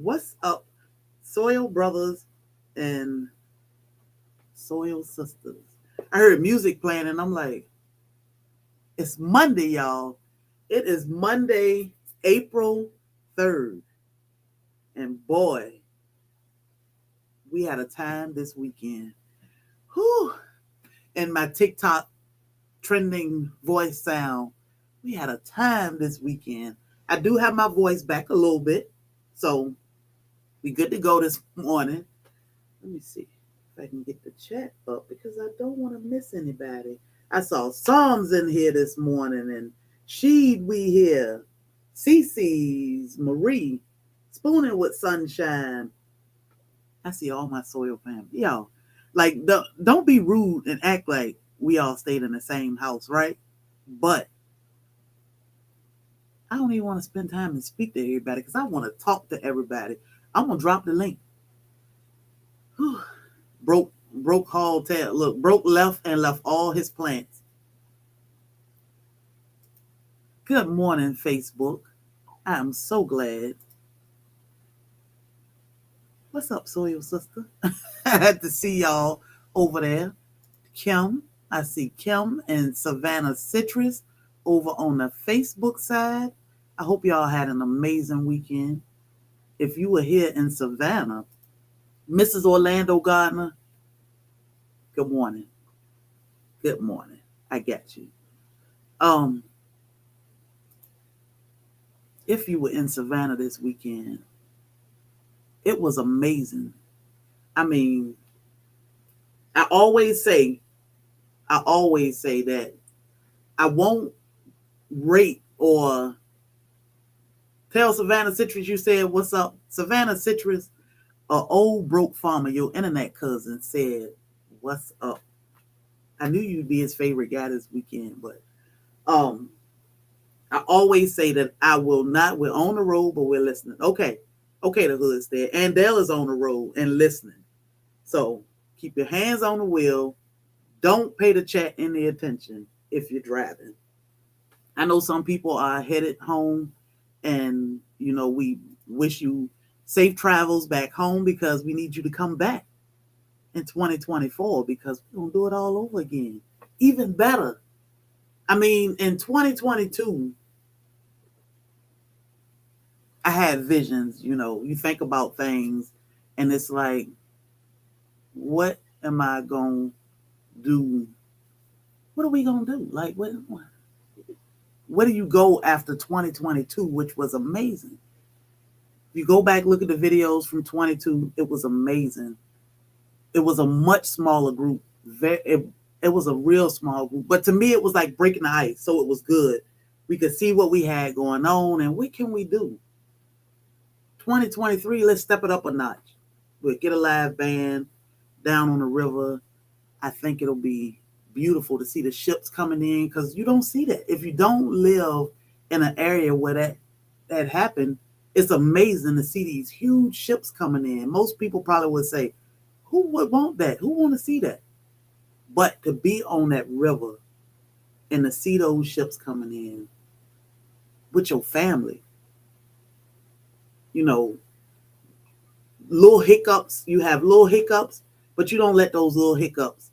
What's up, Soil Brothers and Soil Sisters? I heard music playing and I'm like, it's Monday, y'all. It is Monday, April 3rd. And boy, we had a time this weekend. Whew. And my TikTok trending voice sound, we had a time this weekend. I do have my voice back a little bit. So we good to go this morning. Let me see if I can get the chat up because I don't want to miss anybody. I saw Psalms in here this morning and Sheed we here. Cece's, Marie, Spooning with Sunshine. I see all my soil family. Yo, like don't be rude and act like we all stayed in the same house, right? But I don't even want to spend time and speak to everybody because I want to talk to everybody. I'm gonna drop the link. Whew. Broke Hall tail. Look, broke left and left all his plants. Good morning, Facebook. I am so glad. What's up, Soil Sister? I had to see y'all over there. Kim, I see Kim and Savannah Citrus over on the Facebook side. I hope y'all had an amazing weekend. If you were here in Savannah, Mrs. Orlando Gardner, good morning. Good morning. I got you. Um, if you were in Savannah this weekend, it was amazing. I mean, I always say, I always say that I won't rate or tell Savannah Citrus you said, what's up? Savannah Citrus, a old broke farmer, your internet cousin, said, what's up? I knew you'd be his favorite guy this weekend, but um, I always say that I will not, we're on the road, but we're listening. Okay. Okay, the hood's there. And Dell is on the road and listening. So keep your hands on the wheel. Don't pay the chat any attention if you're driving. I know some people are headed home and, we wish you safe travels back home because we need you to come back in 2024 because we're going to do it all over again. Even better. I mean, in 2022, I had visions, you think about things and it's like, what am I going to do? What are we going to do? Like, where do you go after 2022, which was amazing? If you go back, look at the videos from 22, it was amazing. It was a much smaller group. It was a real small group. But to me, it was like breaking the ice. So it was good. We could see what we had going on and what can we do? 2023, let's step it up a notch. We'll get a live band down on the river. I think it'll be beautiful to see the ships coming in because you don't see that. If you don't live in an area where that happened, it's amazing to see these huge ships coming in. Most people probably would say, who would want that? Who want to see that? But to be on that river and to see those ships coming in with your family, little hiccups, you have little hiccups, but you don't let those little hiccups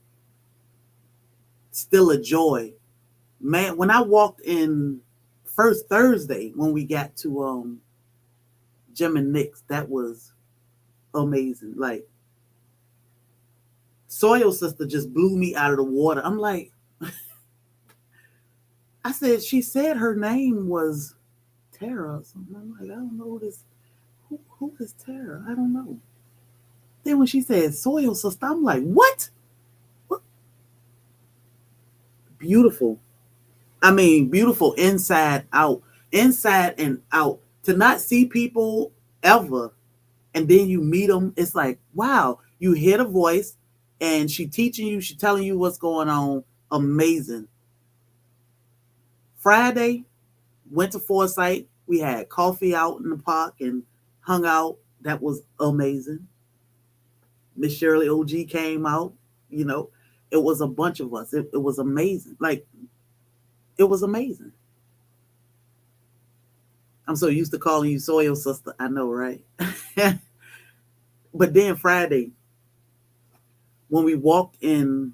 still a joy. Man, when I walked in first Thursday when we got to Jim and Nick's, that was amazing. Like Soil Sister just blew me out of the water. I'm like, I said, she said her name was Tara or something. I'm like, I don't know this. Who is Tara? I don't know. Then when she said Soil Sister, I'm like, what? Beautiful. I mean, beautiful inside out, inside and out. To not see people ever and then you meet them, it's like, wow, you hear the voice and she teaching you, she telling you what's going on. Amazing. Friday, went to Foresight. We had coffee out in the park and hung out. That was amazing. Miss Shirley OG came out, it was a bunch of us. It was amazing. Like, it was amazing. I'm so used to calling you soil sister. I know, right? But then Friday, when we walked in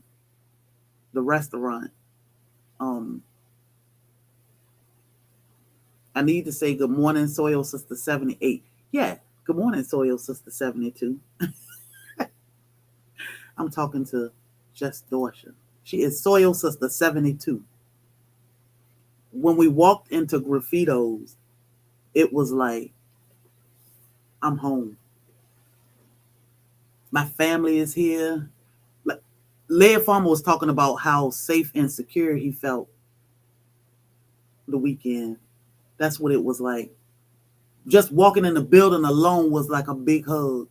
the restaurant, um, I need to say good morning, soil sister 78. Yeah, good morning, soil sister 72. I'm talking to Jess Dorsha. She is soil sister 72. When we walked into Graffitos, it was like, I'm home. My family is here. Like, Leah Farmer was talking about how safe and secure he felt the weekend. That's what it was like. Just walking in the building alone was like a big hug.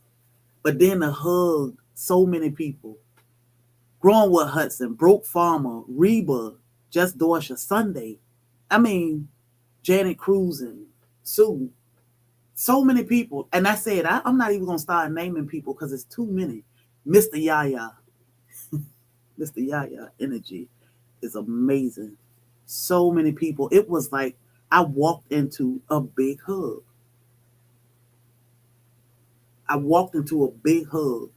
But then the hug, so many people. Growingwood Hudson, Broke Farmer, Reba, Just Dorsha, Sunday. I mean, Janet Cruz and Sue. So many people. And I said, I'm not even going to start naming people because it's too many. Mr. Yaya. Mr. Yaya energy is amazing. So many people. It was like I walked into a big hug. I walked into a big hug.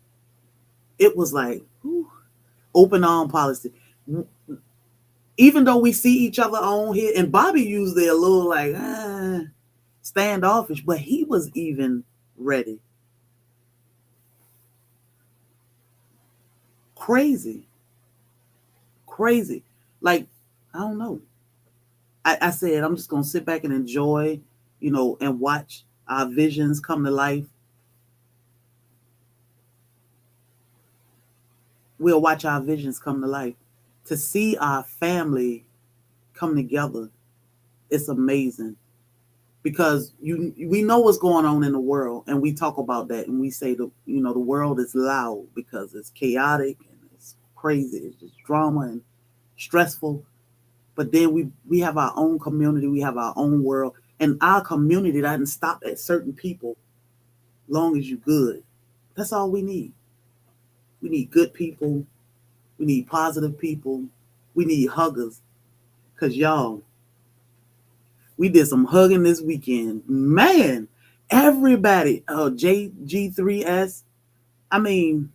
It was like, whew, open arm policy. Even though we see each other on here, and Bobby usually a little like standoffish, but he was even ready. Crazy, crazy. Like, I don't know. I said I'm just gonna sit back and enjoy, and watch our visions come to life. We'll watch our visions come to life. To see our family come together, it's amazing. Because we know what's going on in the world, and we talk about that, and we say the world is loud because it's chaotic and it's crazy, it's just drama and stressful. But then we have our own community, we have our own world, and our community doesn't stop at certain people. Long as you good, that's all we need. We need good people, we need positive people, we need huggers. Because y'all, we did some hugging this weekend. Man, everybody, JG3S, I mean,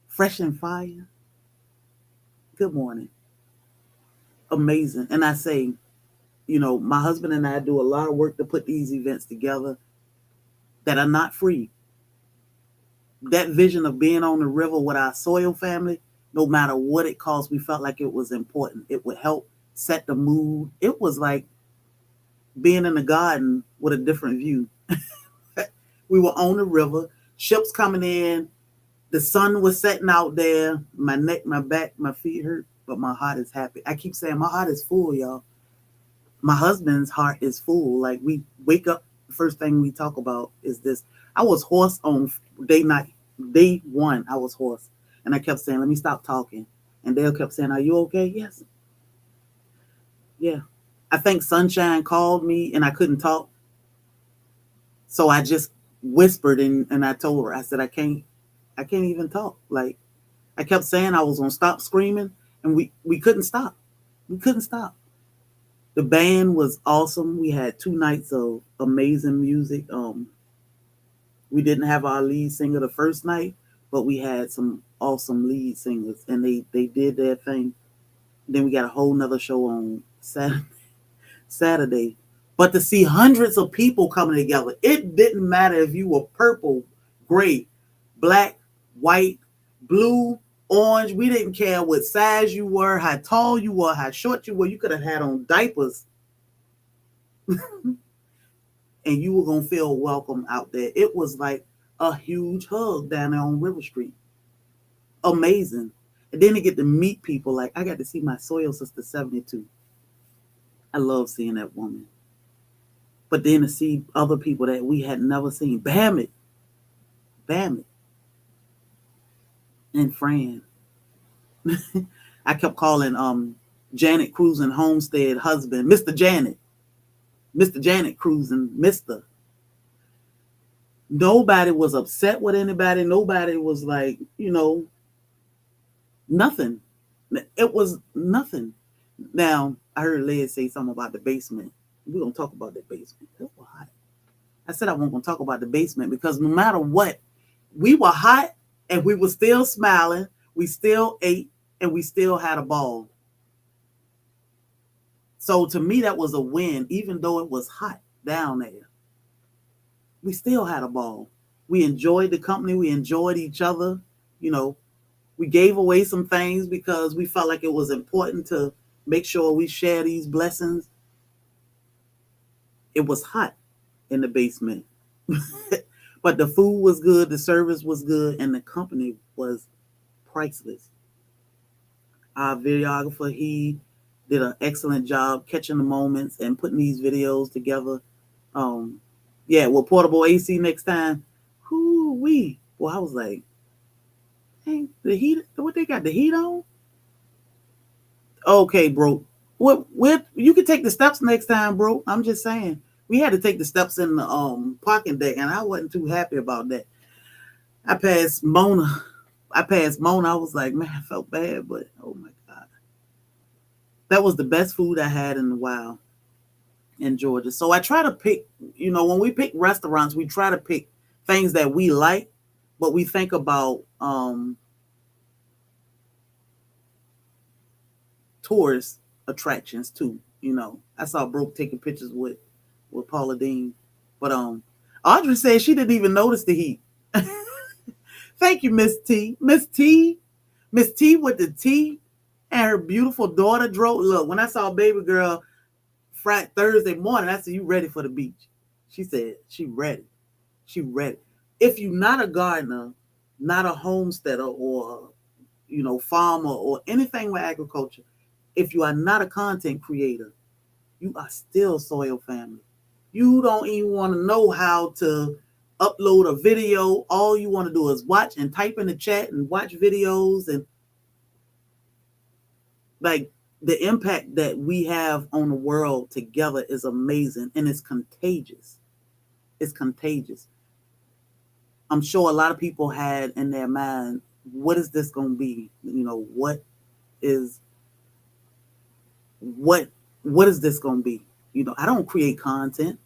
Fresh and Fire, good morning. Amazing. And I say, my husband and I do a lot of work to put these events together that are not free. That vision of being on the river with our soil family, no matter what it costs, we felt like it was important. It would help set the mood. It was like being in the garden with a different view. We were on the river, ships coming in, the sun was setting out there. My neck, my back, my feet hurt, but my heart is happy. I keep saying my heart is full, y'all. My husband's heart is full. Like, we wake up, the first thing we talk about is this. I was hoarse on day one. I was hoarse, and I kept saying, "Let me stop talking." And Dale kept saying, "Are you okay?" Yes. Yeah. I think Sunshine called me, and I couldn't talk, so I just whispered, and I told her. I said, I can't even talk. Like, I kept saying I was gonna stop screaming, and we couldn't stop. We couldn't stop. The band was awesome. We had 2 nights of amazing music. We didn't have our lead singer the first night, but we had some awesome lead singers, and they did their thing. Then we got a whole nother show on Saturday. But to see hundreds of people coming together, it didn't matter if you were purple, gray, black, white, blue, orange. We didn't care what size you were, how tall you were, how short you were. You could have had on diapers and you were going to feel welcome out there. It was like a huge hug down there on River Street. Amazing. And then to get to meet people, like I got to see my soil sister 72. I love seeing that woman. But then to see other people that we had never seen. Bam it, and Fran. I kept calling Janet Cruz and Homestead husband, Mr. Janet. Mr. Janet Cruz and Mr. Nobody was upset with anybody. Nobody was like, nothing. It was nothing. Now, I heard Liz say something about the basement. We're gonna talk about the basement. It was hot. I said I wasn't gonna talk about the basement because no matter what, we were hot and we were still smiling. We still ate and we still had a ball. So to me, that was a win, even though it was hot down there. We still had a ball. We enjoyed the company. We enjoyed each other. You know, we gave away some things because we felt like it was important to make sure we share these blessings. It was hot in the basement, but the food was good, the service was good, and the company was priceless. Our videographer, he did an excellent job catching the moments and putting these videos together. Um, yeah, with portable AC next time. Whoo wee. Well, I was like, hey, the heat, what they got the heat on? Okay, bro. What you could take the steps next time, bro. I'm just saying. We had to take the steps in the parking deck, and I wasn't too happy about that. I passed Mona. I was like, man, I felt bad, but oh my God. That was the best food I had in a while in Georgia. So I try to pick, when we pick restaurants, we try to pick things that we like, but we think about tourist attractions too. I saw Brooke taking pictures with Paula Dean, but Audrey said she didn't even notice the heat. Thank you, Miss T. Miss T with the T, and her beautiful daughter drove. Look, when I saw baby girl Friday Thursday morning, I said, "You ready for the beach?" She said, "She ready. She ready." If you're not a gardener, not a homesteader, or farmer, or anything with agriculture, if you are not a content creator, you are still soil family. You don't even want to know how to upload a video. All you want to do is watch and type in the chat and watch videos, and like the impact that we have on the world together is amazing, and it's contagious. It's contagious. I'm sure a lot of people had in their mind, what is this going to be? Is what what is this going to be? I don't create content.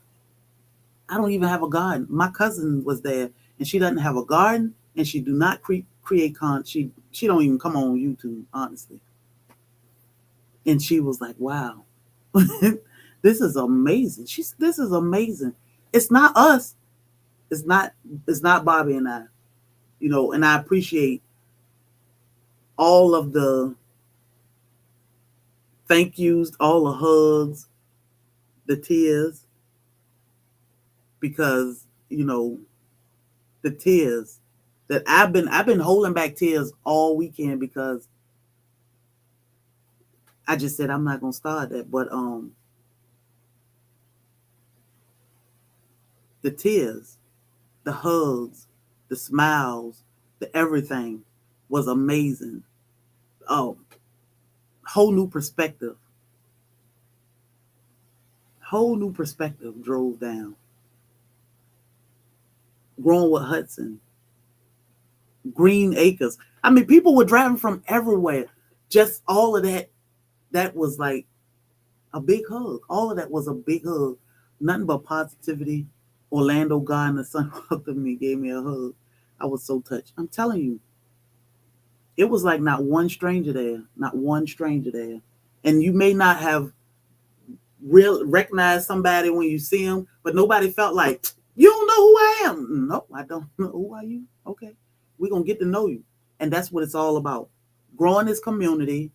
I don't even have a garden. My cousin was there, and she doesn't have a garden, and she do not create content. She don't even come on YouTube, honestly. And she was like, "Wow, this is amazing." This is amazing. It's not us. It's not. It's not Bobby and I. And I appreciate all of the thank yous, all the hugs, the tears, because the tears that I've been holding back tears all weekend because I just said I'm not gonna start that, but the tears, the hugs, the smiles, the everything was amazing. Oh, whole new perspective, drove down. Growing with Hudson, Green Acres. I mean, people were driving from everywhere. Just all of that. That was like a big hug. All of that was a big hug. Nothing but positivity. Orlando Gardner, son, walked up to me, gave me a hug. I was so touched. I'm telling you, it was like not one stranger there, not one stranger there. And you may not have real recognized somebody when you see them, but nobody felt like, you don't know who I am. No, I don't know. Who are you? Okay, we're gonna get to know you, and that's what it's all about. Growing this community,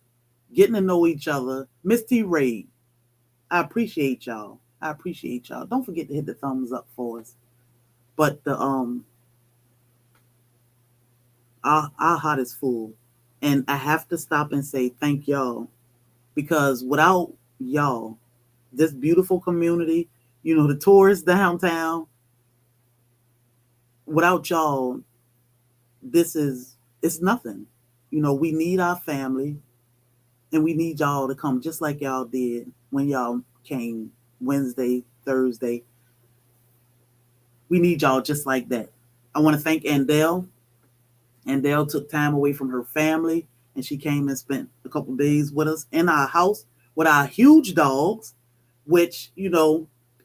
getting to know each other. Miss T. Raid, I appreciate y'all. I appreciate y'all. Don't forget to hit the thumbs up for us. But the our heart is full, and I have to stop and say thank y'all, because without y'all, this beautiful community, the tourists downtown, without y'all, it's nothing. We need our family, and we need y'all to come just like y'all did when y'all came Wednesday, Thursday. We need y'all just like that. I want to thank Andell. Andell took time away from her family, and she came and spent a couple days with us in our house with our huge dogs. which,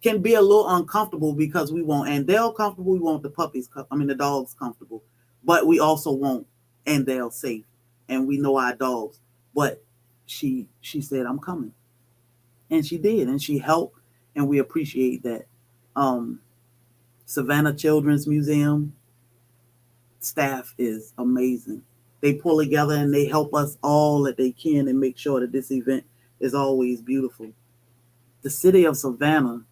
can be a little uncomfortable because we want Andale comfortable, we want the the dogs comfortable, but we also want Andale safe, and we know our dogs. But she said, I'm coming, and she did, and she helped, and we appreciate that. Um, Savannah Children's Museum staff is amazing. They pull together and they help us all that they can and make sure that this event is always beautiful. The city of Savannah,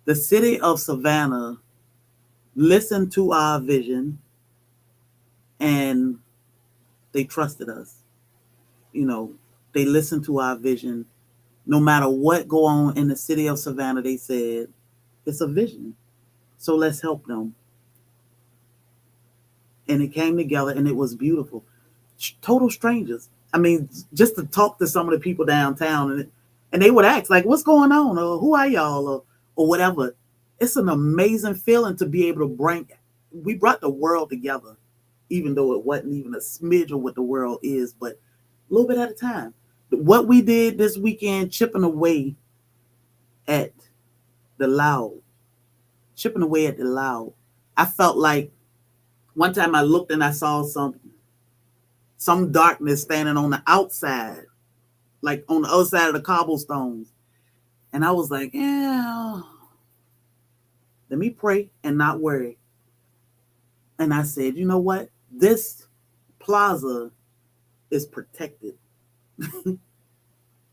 the city of Savannah listened to our vision and they trusted us. You know, they listened to our vision. No matter what go on in the city of Savannah, they said, it's a vision. So let's help them. And it came together and it was beautiful. Total strangers. I mean, just to talk to some of the people downtown, and they would ask like, "What's going on?" or "Who are y'all?" or whatever. It's an amazing feeling to be able to bring. We brought the world together, even though it wasn't even a smidge of what the world is, but a little bit at a time. What we did this weekend, at the loud, chipping away at the loud. I felt like one time I looked and I saw some darkness standing on the outside, like on the other side of the cobblestones. And I was like, yeah, let me pray and not worry. And I said, you know what? This plaza is protected.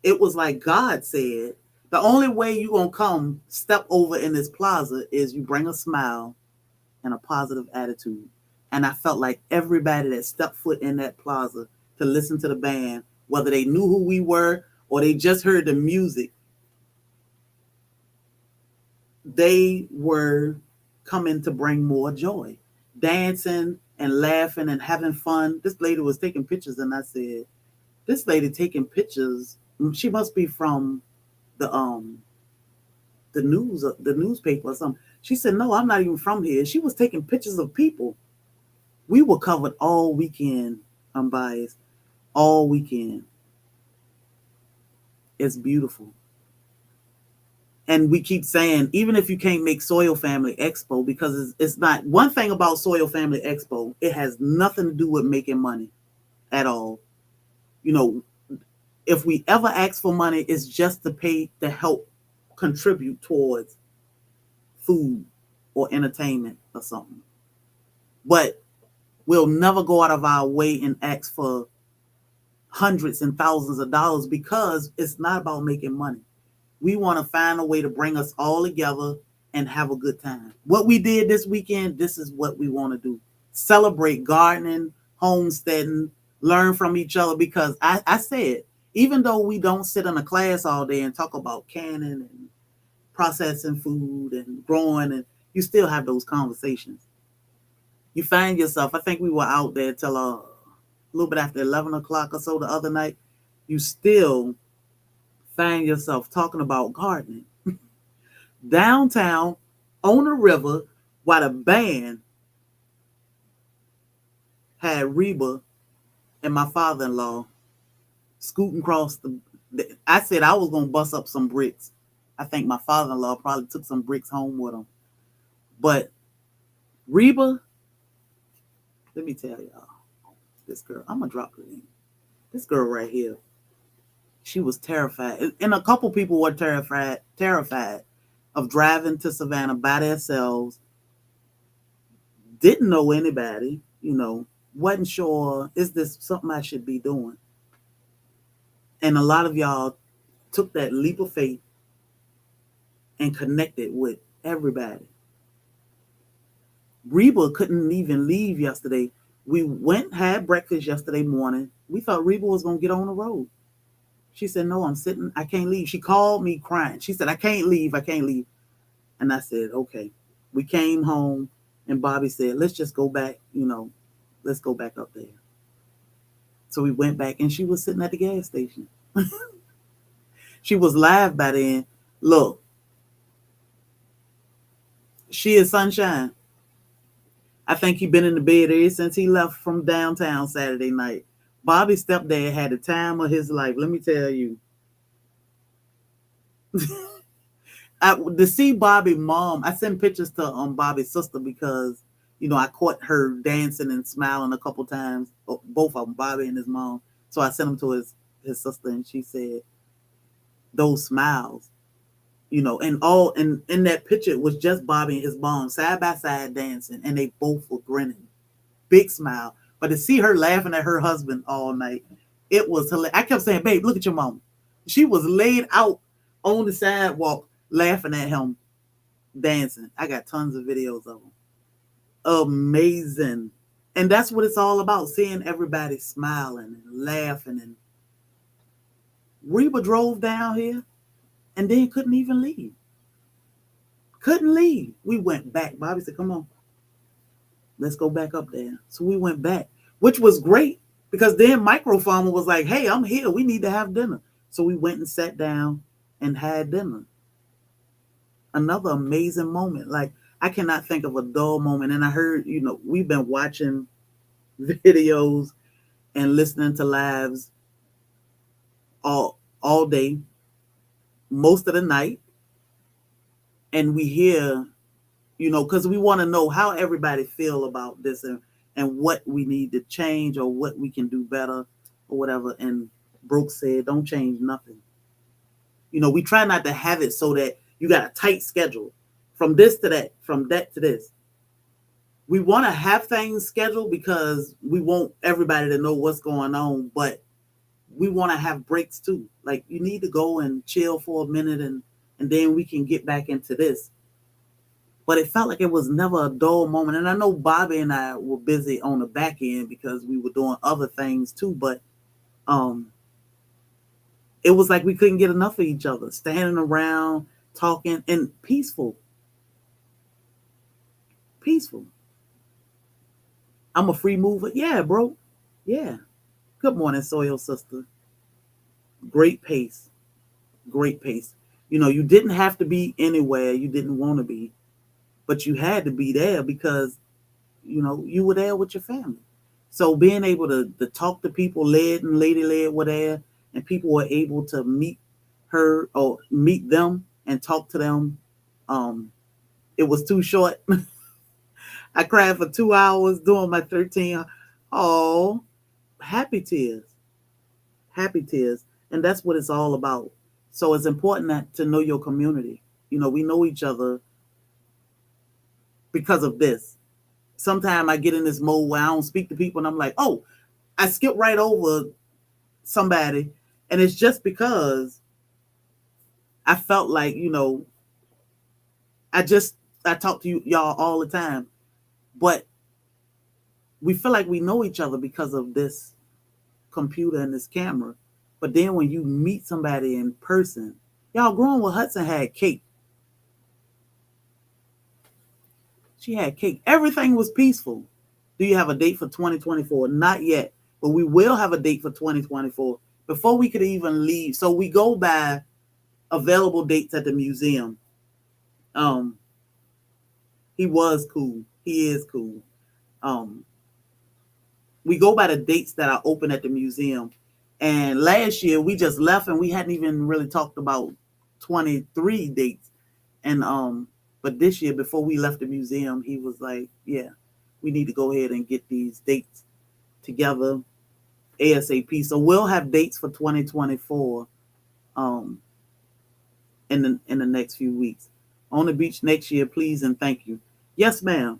It was like God said, the only way you're going to come step over in this plaza is you bring a smile and a positive attitude. And I felt like everybody that stepped foot in that plaza to listen to the band, whether they knew who we were or they just heard the music, they were coming to bring more joy, dancing and laughing and having fun. This lady was taking pictures, and I said, "This lady taking pictures, she must be from the the newspaper or something." She said, "No, I'm not even from here." She was taking pictures of people. We were covered all weekend, unbiased, all weekend. It's beautiful. And we keep saying, even if you can't make Soil Family Expo, because it's not one thing about Soil Family Expo, it has nothing to do with making money at all. You know, if we ever ask for money, it's just to pay to help contribute towards food or entertainment or something. But we'll never go out of our way and ask for hundreds and thousands of dollars because it's not about making money. We want to find a way to bring us all together and have a good time. What we did this weekend, this is what we want to do. Celebrate gardening, homesteading, learn from each other, because I said, even though we don't sit in a class all day and talk about canning and processing food and growing, and you still have those conversations. You find yourself, I think we were out there till a little bit after 11 o'clock or so the other night, you still find yourself talking about gardening downtown on the river while the band had Reba and my father-in-law scooting across I said I was going to bust up some bricks. I think my father-in-law probably took some bricks home with him. But Reba, let me tell y'all, this girl, I'm going to drop her in. This girl right here, she was terrified. And a couple people were terrified of driving to Savannah by themselves, didn't know anybody, wasn't sure, is this something I should be doing? And a lot of y'all took that leap of faith and connected with everybody. Reba couldn't even leave yesterday. We went, had breakfast yesterday morning. We thought Reba was going to get on the road. She said, no, I'm sitting. I can't leave. She called me crying. She said, I can't leave. I can't leave. And I said, okay. We came home and Bobby said, let's just go back, let's go back up there. So we went back and she was sitting at the gas station. She was live by then. Look, she is sunshine. I think he been in the bed ever since he left from downtown Saturday night. Bobby's stepdad had the time of his life. Let me tell you. To see Bobby mom, I sent pictures to Bobby's sister because I caught her dancing and smiling a couple times, both of them, Bobby and his mom. So I sent them to his sister, and she said those smiles, and all in that picture it was just Bobby and his mom side by side dancing, and they both were grinning, big smile. But to see her laughing at her husband all night, it was hilarious. I kept saying, "Babe, look at your mom." She was laid out on the sidewalk laughing at him dancing. I got tons of videos of them. Amazing. And that's what it's all about, seeing everybody smiling and laughing. And Reba drove down here and then couldn't even leave. Couldn't leave. We went back. Bobby said, "Come on, let's go back up there." So we went back, which was great because then Microfarmer was like, "Hey, I'm here. We need to have dinner." So we went and sat down and had dinner. Another amazing moment. Like, I cannot think of a dull moment. And I heard, we've been watching videos and listening to lives all day, most of the night, and we hear, because we want to know how everybody feel about this, and what we need to change or what we can do better or whatever. And Brooke said, "Don't change nothing." We try not to have it so that you got a tight schedule from this to that, from that to this. We want to have things scheduled because we want everybody to know what's going on, but we want to have breaks too. Like, you need to go and chill for a minute, and then we can get back into this. But it felt like it was never a dull moment. And I know Bobby and I were busy on the back end because we were doing other things too, but it was like we couldn't get enough of each other, standing around, talking, and peaceful. Peaceful. I'm a free mover. Yeah, bro. Yeah. Good morning, Soil Sister. Great pace. Great pace. You didn't have to be anywhere you didn't want to be, but you had to be there because, you were there with your family. So being able to talk to people, Led and Lady Led were there, and people were able to meet her or meet them and talk to them. It was too short. I cried for 2 hours doing my 13. Oh, happy tears. Happy tears. And that's what it's all about. So it's important to know your community. We know each other because of this. Sometimes I get in this mode where I don't speak to people and I'm like, oh, I skip right over somebody. And it's just because I felt like, I talk to y'all all the time. But we feel like we know each other because of this computer and this camera. But then when you meet somebody in person, y'all, growing with Hudson had cake. She had cake. Everything was peaceful. Do you have a date for 2024? Not yet, but we will have a date for 2024 before we could even leave. So we go by available dates at the museum. He was cool. He is cool. We go by the dates that are open at the museum. And last year we just left and we hadn't even really talked about 23 dates. And but this year before we left the museum, he was like, "Yeah, we need to go ahead and get these dates together ASAP." So we'll have dates for 2024 in the next few weeks. On the beach next year, please and thank you. Yes, ma'am.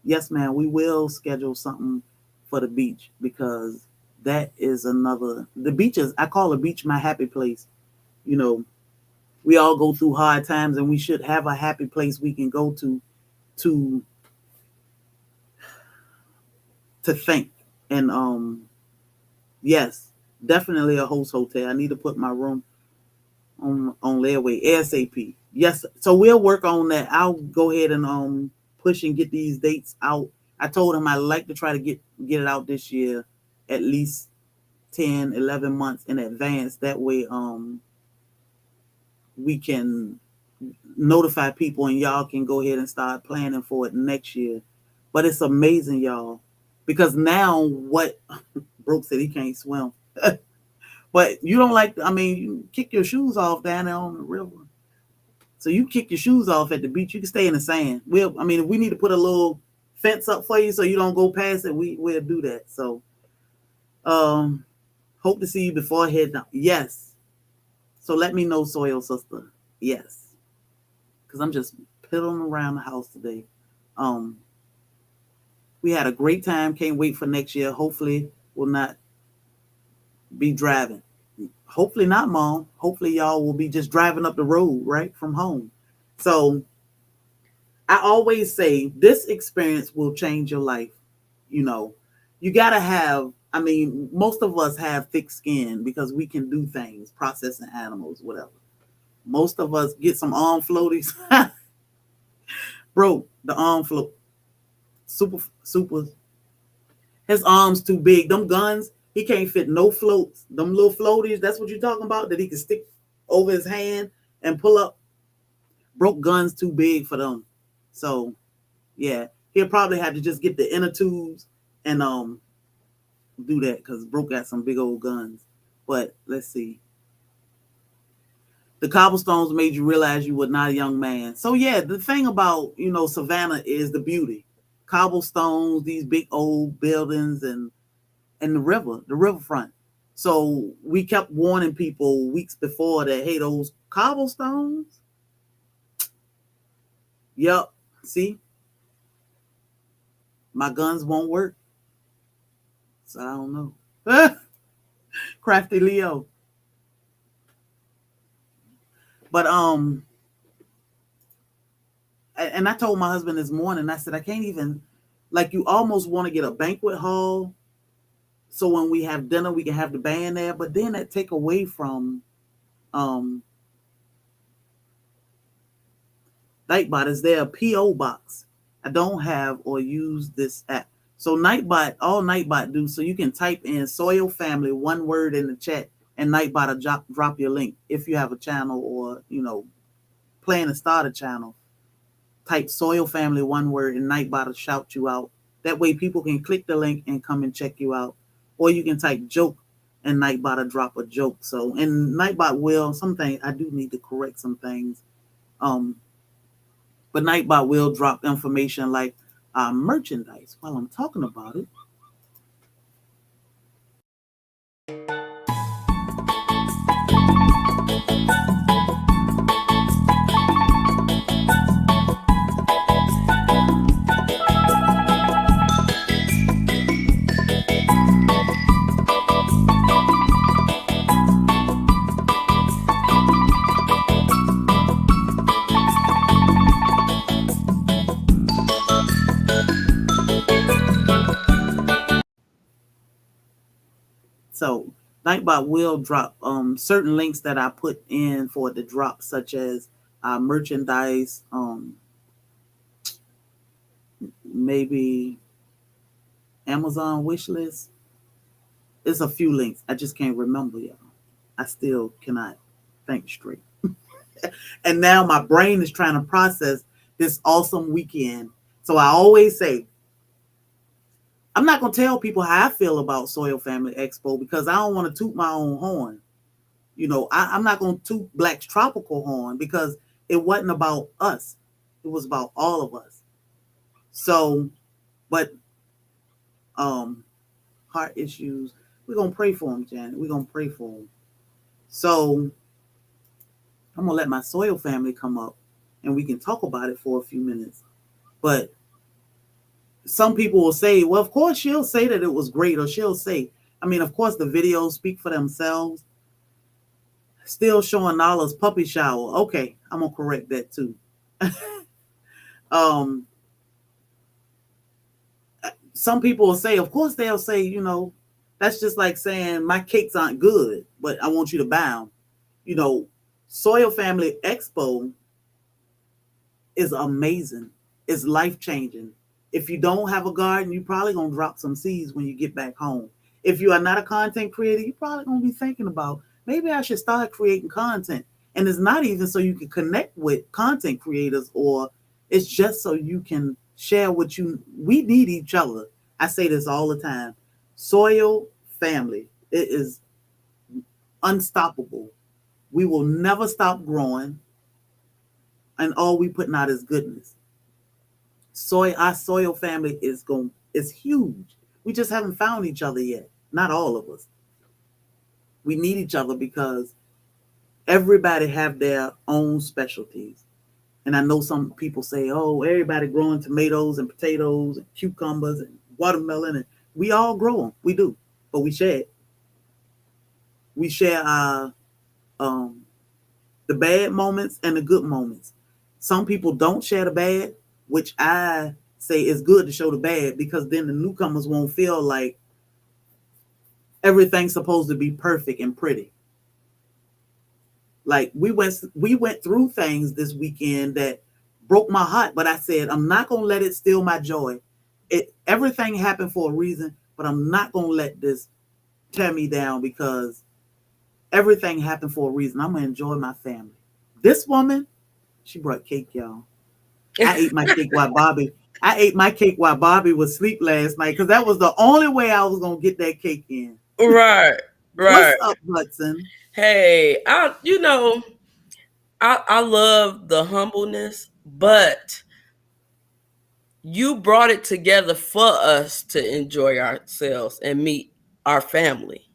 Yes, ma'am. We will schedule something for the beach because that is another. The beach is. I call the beach my happy place. You know, we all go through hard times, and we should have a happy place we can go to think. And yes, definitely a host hotel. I need to put my room on layaway ASAP. Yes, so we'll work on that. I'll go ahead and push and get these dates out. I told him I'd like to try to get it out this year, at least 10, 11 months in advance. That way we can notify people and y'all can go ahead and start planning for it next year. But it's amazing, y'all, because now what Brooke said he can't swim. But you don't like, I mean, you kick your shoes off down there on the river. So you kick your shoes off at the beach. You can stay in the sand. I mean, if we need to put a little fence up for you so you don't go past it, we'll do that. So, um, hope to see you before I head down. Yes. So let me know, Soil Sister. Yes. Because I'm just piddling around the house today. Um, we had a great time. Can't wait for next year. Hopefully, we'll not be driving. Hopefully not, Mom. Hopefully y'all will be just driving up the road right from home. So I always say this experience will change your life. You know, you gotta have. I mean, most of us have thick skin because we can do things, processing animals, whatever. Most of us get some arm floaties. Bro, the arm float, super. His arms too big. Them guns, he can't fit no floats. Them little floaties, that's what you're talking about, that he can stick over his hand and pull up. Broke guns too big for them. So yeah, he'll probably have to just get the inner tubes and do that because Broke got some big old guns. But let's see. The cobblestones made you realize you were not a young man. So yeah, the thing about, Savannah is the beauty. Cobblestones, these big old buildings, and the riverfront. So we kept warning people weeks before that, hey, those cobblestones. Yep. See, my guns won't work. So I don't know. Crafty Leo. But and I told my husband this morning, I said, I can't even, like, you almost want to get a banquet hall so when we have dinner we can have the band there, but then that take away from um Nightbot. Is there a PO box? I don't have or use this app. So Nightbot, all Nightbot do, so you can type in Soil Family, one word in the chat, and Nightbot will drop your link if you have a channel or, plan to start a channel. Type Soil Family, one word, and Nightbot will shout you out. That way people can click the link and come and check you out. Or you can type joke and Nightbot will drop a joke. So, and Nightbot will, some things, I do need to correct some things. But Nightbot will drop information like merchandise while I'm talking about it. So Nightbot will drop certain links that I put in for the drop, such as merchandise, maybe Amazon wish list. There's a few links. I just can't remember, y'all. I still cannot think straight. And now my brain is trying to process this awesome weekend. So I always say, I'm not going to tell people how I feel about Soil Family Expo because I don't want to toot my own horn. I'm not going to toot Black's Tropical horn because it wasn't about us. It was about all of us. So, but heart issues, we're going to pray for them, Janet. We're going to pray for them. So I'm going to let my Soil Family come up and we can talk about it for a few minutes. But some people will say, well, of course she'll say that it was great, or she'll say, I mean, of course the videos speak for themselves. Still showing Nala's puppy shower. Okay, I'm gonna correct that too. Some people will say, of course they'll say, that's just like saying my cakes aren't good, but I want you to buy them. Soil Family Expo is amazing. It's life-changing. If you don't have a garden, you're probably going to drop some seeds when you get back home. If you are not a content creator, you're probably going to be thinking about, maybe I should start creating content. And it's not even so you can connect with content creators, or it's just so you can share what we need each other. I say this all the time. Soil Family. It is unstoppable. We will never stop growing, and all we putting out is goodness. Our soil family is huge. We just haven't found each other yet. Not all of us. We need each other because everybody have their own specialties. And I know some people say, "Oh, everybody growing tomatoes and potatoes and cucumbers and watermelon," and we all grow them. We do, but we share it. We share our the bad moments and the good moments. Some people don't share the bad, which I say is good to show the bad because then the newcomers won't feel like everything's supposed to be perfect and pretty. Like we went through things this weekend that broke my heart, but I said I'm not gonna let it steal my joy. Everything happened for a reason, but I'm not gonna let this tear me down because everything happened for a reason. I'm gonna enjoy my family. This woman, she brought cake, y'all. I ate my cake while Bobby. I ate my cake while Bobby was asleep last night because that was the only way I was gonna get that cake in. Right, What's right. up, Hudson? Hey, I love the humbleness, but you brought it together for us to enjoy ourselves and meet our family,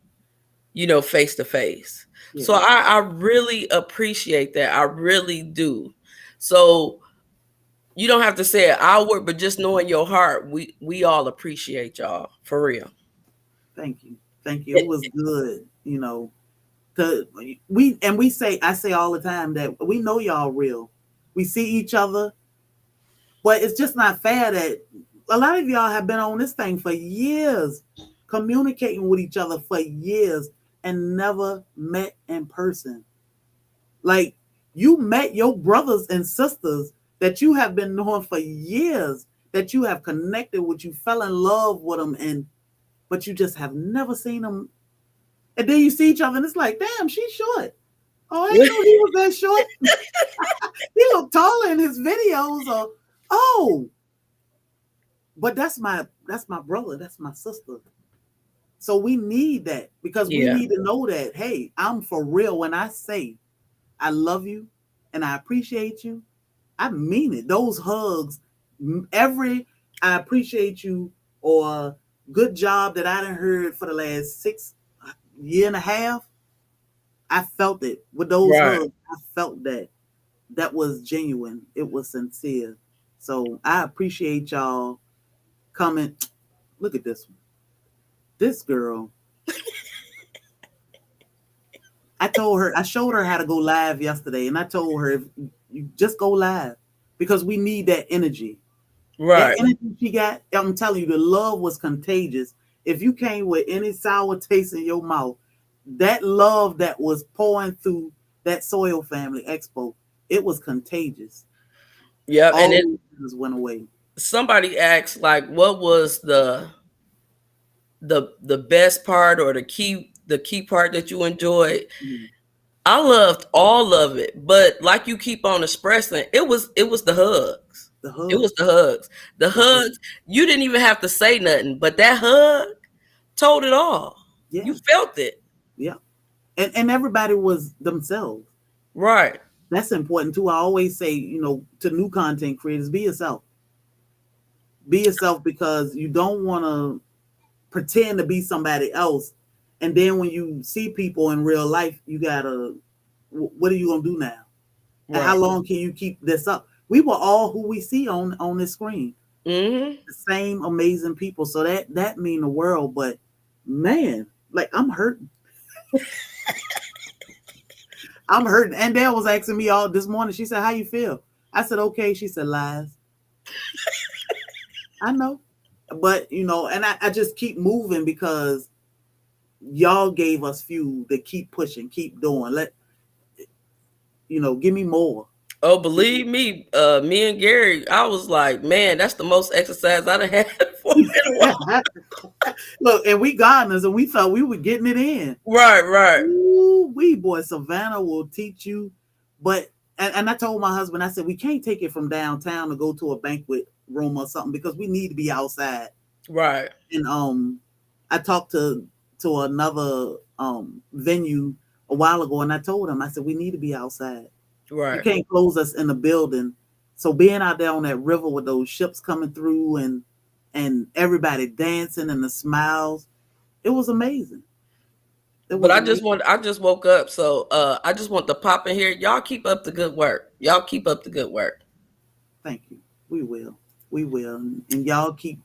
face to face. So Yeah, I really appreciate that. I really do. So you don't have to say it outward, but just knowing your heart, we all appreciate y'all for real. thank you, thank you. It was good, To we say I say all the time that we know y'all real. We see each other, but it's just not fair that a lot of y'all have been on this thing for years, communicating with each other for years, and never met in person. Like you met your brothers and sisters that you have been knowing for years, that you have connected with, you fell in love with them, and but you just have never seen them. And then you see each other, and it's like, damn, she's short. Oh, I didn't know he was that short. He looked taller in his videos. Or oh, but that's my brother. That's my sister. So we need that because we Yeah, need to know that. Hey, I'm for real when I say I love you and I appreciate you. I mean it. Those hugs, every I appreciate you or good job that I done heard for the last 6 year and a half. I felt it with those right. hugs. I felt that was genuine. It was sincere. So I appreciate y'all coming. Look at this one. This girl. I showed her how to go live yesterday, and I told her, if you just go live because we need that energy. That Right, energy she got, I'm telling you, the love was contagious. If you came with any sour taste in your mouth, that love that was pouring through that Soil Family Expo, it was contagious. yep. And All it those things went away. somebody asked like, what was the best part or the key part that you enjoyed? Mm. I loved all of it, but like you keep on expressing, it was the hugs. The It hug, was the hugs. The the hug. hugs, you didn't even have to say nothing, but that hug told it all. You Yeah, felt it. yeah. And everybody was themselves. Right. That's important too. I always say, to new content creators, be yourself. Be yourself because you don't want to pretend to be somebody else. And then when you see people in real life, you gotta, what are you gonna do now? And how Right. long can you keep this up? We were all who we see on this screen, Mhm. the same amazing people. So that mean the world. But man, like I'm hurting. I'm hurting. And Dale was asking me all this morning. She said, "How you feel?" I said, "Okay." She said, "Lies." I know, but and I just keep moving because y'all gave us fuel to keep pushing, keep doing. Give me more. Oh, believe me, me and Gary, I was like, man, that's the most exercise I done had for a while. Look, and we gardeners, and we thought we were getting it in. Right, right, Ooh, we boy, Savannah will teach you. But and I told my husband, I said we can't take it from downtown to go to a banquet room or something because we need to be outside. right. And I talked to another venue a while ago, and I told him, I said, we need to be outside. You Right. can't close us in the building. So being out there on that river with those ships coming through and everybody dancing and the smiles, it was amazing. It But was amazing. I just woke up, so I just want to pop in here. Y'all keep up the good work. Y'all keep up the good work. Thank you. We will. We will. And y'all keep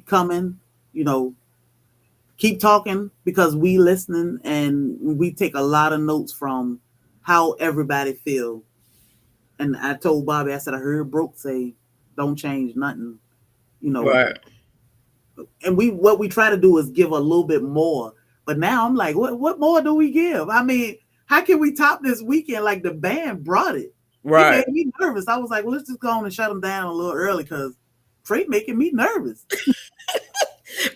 coming, you know, keep talking because we listening and we take a lot of notes from how everybody feel. And I told Bobby, I said, I heard Brooke say, don't change nothing, you know. Right. And what we try to do is give a little bit more. But now I'm like, what more do we give? I mean, how can we top this weekend? Like the band brought it. It Right. made me nervous. I was like, well, let's just go on and shut them down a little early because Trey making me nervous.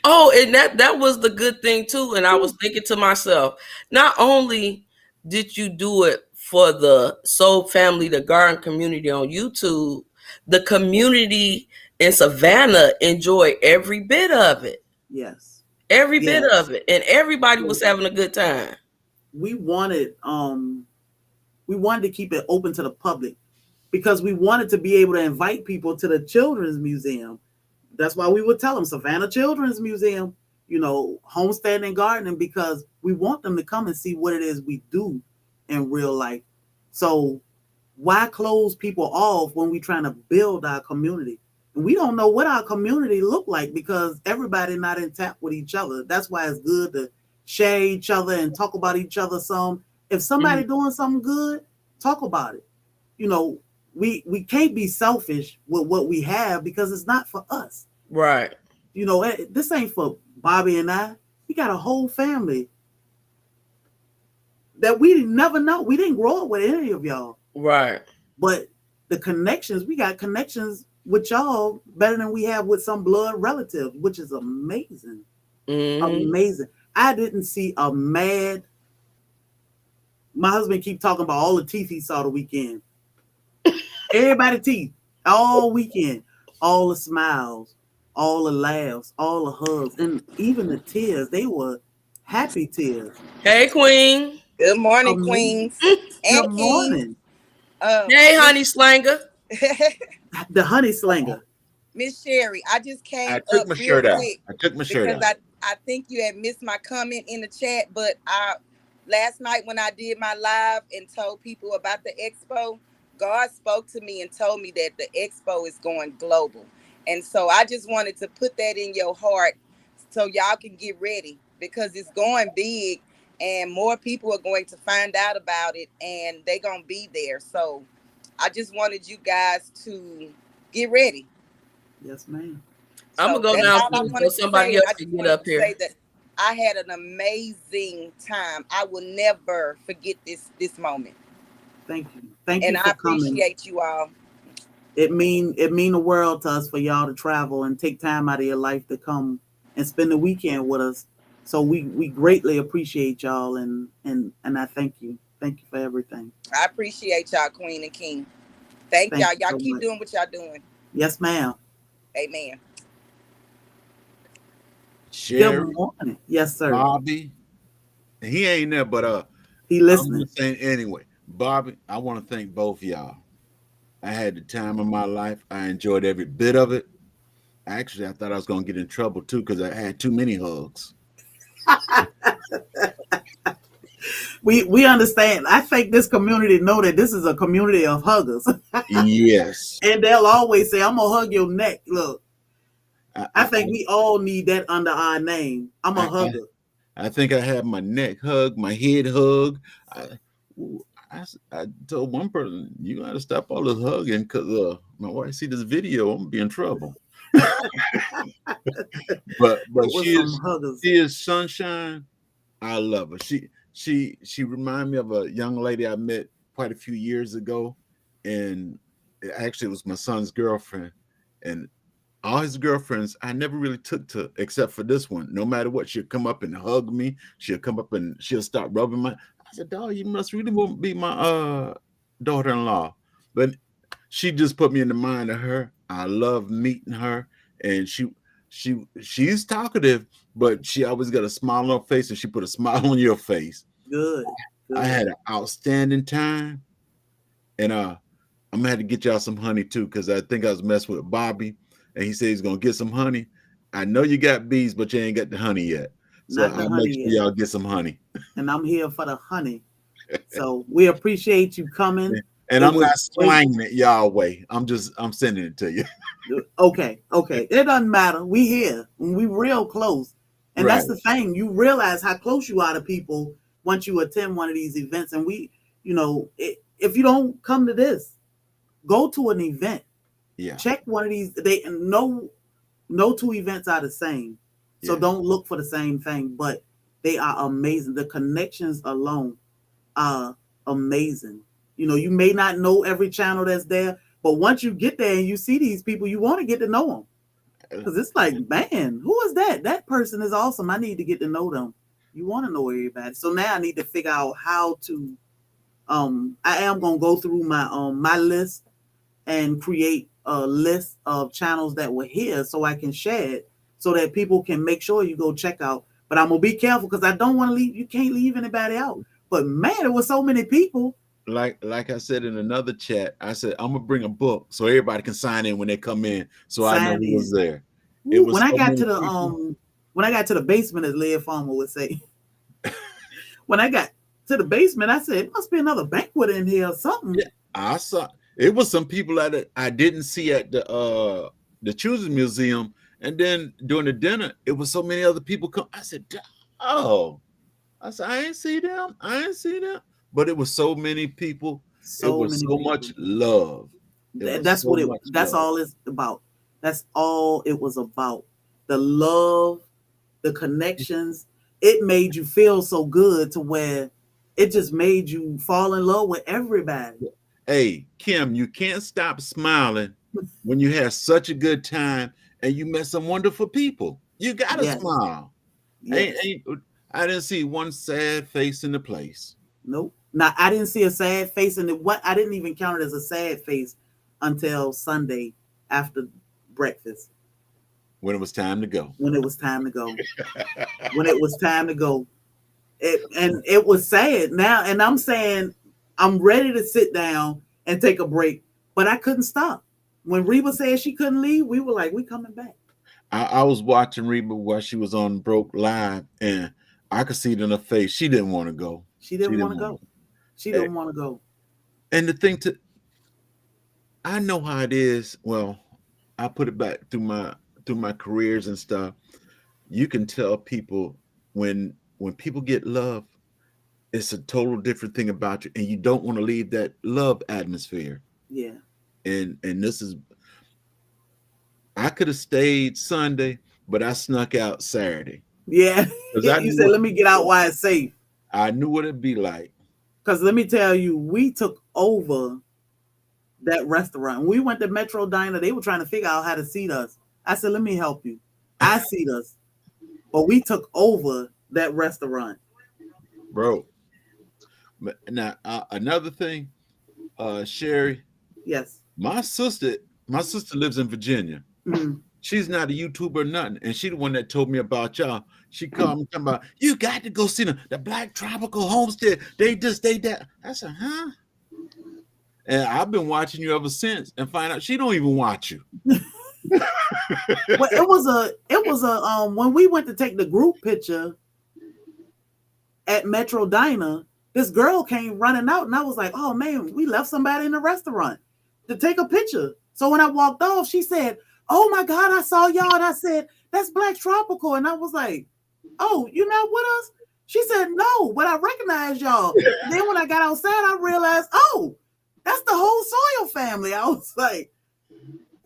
Oh, and that was the good thing too. And I was thinking to myself, not only did you do it for the Soul Family, the Garden community on YouTube, the community in Savannah enjoyed every bit of it. Yes. Every bit Yes. of it. And everybody was having a good time. We wanted we wanted to keep it open to the public because we wanted to be able to invite people to the children's museum. That's why we would tell them Savannah Children's Museum, you know, homesteading and gardening, because we want them to come and see what it is we do in real life. So why close people off when we're trying to build our community? And we don't know what our community look like because everybody not in tap with each other. That's why it's good to share each other and talk about each other some. If somebody Mhm. doing something good, talk about it. You know, we can't be selfish with what we have because it's not for us. Right. You know, this ain't for Bobby and I. We got a whole family that we never know. We didn't grow up with any of y'all, Right. but the connections, we got connections with y'all better than we have with some blood relatives, which is amazing. Hmm. Amazing. I didn't see a mad. My husband keep talking about all the teeth he saw the weekend. Everybody teeth all weekend, all the smiles, all the laughs, all the hugs, and even the tears. They were happy tears. Hey, Queen. Good morning, Amazing. queens Good and kings. morning, Hey, Miss Honey Slanger. the honey slinger. Miss Sherry, I just came I took up my real shirt off. quick I took my shirt because off. I think you had missed my comment in the chat, but I last night when I did my live and told people about the expo, God spoke to me and told me that the expo is going global. And so I just wanted to put that in your heart so y'all can get ready because it's going big and more people are going to find out about it and they're going to be there. So I just wanted you guys to get ready. Yes, ma'am. I'm So gonna go that's down all I too, so wanted to say. somebody And else I can just get wanted up to here. say that I had an amazing time. I will never forget this moment. Thank you. Thank And you I for coming. appreciate you all. It mean the world to us for y'all to travel and take time out of your life to come and spend the weekend with us. So we greatly appreciate y'all and I thank you. Thank you for everything. I appreciate y'all, Queen and King. Thank Thank y'all. you Y'all so keep much. doing what y'all doing. Yes, ma'am. Amen. Good Sherry, morning. Yes, sir. Bobby, and he ain't there, but He I'm gonna listening. say it anyway. Bobby, I want to thank both of y'all. I had the time of my life. I enjoyed every bit of it. Actually, I thought I was gonna get in trouble too because I had too many hugs. We understand. I think this community know that this is a community of huggers. Yes, And they'll always say, I'm gonna hug your neck. Look, I I I think we all need that under our name. I'm a I, I, hugger. I think I had my neck hug, my head hug. I, ooh, I told one person, you got to stop all this hugging because my wife see this video, I'm gonna be in trouble. But It was some huggers. she is sunshine. I love her. She reminded me of a young lady I met quite a few years ago, and actually it was my son's girlfriend. And all his girlfriends I never really took to except for this one. No matter what, she'll come up and hug me. She'll come up and she'll start rubbing my. I said, "Dog, you must really want to be my daughter-in-law." But she just put me in the mind of her. I love meeting her, and she's talkative, but she always got a smile on her face, and she put a smile on your face. Good, I good. had an outstanding time, and I'm gonna have to get y'all some honey too, because I think I was messing with Bobby, and he said he's gonna get some honey. I know you got bees, but you ain't got the honey yet. So Not the I'll make honey sure yet. y'all get some honey. And I'm here for the honey. So we appreciate you coming. And It I'm was not great. slanging it y'all way. I'm sending it to you. Okay, okay. It doesn't matter. We here. We real close. And Right. that's the thing. You realize how close you are to people once you attend one of these events. And if you don't come to this, go to an event. Yeah. Check one of these. No two events are the same. So Yeah. don't look for the same thing, but they are amazing. The connections alone are amazing. You may not know every channel that's there, but once you get there and you see these people, you want to get to know them. Because it's like, man, who is that? That person is awesome. I need to get to know them. You want to know everybody. So now I need to figure out how to. I am gonna go through my list and create a list of channels that were here so I can share it so that people can make sure you go check out. But I'm gonna be careful because I don't want to leave. You can't leave anybody out. But man, there were so many people. Like I said in another chat, I said I'm gonna bring a book so everybody can sign in when they come in, so I know Signed who was in. there. It Ooh, was so many people. when I got to the basement, as Leah Farmer would say, when I got to the basement, I said, it must be another banquet in here or something. Yeah, I saw it was some people at it I didn't see at the Children's Museum, and then during the dinner, it was so many other people come. I said, "Oh," I said, "I ain't see them. I ain't see them." But it was so many people. It So was many so people. much love. It was That's so what it. much That's love. all it's about. That's all it was about. The love, the connections. It made you feel so good to where it just made you fall in love with everybody. Hey, Kim, you can't stop smiling when you have such a good time and you met some wonderful people. You gotta Yes, smile. yes. Ain't I didn't see one sad face in the place Nope. Now I didn't see a sad face, and what I didn't even count it as a sad face until Sunday after breakfast when it was time to go. when it was time to go. When it was time to go, and it was sad now, and I'm saying I'm ready to sit down and take a break, but I couldn't stop. When Reba said she couldn't leave, we were like, we coming back. I was watching Reba while she was on Broke Live, and I could see it in her face. She didn't want to go. She She didn't want didn't to want go. to. She And didn't want to go. and the thing to, I know how it is. Well, I put it back through my careers and stuff. You can tell people when people get love, it's a total different thing about you, and you don't want to leave that love atmosphere. Yeah, And this is, I could have stayed Sunday, but I snuck out Saturday yeah. because You said, let me get out while it's safe. I knew what it'd be like. Because let me tell you, we took over that restaurant. When we went to Metro Diner, they were trying to figure out how to seat us. I said, let me help you. I seat us. But we took over that restaurant. Bro. Now another thing, Sherry, Yes. my sister, my sister lives in Virginia. Mm. She's not a YouTuber or nothing, and she the one that told me about y'all. She called me talking about you got to go see them, the Black Tropical Homestead. They just they that. I said, huh? And I've been watching you ever since, and find out she don't even watch you. Well, it was a when we went to take the group picture at Metro Diner, this girl came running out, and I was like, "Oh man, we left somebody in the restaurant to take a picture." So when I walked off, she said, "Oh my God, I saw y'all," and I said, "That's Black Tropical," and I was like, "Oh, you're not with us?" She said, "No, but I recognize y'all." And then when I got outside, I realized, "Oh, that's the whole Soil family." I was like,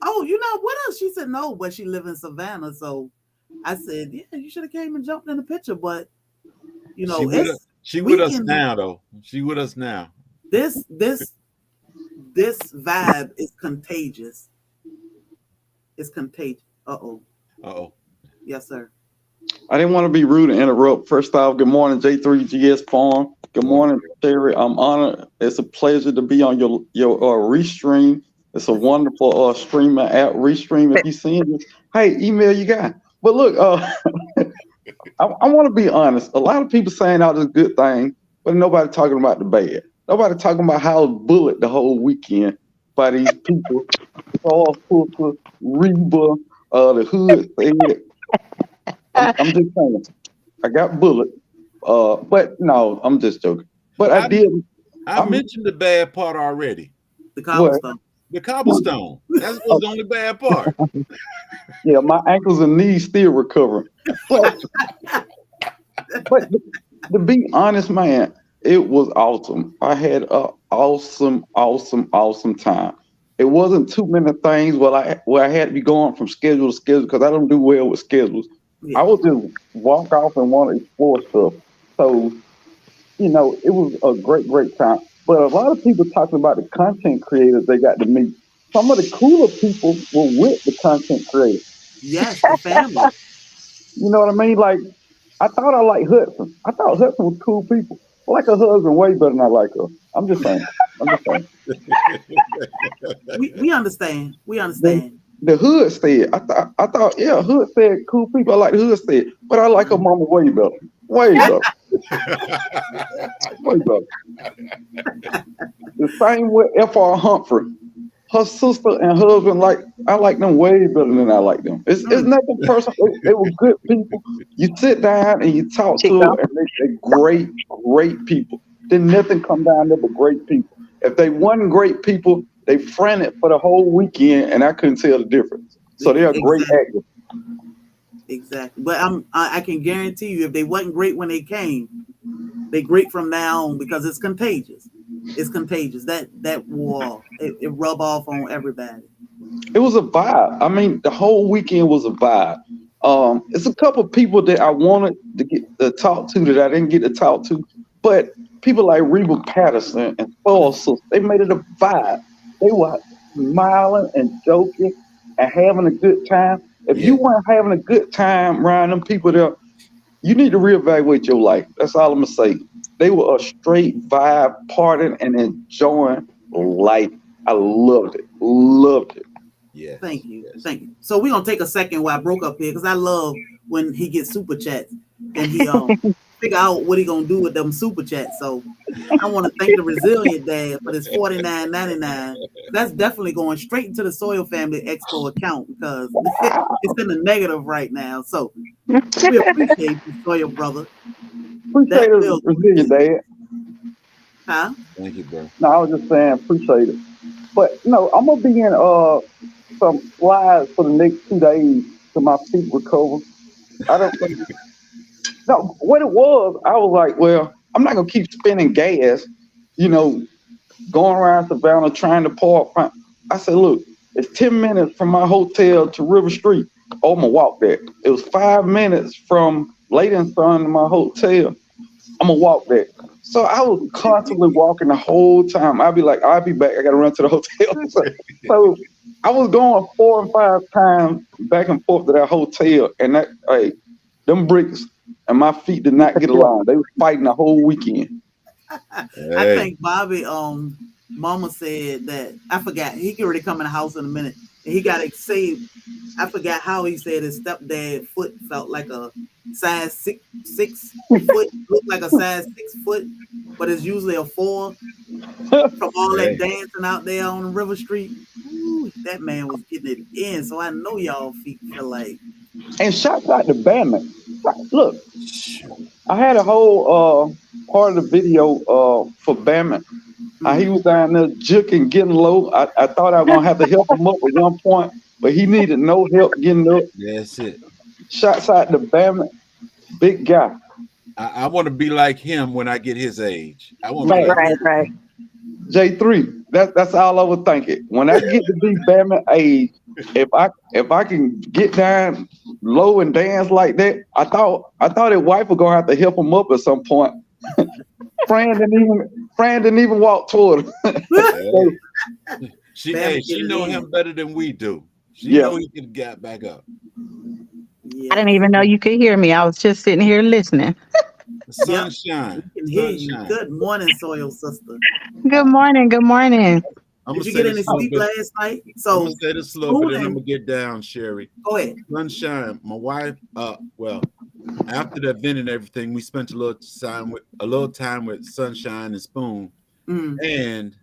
"Oh, you're not with us?" She said, "No, but she live in Savannah." So I said, "Yeah, you should have came and jumped in the picture." But She with us. it's She with we us can now, though. She with us now. this vibe is contagious. It's contagious. Uh-oh. Uh-oh. Yes, sir. I didn't want to be rude and interrupt. First off, good morning, J3GS Farm. Good Morning. morning, Terry. I'm honored. It's a pleasure to be on your Restream. It's a wonderful streaming app. Restream. If you seen it, hey, email you guys. But look, I want to be honest. A lot of people saying all this good thing, but nobody talking about the bad. Nobody talking about how bullet the whole weekend by these people. Charles Hooker, Reba, the hood said. I'm just saying. I got bullet. But no, I'm just joking. But I I did. I I'm mentioned the bad part already. The what? cobblestone. The cobblestone. That was Oh, the only bad part. yeah, my ankles and knees still recovering. But but to be honest, man, it was awesome. I had a awesome time. It wasn't too many things where I had to be going from schedule to schedule because I don't do well with schedules. I Yeah. would just walk off and want to explore stuff. So it was a great time. But a lot of people talking about the content creators they got to meet. Some of the cooler people were with the content creators. Yes, the family. You know what I mean? Like I thought I liked Hudson. I thought Hudson was cool people. I like her husband way better than I like her. I'm just saying. I'm just saying. We understand. We The, understand. the hood said. I thought yeah, hood said cool people. I like the hood said, but I like her Mhm. mama way better. Way better. Way better. The same with F.R. Humphrey. Her sister and husband, like I like them way better than I like them. It's Mm, nothing personal. They were good people. You sit down and you talk to them, Chico. and they're great people. Then nothing come down there but great people. If they wasn't great people, they fronted for the whole weekend, and I couldn't tell the difference. So they are great exactly. actors. Exactly. But I can guarantee you, if they wasn't great when they came, they great from now on because it's contagious. It's contagious. That will it rub off on everybody. It was a vibe. I mean, the whole weekend was a vibe. It's a couple people that I wanted to get to talk to that I didn't get to talk to, but people like Reba Patterson and Paulson, they made it a vibe. They were smiling and joking and having a good time. If you Yeah. weren't having a good time around them people there, you need to reevaluate your life. That's all I'm gonna say. They were a straight vibe, partying and enjoying life. I loved it. Loved it. Thank Yes. you. Yes. Thank you. So we're gonna take a second while I broke up here because I love when he gets super chats and he figure out what he gonna do with them super chats. So I want to thank the resilient dad for this 49.99. That's definitely going straight into the Soil Family Expo account because it's in the negative right now. So we appreciate you, Soil brother. Appreciate That it, will go Brazilian in. dad. Huh? Thank you, bro. No, I was just saying appreciate it. But no, I'm gonna be in some slides for the next 2 days till my feet recover. I don't think no what it was, I was like, well, I'm not gonna keep spending gas, you know, going around Savannah trying to park. I said, look, it's 10 minutes from my hotel to River Street. Oh, I'm gonna walk there. It was 5 minutes from Lady and Son to my hotel. I'm gonna walk there. So I was constantly walking the whole time. I'd be like, I'll be back. I gotta run to the hotel. So I was going 4 and 5 times back and forth to that hotel, and that hey, them bricks and my feet did not get along. They was fighting the whole weekend. I Hey. think Bobby mama said that I forgot he can already come in the house in a minute. And he got excited. I forgot how he said his stepdad foot felt like a size 6 foot, looked like a size 6 foot, but it's usually a 4 from all that Hey. dancing out there on River Street. Ooh, that man was getting it in, so I know y'all feet feel like And shouts out to Batman. Look, I had a whole part of the video for Batman. He mm, was down there juking, getting low. I thought I was gonna have to help him up at one point, but he needed no help getting up. That's it. Shouts out to Batman, big guy. I want to be like him when I get his age. I want to be Man, like Right, him. right. J3. That's all I was thinking. When I get to be Batman age, if I can get down low and dance like that, I thought his wife was gonna have to help him up at some point. Fran didn't even walk toward him. So, Hey. Bama She getting it know in. him better than we do. She yeah. know he can get back up. I didn't Yes. even know you could hear me. I was just sitting here listening. Yep. We Sunshine. can hear you. Sunshine. Good morning, Soil Sister. Good morning. Good morning. I'm gonna Did you say get any this a little sleep bit. last night? I'm gonna So say this a little bit, and I'm Spooning, gonna get down, Sherry. go ahead. Sunshine. My wife. Well, after the event and everything, we spent a little time with Sunshine and Spoon. Mm. And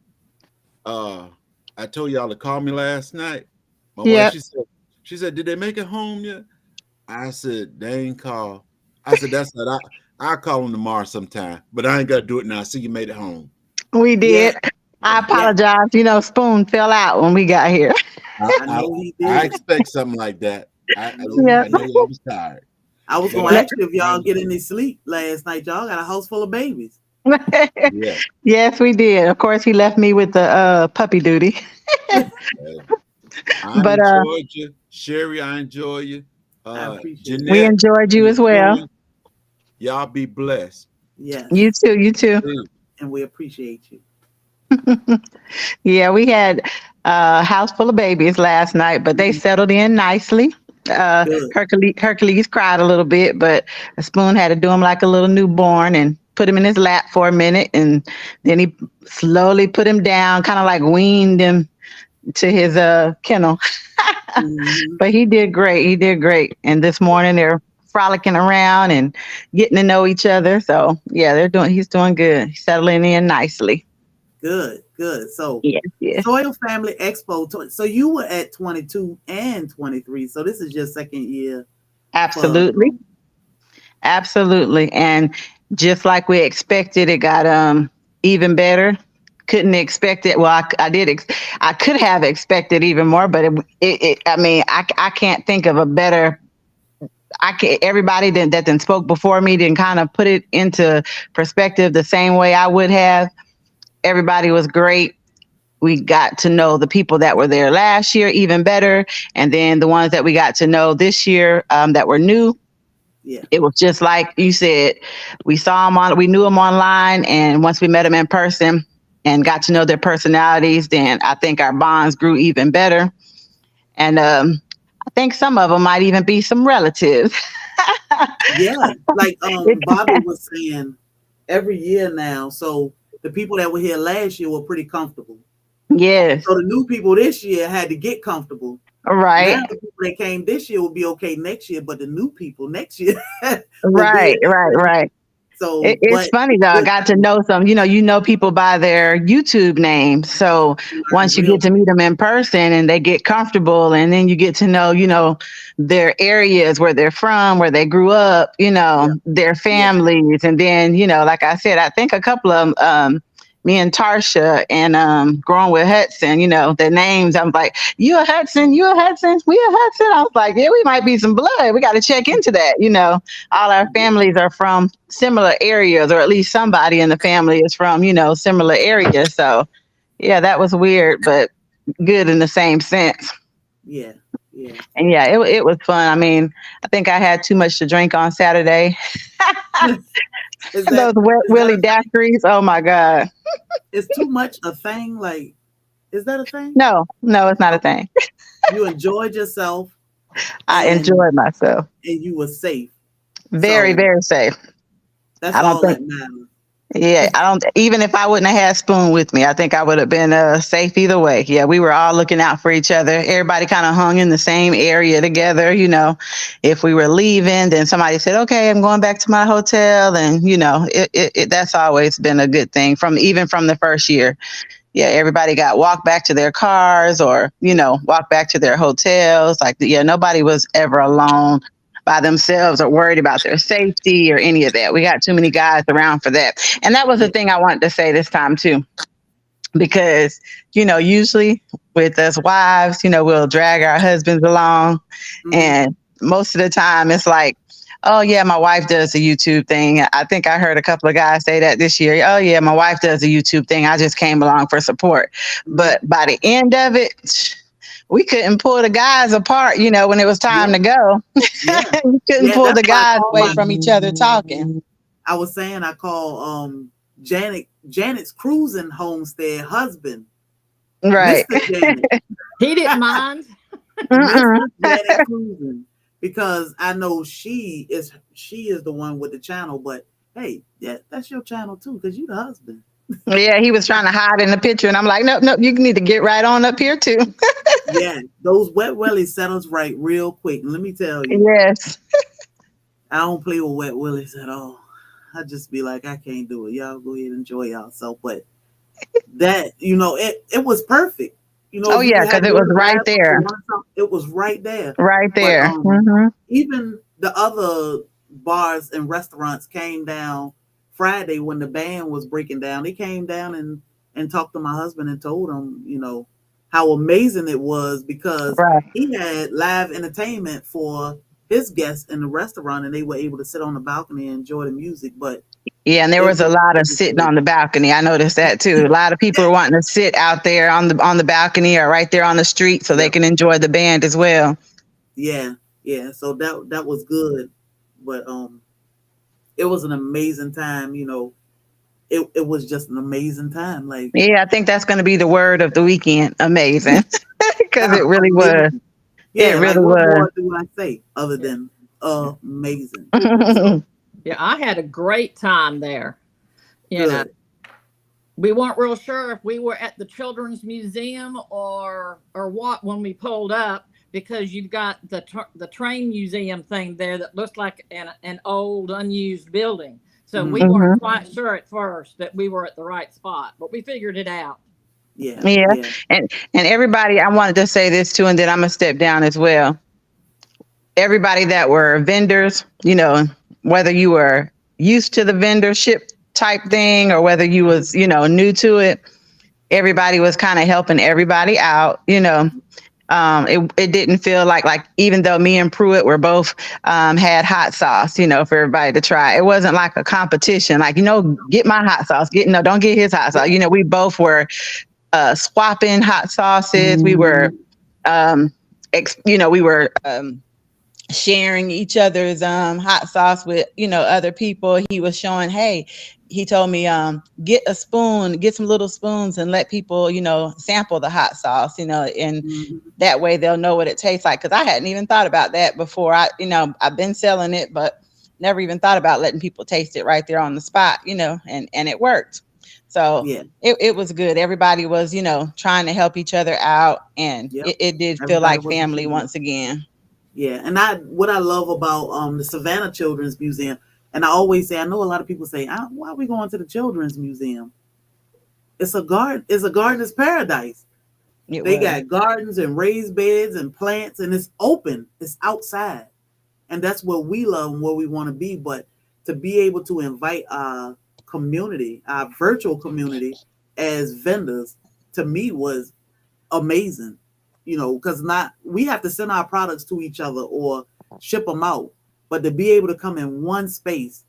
I told y'all to call me last night. My wife, Yep. she said, did they make it home yet? I said, they ain't call. I said, that's not I'll call them tomorrow sometime, but I ain't gotta do it now. See, you made it home. We Yeah, did. I Yeah. yeah, apologize. Spoon fell out when we got here. I I I, know he I did. expect something like that. I I I, know he Yep. I know did. y'all was tired, I was but gonna ask you if y'all get any sleep last night. Y'all got a house full of babies. yeah. Yes, we did. Of course, he left me with the puppy duty. uh, I But enjoyed you, Sherry. I enjoy you, I appreciate it. we Jeanette enjoyed you and as well. Spoon. Y'all be blessed. You Yes, too. You too. See, and we appreciate you. Yeah, we had a house full of babies last night, but they Mhm. settled in nicely. Good. Hercules cried a little bit, but Spoon had to do him like a little newborn and put him in his lap for a minute, and then he slowly put him down, kind of like weaned him to his kennel. Hmm. But he did great. He did great. And this morning they're frolicking around and getting to know each other. So yeah, he's doing good. He's settling in nicely. Good. Good. So, Yes, yes. Soil Family Expo. So you were at 22 and 23. So this is your second year for. Absolutely. Absolutely. And just like we expected, it got even better. Couldn't expect it. Well, I did. I could have expected even more, but I mean, I can't think of a better. I can, everybody that then spoke before me didn't kind of put it into perspective the same way I would have. Everybody was great. We got to know the people that were there last year even better, and then the ones that we got to know this year that were new. Yeah. It was just like you said. We knew them online, and once we met them in person and got to know their personalities, then I think our bonds grew even better. And I think some of them might even be some relatives. Yeah. Like It- Bobby was saying, every year now. So the people that were here last year were pretty comfortable. yes, So the new people this year had to get comfortable. Now right, the people that came this year will be okay next year, but the new people next year will be right, right, extra. right. So, It's but funny it's though. I good got to time know some. You know people by their YouTube names. So to learn once you real. get to meet them in person and they get comfortable, and then you get to know, their areas where they're from, where they grew up, Yeah, their yeah, families, and then like I said, I think a couple of 'em, me and Tarsha and growing with Hudson, their names. I'm like, you a Hudson, you a Hudson, we a Hudson. I was like, yeah, we might be some blood. We got to check into that. All our families are from similar areas, or at least somebody in the family is from, similar areas. So, yeah, that was weird, but good in the same sense. yeah, yeah. And yeah, it was fun. I mean, I think I had too much to drink on Saturday. Is that Those wet is that willy a thing? daiquiris. Oh my God. Is too much a thing? Like, is that a thing? No, no, it's not a Okay. thing. You enjoyed yourself I and enjoyed myself. you were safe. Very, So very safe. that's I don't all think that matters. Yeah, I don't. Even if I wouldn't have had Spoon with me, I think I would have been safe either way. Yeah, we were all looking out for each other. Everybody kind of hung in the same area together. If we were leaving, then somebody said, "Okay, I'm going back to my hotel," and that's always been a good thing from even from the first year. Yeah, everybody got walked back to their cars or walked back to their hotels. Like, yeah, nobody was ever alone by themselves or worried about their safety or any of that. We got too many guys around for that. And that was the Yeah. thing I wanted to say this time too, because usually with us wives, we'll drag our husbands along, Hmm. and most of the time it's like, oh yeah, my wife does the YouTube thing. I think I heard a couple of guys say that this year. Oh yeah, my wife does the YouTube thing. I just came along for support. Hmm. But by the end of it, we couldn't pull the guys apart, when it was time Yeah, to go. yeah, We couldn't yeah. pull That's the why I guys call away my. from each other talking. I was saying I call Janet's cruising homestead husband, Right. Mr. Janet. He didn't mind. Mm-mm. Mr. Janet Cruising, because I know she is the one with the channel, but hey, yeah, that's your channel too, because you the husband. Yeah, he was trying to hide in the picture, and I'm like, nope, nope, you need to get right on up here too. Yeah, those wet wellies set us right real quick. And let me tell you, Yes. I don't play with wet willies at all. I just be like, I can't do it. Y'all go ahead and enjoy yourself. But that, it was perfect. Oh If you yeah, had because to it go was to the right bathroom or there, want something, it was right there. right But there. Hmm. even the other bars and restaurants came down Friday when the band was breaking down. They came down and talked to my husband and told him, how amazing it was because Right. he had live entertainment for his guests in the restaurant and they were able to sit on the balcony and enjoy the music. But Yeah, and there it was a was lot it of was sitting great. on the balcony. I noticed that too. A lot of people are wanting to sit out there on the balcony or right there on the street so they Yep. can enjoy the band as well. Yeah. Yeah. So that was good. But it was an amazing time. It was just an amazing time. Like Yeah, I think that's going to be the word of the weekend. Amazing, because it really was. amazing. It Yeah, like really what was. more do I say other Yeah. than amazing? Yeah, So Yeah, I had a great time there. You know, good. we weren't real sure if we were at the Children's Museum or what when we pulled up because you've got the train museum thing there that looks like an old unused building. So we Hmm. weren't quite sure at first that we were at the right spot, but we figured it out. Yeah, and yeah. and everybody, I wanted to say this too, and then I'm gonna step down as well. Everybody that were vendors, whether you were used to the vendorship type thing or whether you was, new to it, everybody was kind of helping everybody out. It didn't feel like even though me and Pruitt were both had hot sauce, for everybody to try. It wasn't like a competition. Like, get my hot sauce. Get no, don't get his hot sauce. We both were swapping hot sauces. We were, we were sharing each other's hot sauce with other people. He was showing, hey, he told me get a spoon, get some little spoons and let people sample the hot sauce, and Hmm. that way they'll know what it tastes like, because I hadn't even thought about that before. I've been selling it, but never even thought about letting people taste it right there on the spot, and it worked. So Yeah. it was good. Everybody was trying to help each other out, and Yep. it did feel Everybody like was a family team. once again. Yeah, and what I love about the Savannah Children's Museum, and I always say, I know a lot of people say, why are we going to the Children's Museum? It's a garden. It's a gardener's paradise. It They was. got gardens and raised beds and plants, and it's open. It's outside, and that's what we love and where we want to be. But to be able to invite our community, our virtual community, as vendors, to me was amazing. Because not we have to send our products to each other or ship them out, but to be able to come in one space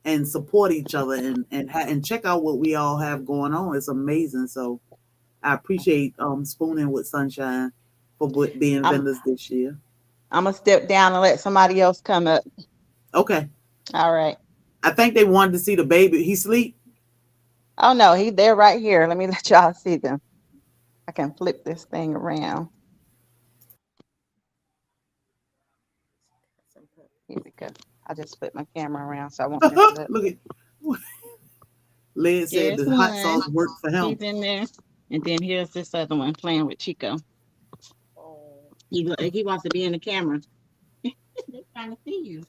and support each other and check out what we all have going on is amazing. So I appreciate Spooning with Sunshine for being I'm vendors this year. I'm gonna step down and let somebody else come up. Okay, All right. I think they wanted to see the baby. He sleep. Oh no, they're right here. Let me let y'all see them. I can flip this thing around. Here we go. I just flip my camera around so I won't mess it up. Look at Led said Here's the hot one. sauce worked for him. He's in there. And then here's this other one playing with Chico. He wants to be in the camera. They're trying to see you.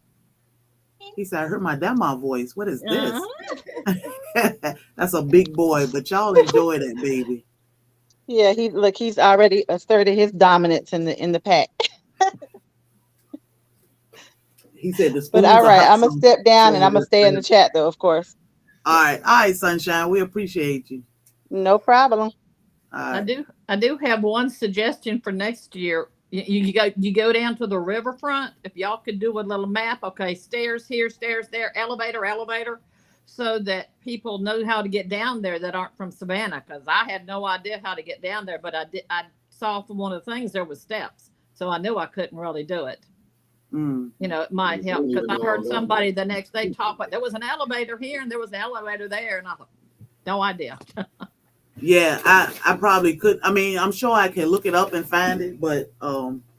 He said, I heard my grandma voice. What is this? Uh-huh. That's a big boy, but y'all enjoy that baby. Yeah, he's already asserted his dominance in the pack. He said the But all spoons are right, hot I'm gonna sauce. step down and So I'm gonna work stay for in the him. chat though, of course. All right, Sunshine. We appreciate you. No problem. All I right. do. I do have one suggestion for next year. You go down to the riverfront. If y'all could do a little map, okay, stairs here, stairs there, elevator, elevator, so that people know how to get down there that aren't from Savannah. Because I had no idea how to get down there, but I did. I saw from one of the things there was steps, so I knew I couldn't really do it. Mm. It might help because I heard somebody the next day talk about there was an elevator here and there was an elevator there, and I thought, no idea. Yeah, I probably could. I mean, I'm sure I can look it up and find it, but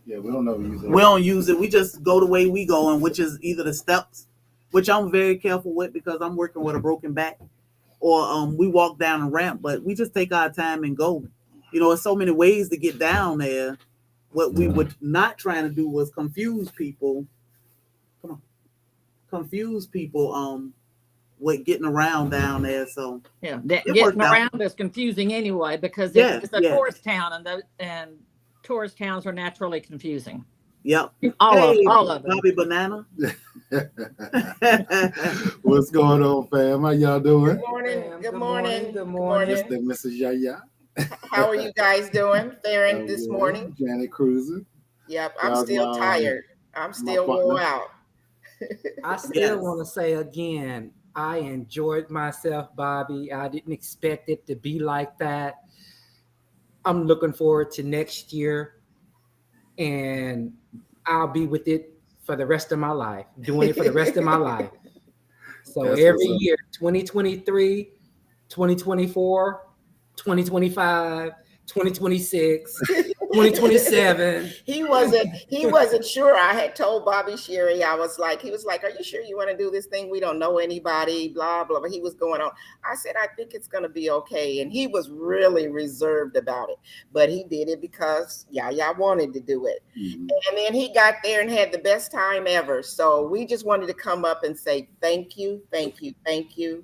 Yeah, we don't know use it. we don't use it. We just go the way we go, and which is either the steps, which I'm very careful with because I'm working with a broken back, or we walk down a ramp. But we just take our time and go. There's so many ways to get down there. What we were not trying to do was confuse people. Come on. confuse people with getting around down there. So Yeah, it getting worked out. around is confusing anyway because Yeah, it's a yeah, tourist town, and tourist towns are naturally confusing. yep. All Hey, all of them. Bobby Banana. What's going on, fam? How y'all Good doing? morning. Good morning. Good Good morning. morning. Mr. and Mrs. Yaya. How are you guys doing? Faring this Well, morning? Janet Cruiser. Yep, I'm Y'all's still tired. I'm my still partner. wore out. I still Yes. want to say again, I enjoyed myself, Bobby. I didn't expect it to be like that. I'm looking forward to next year, and I'll be with it for the rest of my life, doing it for the rest of my life. So That's what's every up. year, 2023, 2024, 2025, 2026, 2027. He wasn't sure. I had told Bobby Sherry, he was like, "Are you sure you want to do this thing? We don't know anybody, blah, blah, blah." He was going on. I said, "I think it's gonna be okay." And he was really reserved about it. But he did it because Yaya wanted to do it. Mhm. And then he got there and had the best time ever. So we just wanted to come up and say thank you, thank you, thank you.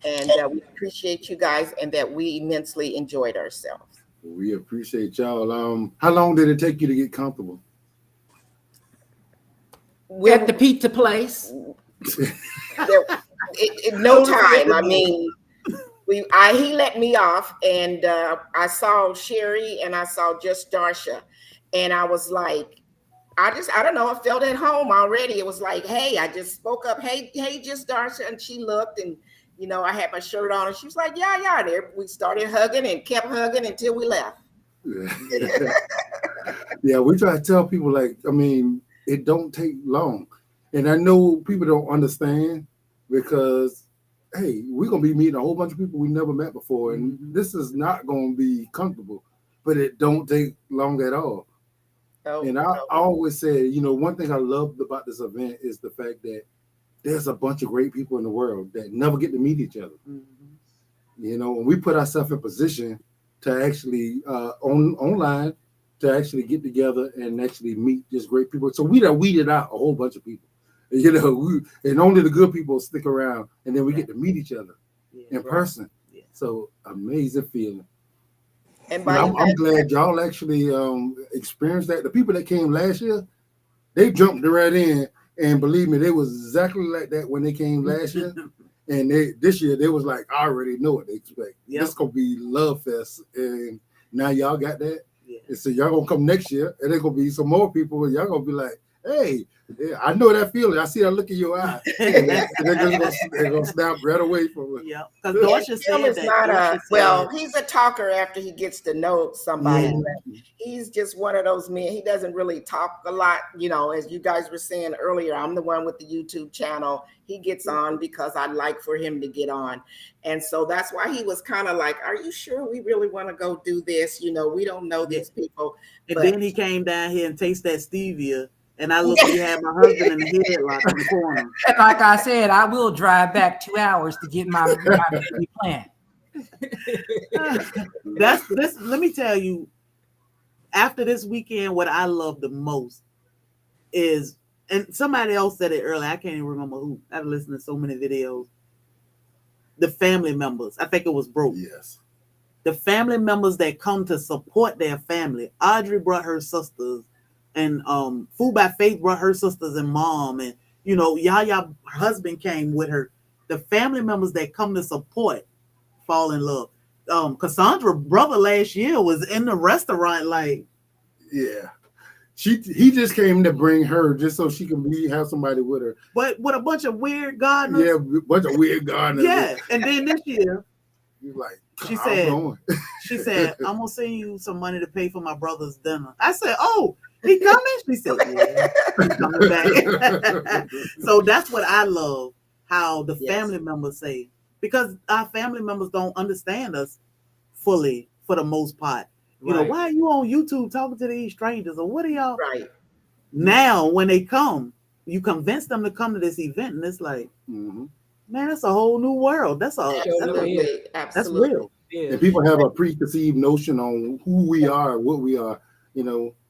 And we appreciate you guys and that we immensely enjoyed ourselves. We appreciate y'all. How long did it take you to get comfortable? We're, At the pizza place. in no time. I mean, he let me off, and I saw Sherry and I saw just Darsha, and I was like, I don't know, I felt at home already. It was like, hey, I just spoke up, hey, just Darsha, and she looked, and I had my shirt on, and she was like, yeah. There, we started hugging and kept hugging until we left. Yeah, we try to tell people, like, I mean, it don't take long. And I know people don't understand because, hey, we're going to be meeting a whole bunch of people we never met before. And this is not going to be comfortable, but it don't take long at all. And I always say, one thing I loved about this event is the fact that there's a bunch of great people in the world that never get to meet each other. And we put ourselves in position to actually online to actually get together and actually meet just great people. So we done weeded out a whole bunch of people. And only the good people stick around, and then we get to meet each other in person. So amazing feeling. And I'm glad y'all actually experienced that. The people that came last year, they jumped right in, and believe me, they was exactly like that when they came last year. And this year they was like, I already know what they expect. This gonna be love fest, and now y'all got that. And so y'all gonna come next year, and there's gonna be some more people, and y'all gonna be like, hey, I know that feeling. I see that look in your eye. And they're gonna snap right away from it. Yeah, because Dorsha said that. He's a talker after he gets to know somebody. Yeah. He's just one of those men. He doesn't really talk a lot. As you guys were saying earlier, I'm the one with the YouTube channel. He gets on because I'd like for him to get on. And so that's why he was kind of like, are you sure we really want to go do this? We don't know these people. And then he came down here and tasted that stevia. And I looked, he had my husband in the headlock in the corner. Like I said, I will drive back 2 hours to get my baby plant. That's this. Let me tell you, after this weekend, what I love the most is, and somebody else said it earlier, I can't even remember who. I've listened to so many videos. The family members. I think it was Broke. Yes. The family members that come to support their family. Audrey brought her sisters. And Food by Faith brought her sisters and mom, and Yaya husband came with her. The family members that come to support fall in love. Cassandra brother last year was in the restaurant, like, yeah. He just came to bring her just so she can have somebody with her. But with a bunch of weird gardeners. Yeah, a bunch of weird gardeners. Yeah, and then this year, he's like, she said, I'm gonna send you some money to pay for my brother's dinner. I said, oh. He coming? She said, yeah, he's coming back. So that's what I love, how the family members say, because our family members don't understand us fully for the most part. Why are you on YouTube talking to these strangers, or what are y'all? Right. Now, when they come, you convince them to come to this event, and it's like, man, that's a whole new world. Absolutely. That's real. Yeah. And people have a preconceived notion on who we are, what we are,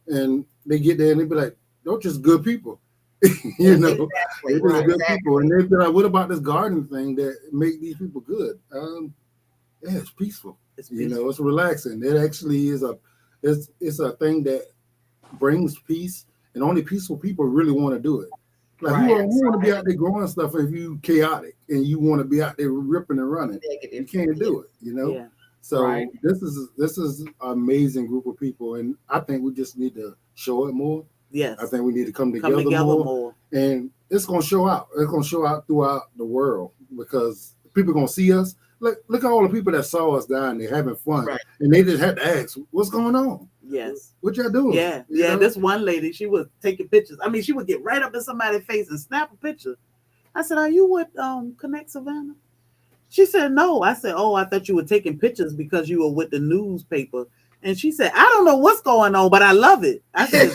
and they get there and they be like, they're just good people. You know, Exactly, they're just good people, and exactly. they feel like, what about this garden thing that make these people good? Yeah, it's peaceful. It's You peaceful. know, it's relaxing. It actually is it's a thing that brings peace, and only peaceful people really want to do it. Like Right, who want to be right. out there growing stuff if you chaotic and you want to be out there ripping and running? You Negative. can't Yeah, do it, you know. Yeah. So Right. this is an amazing group of people, and I think we just need to show it more. I Yes. think we need to come Come together together more, more. and it's gonna show out. It's gonna show out throughout the world because people gonna see us. Look at all the people that saw us down there having fun, right. and they just had to ask, "What's going on? Yes. What y'all doing?" Yeah. You Yeah. know? This one lady, she was taking pictures. I mean, she would get right up in somebody's face and snap a picture. I said, "Are you with Connect Savannah?" She said, "No." I said, "Oh, I thought you were taking pictures because you were with the newspaper." And she said, "I don't know what's going on, but I love it." I said,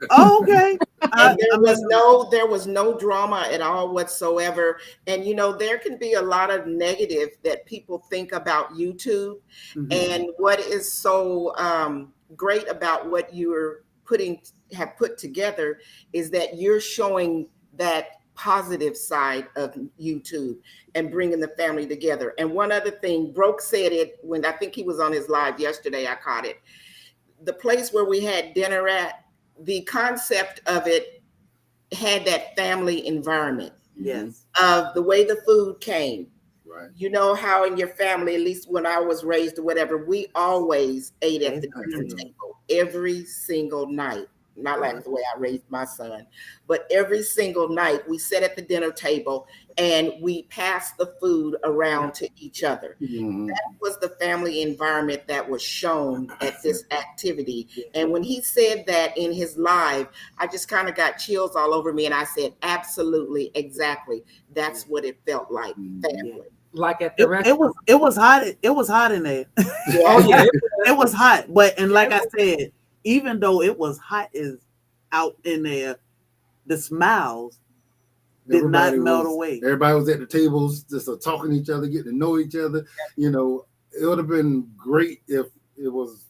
"Oh, okay." And I mean, there was no drama at all whatsoever. And there can be a lot of negative that people think about YouTube. mhm, And what is so great about what you're have put together is that you're showing that positive side of YouTube and bringing the family together. And one other thing, Broke said it when I think he was on his live yesterday. I caught it. The place where we had dinner at, the concept of it had that family environment Mhm. yes, of the way the food came. Right. You know how in your family, at least when I was raised or whatever, we always ate at the dinner mhm, table every single night. Not Right. like the way I raised my son, but every single night we sat at the dinner table and we passed the food yeah, around to each other. Mhm. Was the family environment that was shown at this activity. yeah, And when he said that in his live, I just kind of got chills all over me. And I said, absolutely, exactly. That's what it felt like. Mhm. yeah. Family. Like at the restaurant. It was hot. It was hot in there. Oh Yeah. yeah, it It was. was hot, but and Yeah, like I said, even though it was hot as out in there, the smiles did not melt away. Everybody was at the tables just talking to each other, getting to know each other. You know, it would have been great if it was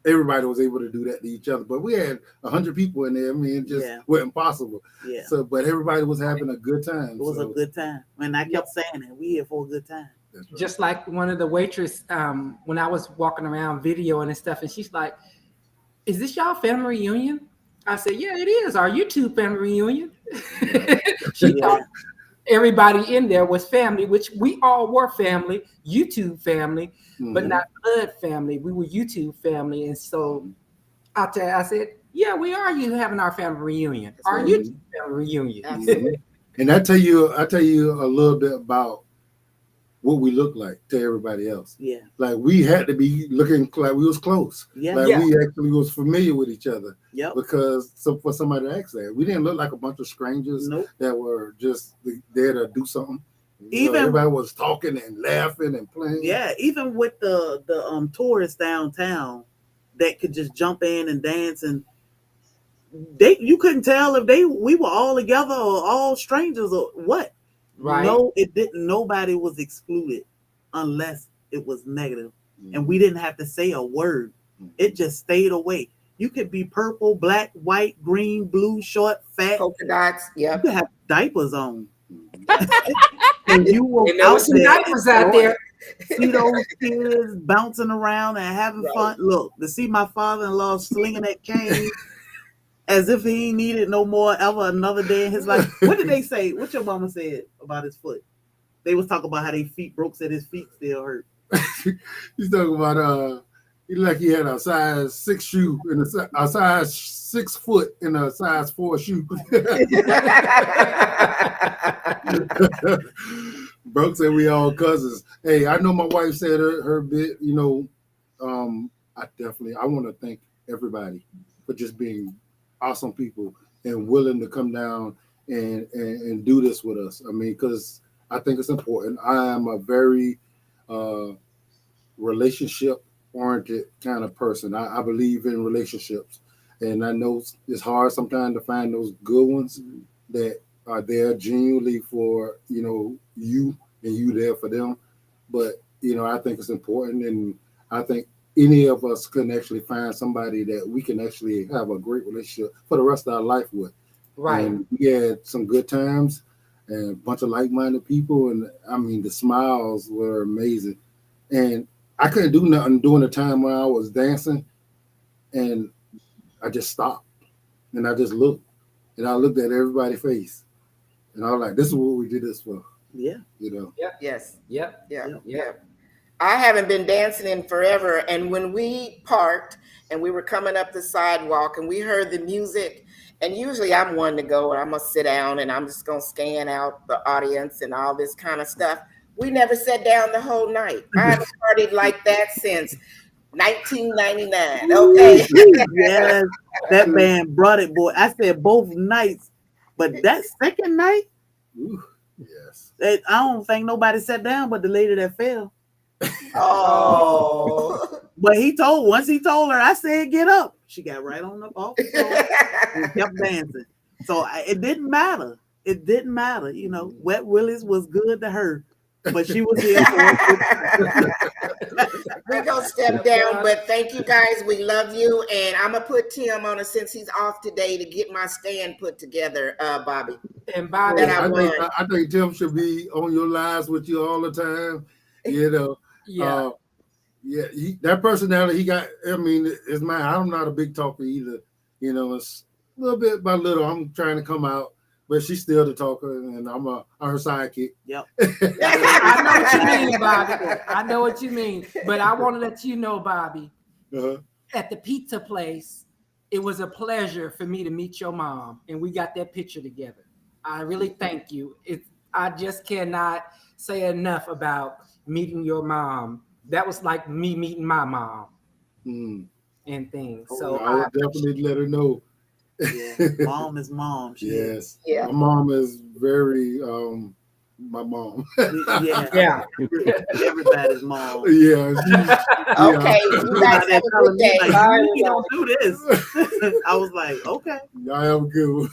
everybody was able to do that to each other. But we had 100 people in there. I mean, it just Yeah, wasn't possible. yeah. So, but everybody was having a good time. It was a So good time. And I yeah. kept saying it. We here for a good time. that's right. Just like one of the waitress, when I was walking around videoing and stuff, and she's like, "Is this y'all family reunion?" I said, "Yeah, it is our YouTube family reunion." Right. She thought Yeah, everybody in there was family, which we all were family, YouTube family, but Mhm. not blood family. We were YouTube family, and so I said, "Yeah, we are you having our family reunion, that's our right. YouTube Mhm. family reunion." Absolutely. Mhm. And I tell you a little bit about what we look like to everybody else. Yeah, Like we had to be looking like we was close. yeah, Like Yeah, we actually was familiar with each other yep. because for somebody to ask that, we didn't look like a bunch of strangers Nope. that were just there to do something. You know, Even everybody was talking and laughing and playing. yeah, even with the tourists downtown that could just jump in and dance and they you couldn't tell if they we were all together or all strangers or what. right. No, it didn't. Nobody was excluded unless it was negative, and we Mhm. didn't have to say a word. It just stayed away. You could be purple, black, white, green, blue, short, fat. Polka dots. You Yep. could have diapers on, Mhm. Yep. and you were And there out was Some some there. diapers out there. See those kids bouncing around and having right. fun. Look, to see my father-in-law slinging that cane as if he ain't needed no more ever another day in his life. What did they say? What your mama said about his foot? They was talking about how they feet broke, said his feet still hurt. He's talking about he like he had a size 6 shoe and a size 6 foot in a size 4 shoe. Brooke said we all cousins. Hey, I know my wife said her bit. You know, I want to thank everybody for just being awesome people and willing to come down and do this with us. I mean, because I think it's important. I am a very uh, relationship oriented kind of person. I believe in relationships, and I know it's hard sometimes to find those good ones that are there genuinely for you and you there for them. But I think it's important, and I think any of us can actually find somebody that we can actually have a great relationship for the rest of our life with. Right. And we had some good times and a bunch of like-minded people. And I mean, the smiles were amazing. And I couldn't do nothing during the time when I was dancing, and I just stopped and I just looked, and I looked at everybody's face, and I was like, "This is what we did this for," Yeah. you know. Yep. Yes. Yep. Yeah. Yep. Yeah. Yep. I haven't been dancing in forever. And when we parked and we were coming up the sidewalk and we heard the music, and usually I'm one to go and I'm going to sit down and I'm just going to scan out the audience and all this kind of stuff. We never sat down the whole night. I haven't partied like that since 1999. Okay. Yes, that band brought it, boy. I said both nights, but that second night, Ooh, yes. I don't think nobody sat down but the lady that fell. Oh. But once he told her, I said, get up. She got right on the off the floor and kept dancing. So it didn't matter. It didn't matter. You know, Wet Willis was good to her, but she was here for it. We're going to step down, but thank you guys. We love you. And I'm going to put Tim on it since he's off today to get my stand put together, Bobby. And Bobby, That I I think Tim should be on your lives with you all the time. You know, yeah. Yeah, that personality he got, I mean, is mine. I'm not a big talker either. You know, it's little bit by little, I'm trying to come out, but she's still the talker, and I'm her sidekick. Yep. I know what you mean, Bobby. I know what you mean. But I want to let you know, Bobby, at the pizza place, it was a pleasure for me to meet your mom, and we got that picture together. I really thank you. I just cannot say enough about meeting your mom. That was like me meeting my mom and things. So I would definitely let her know. Yeah, mom is mom. Yes. Yeah. My mom is very my mom. Yeah. Everybody's mom. Yeah. Okay, you guys have a good day. Like, you don't do this. I was like, okay. Y'all have a good one.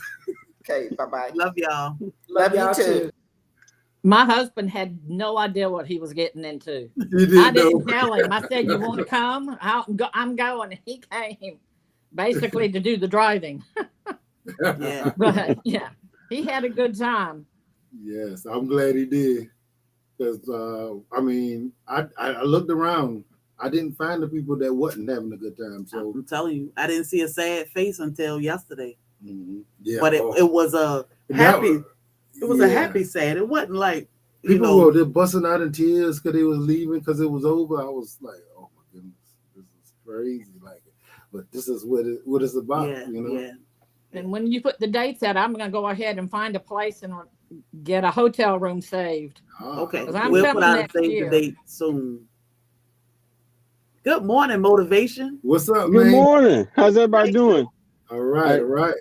Okay, bye-bye. Love y'all. Love you too. My husband had no idea what he was getting into. Didn't I didn't know. tell him. I said, "You want to come? I'm going." And he came basically to do the driving. Yeah. But yeah, he had a good time. Yes, I'm glad he did. Because I mean, I looked around. I didn't find the people that wasn't having a good time. So I'm telling you, I didn't see a sad face until yesterday. Yeah, but it was a happy. It was a happy sad. It wasn't like people were just busting out in tears because they was leaving because it was over. I was like, oh my goodness, this is crazy. Like, but this is what it's about. Yeah, you know. Yeah. And when you put the dates out, I'm going to go ahead and find a place and get a hotel room saved. Okay, I'm we'll put out a save year. the date soon. Good morning, motivation. What's up, Good man? morning. How's everybody doing? All right, all right.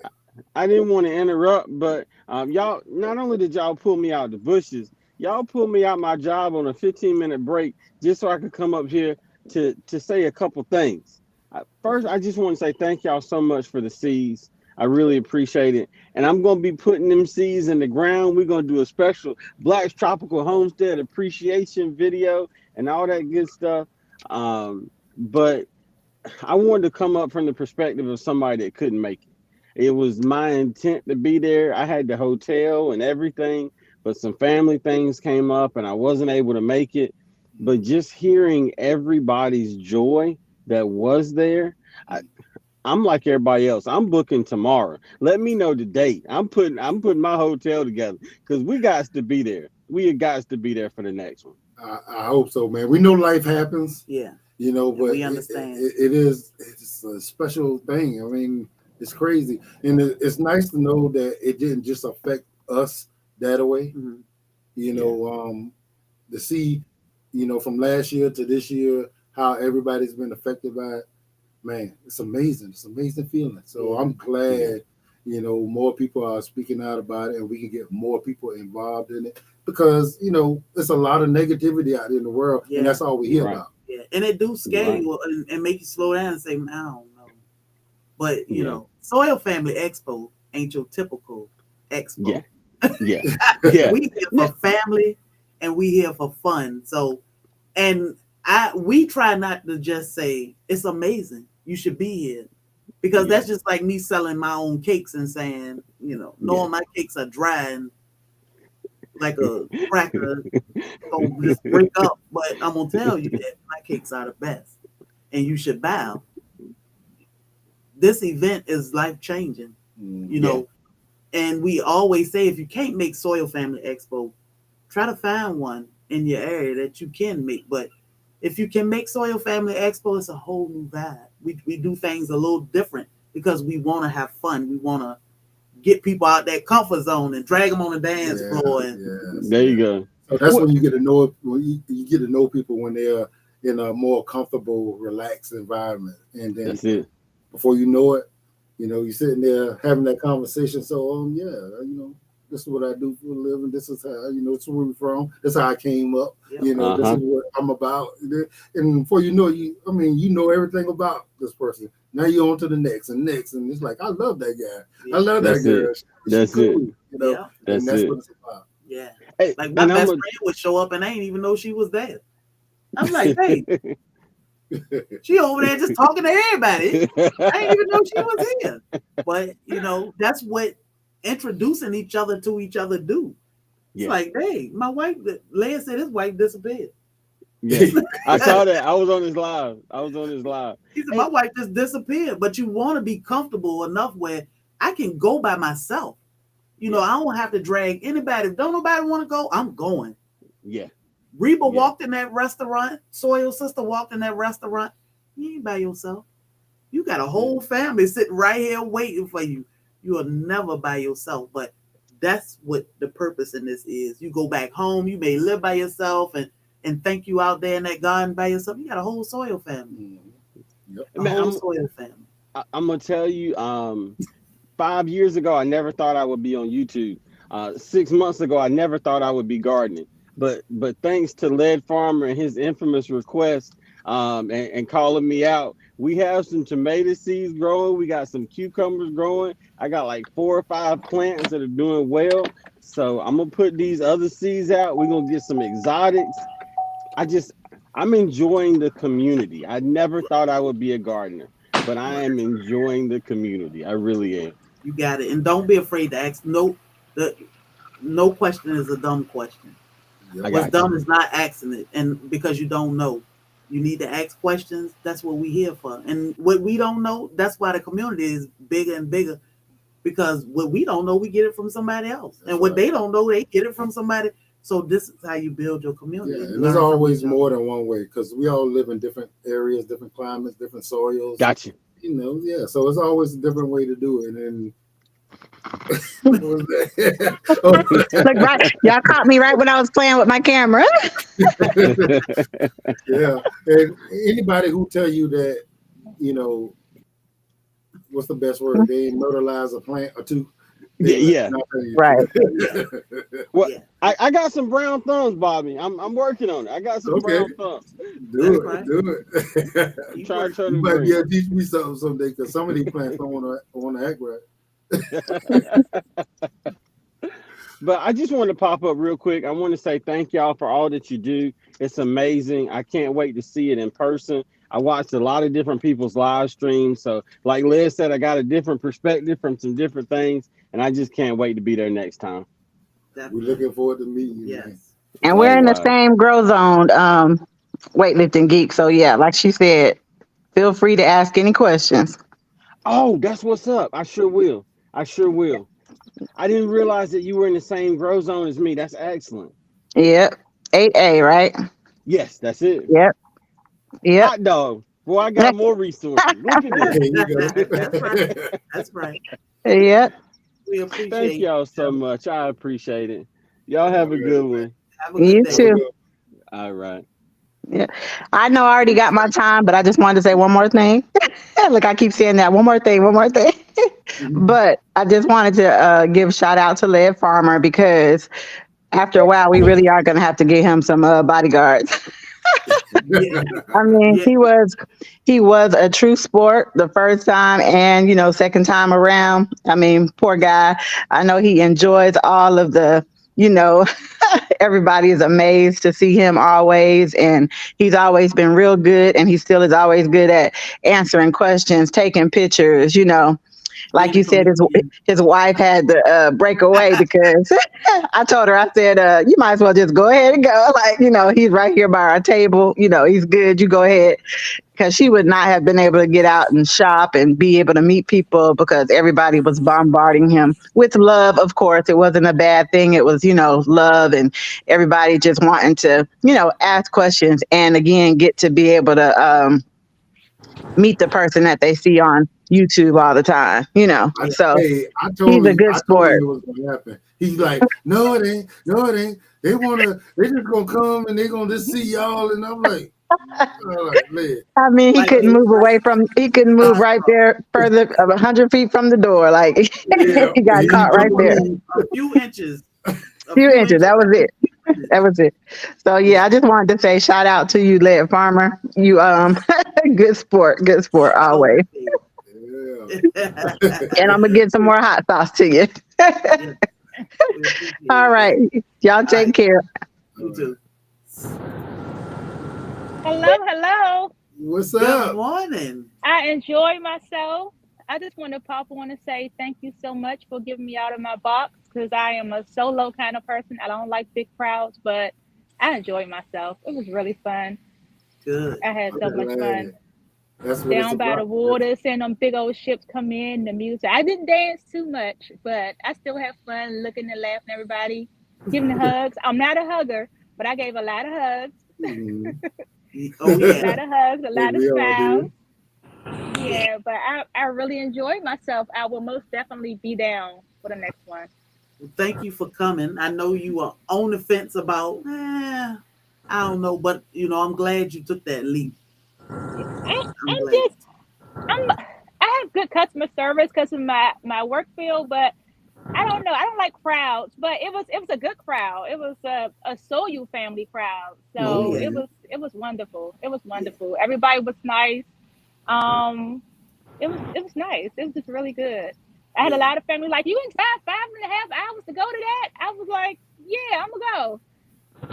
I didn't want to interrupt, but y'all, not only did y'all pull me out the bushes, y'all pulled me out my job on a 15-minute break just so I could come up here to say a couple things. First, I just want to say thank y'all so much for the seeds. I really appreciate it. And I'm going to be putting them seeds in the ground. We're going to do a special Black's Tropical Homestead appreciation video and all that good stuff. But I wanted to come up from the perspective of somebody that couldn't make it. It was my intent to be there. I had the hotel and everything, but some family things came up and I wasn't able to make it. But just hearing everybody's joy that was there, I'm like everybody else. I'm booking tomorrow. Let me know the date. I'm putting my hotel together because we got to be there. We got to be there for the next one. I hope so, man. We know life happens. Yeah. You know, but we understand. It's a special thing. I mean, it's crazy. And it's nice to know that it didn't just affect us that way. Mm-hmm. You know, to see, from last year to this year, how everybody's been affected by it. Man, it's amazing. It's an amazing feeling. So I'm glad, more people are speaking out about it and we can get more people involved in it because, it's a lot of negativity out in the world and that's all we hear about. Yeah, and it do scare you and make you slow down and say, I don't know. But, Soil Family Expo ain't your typical expo. Yeah. We here for family and we here for fun. So, and we try not to just say, it's amazing. You should be here. because Yeah. that's just like me selling my own cakes and saying, Yeah. knowing my cakes are dry and like a cracker gonna just break up, but I'm gonna tell you that my cakes are the best, and you should buy them. This event is life changing, you Yeah. know. And we always say if you can't make Soil Family Expo, try to find one in your area that you can make. But if you can make Soil Family Expo, it's a whole new vibe. We do things a little different because we want to have fun. We want to get people out that comfort zone and drag them on the dance Yeah, floor. And yes, There you yeah. go. So that's What? when you get to know you get to know people when they're in a more comfortable, relaxed environment, and then That's it. before you know it, you're sitting there having that conversation. So, yeah, this is what I do for a living. This is how, this is where we're from. This is how I came up. yep, Uh This is huh. what I'm about. And before you know it, you know everything about this person. Now you're on to the next and next. And it's like, I love that guy. I yeah, love that That's it. girl. She That's it. cool, yeah, and That's that's what it. it's about. yeah. Hey, Like my and I'm best a. friend would show up and I ain't even know she was there. I'm like, hey, she over there just talking to everybody. I didn't even know she was here. But that's what introducing each other to each other do. It's Yeah. like, hey, my wife, Leia said his wife disappeared. Yeah. I saw that. I was on his live. I was on his live. He said, my Hey. wife just disappeared. But you want to be comfortable enough where I can go by myself. Yeah. I don't have to drag anybody. If don't nobody want to go, I'm going. Yeah. Reba Yeah. walked in that restaurant. Soil Sister walked in that restaurant. You ain't by yourself. You got a That's it. whole family sitting right here waiting for you. You are never by yourself. But that's what the purpose in this is. You go back home. You may live by yourself and think you out there in that garden by yourself. You got a whole soil family. Yep. A Man, whole soil family. I'm gonna tell you. 5 years ago, I never thought I would be on YouTube. 6 months ago, I never thought I would be gardening. But thanks to Led Farmer and his infamous request, and calling me out, we have some tomato seeds growing. We got some cucumbers growing. I got like 4 or 5 plants that are doing well. So I'm gonna put these other seeds out. We're gonna get some exotics. I just I'm enjoying the community. I never thought I would be a gardener, but I am enjoying the community. I really am. You got it. And don't be afraid to ask. The, no question is a dumb question. I Yep. What's got you. dumb is not asking it. And because you don't know, you need to ask questions. That's what we here for. And what we don't know, that's why the community is bigger and bigger. Because what we don't know, we get it from somebody else. That's And what right. they don't know, they get it from somebody. So this is how you build your Yeah, community. and there's Learn from always each other. more than one way because we all live in different areas, different climates, different soils. Got you. Yeah. So it's always a different way to do it. And what was that? Look, right, y'all caught me right when I was playing with my camera. Yeah. And anybody who tell you that, you know, what's the best word? They ain't myrtleize a plant or two. Yeah, yeah. Not telling you Right. Yeah, the truth. Well, yeah. I got some brown thumbs, Bobby. I'm working on it. I got some Okay, brown thumbs. That's do it, right. do it. I'm Keep trying to working. turn You the might be green. able to teach me something someday because some of these plants don't want to act right. But I just wanted to pop up real quick. I want to say thank y'all for all that you do. It's amazing. I can't wait to see it in person. I watched a lot of different people's live streams. So, like Liz said, I got a different perspective from some different things, and I just can't wait to be there next time. We're Definitely. looking forward to meeting you, man. Yes. And we're in the Likewise. same grow zone, weightlifting geek. So yeah, like she said, feel free to ask any questions. Oh, that's what's up. I sure will. I sure will. I didn't realize that you were in the same grow zone as me. That's excellent. Yep. 8A, right? Yes, that's it. Yep. Yep. Hot dog. Boy, I got more resources. Look at There this. you go. That's right. That's right. Yep. We Thank appreciate y'all each so other. much. I appreciate it. Y'all All have a right, good man. one. Have a good You Have a day. too. good All right. Yeah. I know I already got my time, but I just wanted to say one more thing. Look, I keep saying that. One more thing, one more thing. one. But I just wanted to give shout out to Led Farmer because after a while, we really are going to have to get him some bodyguards. Yeah. I mean, Yeah. he was a true sport the first time and second time around. I mean, poor guy. I know he enjoys all of the you know Everybody is amazed to see him always, and he's always been real good, and he still is always good at answering questions, taking pictures. Like Being a you said, comedian. his wife had to break away because I told her, I said, you might as well just go ahead and go. Like, he's right here by our table. He's good. You go ahead, because she would not have been able to get out and shop and be able to meet people because everybody was bombarding him with love. Of course, it wasn't a bad thing. It was, love, and everybody just wanting to, ask questions and again get to be able to meet the person that they see on YouTube all the time. Yeah. So I he's a good told him sport. it was gonna happen. He's like, no, it ain't, no, it ain't. They just gonna come and they gonna just see y'all, and I'm like, man, I mean, he Like couldn't they move like away from. He couldn't move right there further of 100 feet from the door. Like yeah, he got he caught a right do. there, few inches. A few few inches. inches. That was it. That was it. So yeah, I just wanted to say shout out to you, Lead Farmer. You good sport always. Okay. Yeah. And I'm gonna get some more hot sauce to you. Yeah, we All appreciate right, that. y'all All take right. care. You All right. too. Hello, hello. What's Good up? morning. I enjoy myself. I just want to pop on and say thank you so much for getting me out of my box because I am a solo kind of person. I don't like big crowds, but I enjoyed myself. It was really fun. Good. I had so I'm much glad. fun That's what it's down by the about. water, seeing them big old ships come in, the music. I didn't dance too much, but I still had fun looking and laughing at everybody, giving the hugs. I'm not a hugger, but I gave a lot of hugs, Mhm. Oh a yeah. lot of hugs, a Think lot of we all smiles. did. Yeah. Yeah, but I really enjoyed myself. I will most definitely be down for the next one. Well, thank you for coming. I know you are on the fence about, I don't know, but I'm glad you took that leap. I'm I'm glad. just I have good customer service because of my work field, but I don't know. I don't like crowds, but it was a good crowd. It was a Soyu family crowd, Oh so yeah. it was wonderful. It was Yeah. wonderful. Everybody was nice. Um, it was nice. It was just really good. I had a Yeah. lot of family like you can drive 5.5 hours to go to that. I was like, yeah, I'm gonna go.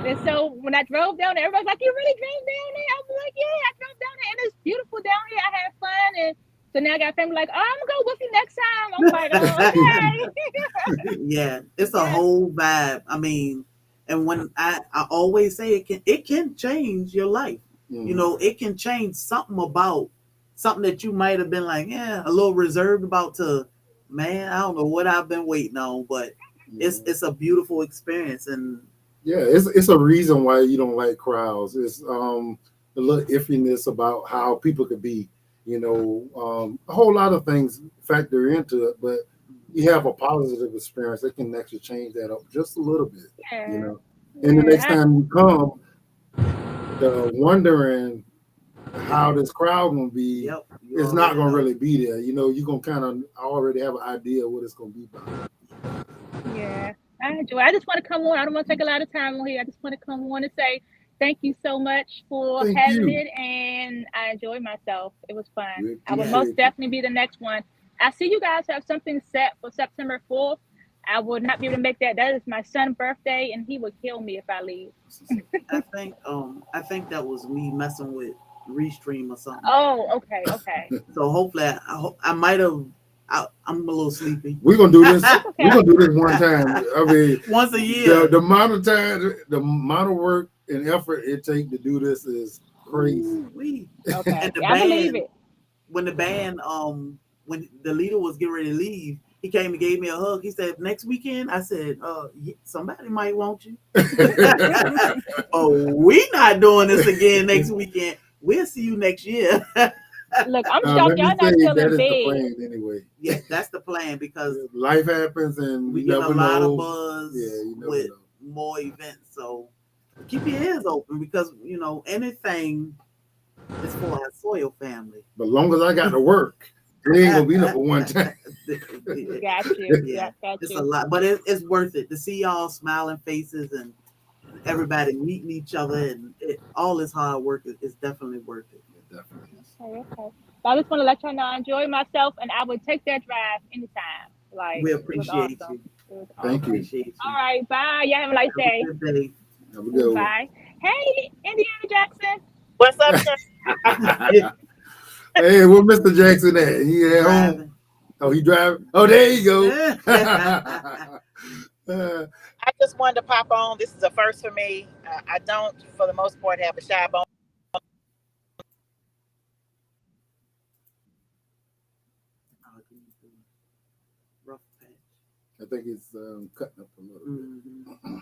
And so when I drove down there, everybody's like, "You really drove down there?" I was like, "Yeah, I drove down there, and it's beautiful down here. I had fun." And so now I got family like, "Oh, I'm gonna go with you next time." I'm like, "Oh, okay." Yeah. It's a Yeah, whole vibe. I mean, and when I always say it can change your life. Mhm. It can change something that you might have been like, yeah, a little reserved about to, man, I don't know what I've been waiting on, but Mhm. it's a beautiful experience. And Yeah, it's a reason why you don't like crowds. It's a little iffiness about how people could be. A whole lot of things factor into it, but you have a positive experience, it can actually change that up just a little bit. You yeah, know, and the next yeah. time you come, the wondering how this crowd gonna be yep, you is not already gonna know. really be there. You're gonna kind of already have an idea of what it's gonna be about. Yeah, I enjoy. I just want to come on. I don't want to take a lot of time on here. I just want to come on and say thank you so much for Thank having you. it, and I enjoyed myself. It was fun. We I will most appreciate you. definitely be the next one. I see you guys have something set for September 4th. I would not be able to make that. That is my son's birthday, and he would kill me if I leave. I think that was me messing with Restream or something. Oh, okay, okay. So hopefully I might have. I'm a little sleepy. We're gonna do this. That's We're okay. gonna do this one time. I mean, Once a the year. the amount of time, the amount of work and effort it takes to do this is crazy. Ooh wee. Okay, And the yeah, I believe band, it. when the band when the leader was getting ready to leave, he came and gave me a hug. He said, "Next weekend." I said, somebody might want you." Oh, we not doing this again next weekend. We'll see you next year. Look, I'm Now, shocked let me y'all say not still that in is the bed. plan anyway. Yeah, that's the plan because Life happens, and we you getting a never lot of know. Yeah, buzz you never with know. more events. So keep your ears open because anything is for our soil family. But long as I got to work, it ain't gonna be no for one time. Got you. Yeah, Yeah, got it's a you. lot, but it's worth it to see y'all smiling faces and everybody meeting each other, and all this hard work is definitely worth it. It definitely is. Okay, okay. But I just want to let y'all know I enjoyed myself and I would take that drive anytime. Like, We it was appreciate awesome. you. It was Thank you. awesome. Appreciate you. All right, bye. Y'all have a nice Have a day. good day. Have a good one. Bye. Hey, Indiana Jackson. What's up, Sean? Hey, where Mr. Jackson at? He at home? Driving. Oh, he driving? Oh, there you go. I just wanted to pop on. This is a first for me. I don't, for the most part, have a shy bone. Rough patch. I think it's cutting up a little bit. Mm-hmm.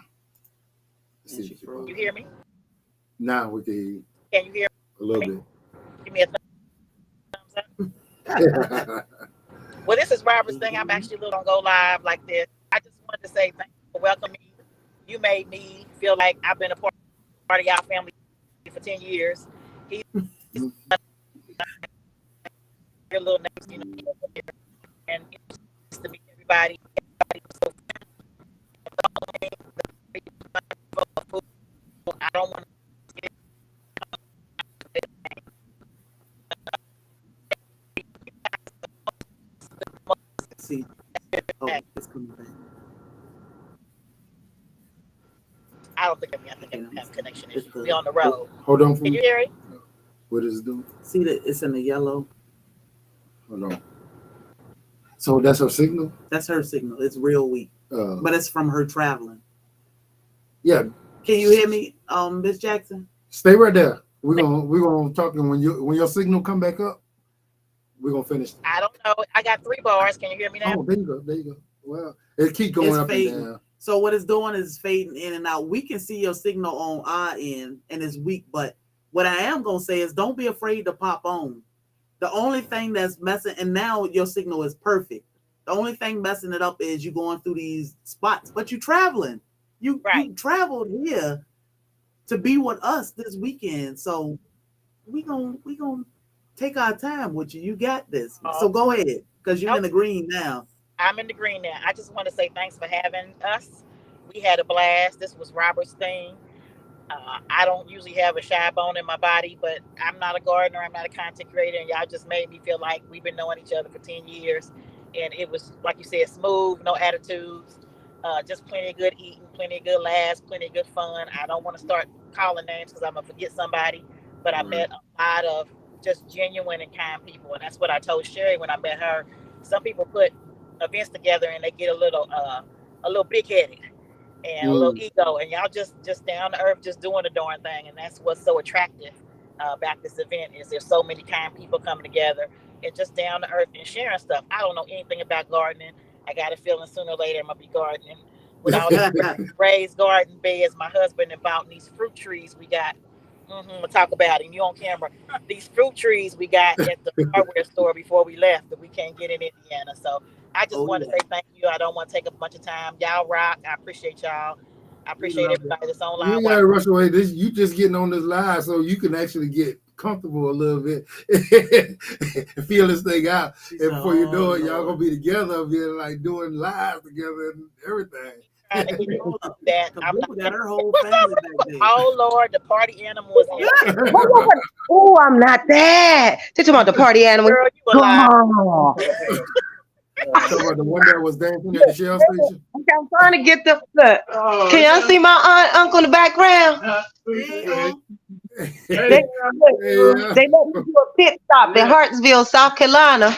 Let's see if she You hear me? Now we can hear you Can you hear a little me? Give me a thumbs up. bit. Well, this is Robert's thing. I'm actually a little on go live like this. I just wanted to say thank you for welcoming me. You made me feel like I've been a part of y'all family for 10 years. He's your little names, you know, and it's to meet everybody. Everybody was so I don't want See. Oh, it's coming back. I don't think I think I have a connection issue. We on the Oh, road. hold on for Can me. you hear it? What is it doing? See that it's in the yellow. Hold on. So that's her signal? That's her signal. It's real weak, but it's from her traveling. Yeah. Can you hear me, Miss Jackson? Stay right there. We're gonna talk, and when your signal come back up, we're gonna finish. I don't know. I got 3 bars. Can you hear me now? Oh, there you go. There you go. Well, it keep going It's up fading. and down. So what it's doing is fading in and out. We can see your signal on our end, and it's weak. But what I am gonna say is, don't be afraid to pop on. The only thing that's messing, and now your signal is perfect. The only thing messing it up is you going through these spots, but you traveling. You traveled here to be with us this weekend, so we gonna take our time with you. You got this. So go ahead, because you're in the green now. I'm in the green now. I just want to say thanks for having us. We had a blast. This was Robert's thing. I don't usually have a shy bone in my body, but I'm not a gardener. I'm not a content creator, and y'all just made me feel like we've been knowing each other for 10 years. And it was, like you said, smooth, no attitudes, just plenty of good eating, plenty of good laughs, plenty of good fun. I don't want to start calling names because I'm going to forget somebody, but I met a lot of just genuine and kind people. And that's what I told Sherry when I met her. Some people put events together and they get a little big-headed and a little ego, and y'all just down to earth, just doing the darn thing. And that's what's so attractive about this event, is there's so many kind people coming together and just down to earth and sharing stuff. I don't know anything about gardening. I got a feeling sooner or later I'm gonna be gardening with all these raised garden beds. My husband and bought these fruit trees we got. We'll talk about it. And you on camera. These fruit trees we got at the hardware store before we left that we can't get in Indiana. So I just want to say thank you. I don't want to take up a bunch of time. Y'all rock. I appreciate y'all. I appreciate everybody that's online. You gotta rush away. You just getting on this live so you can actually get comfortable a little bit and feel this thing out. And before you do it, y'all gonna be together, being like doing live together and everything. That I'm not, got her whole family back there. Oh Lord, the party animal is here. Oh, I'm not that. They talking about the party animal. Girl, you alive. Talking about the one that was dancing at the Shell station. Okay, I'm trying to get the look. Can y'all see my aunt, uncle in the background? They let me do a pit stop in Hartsville, South Carolina.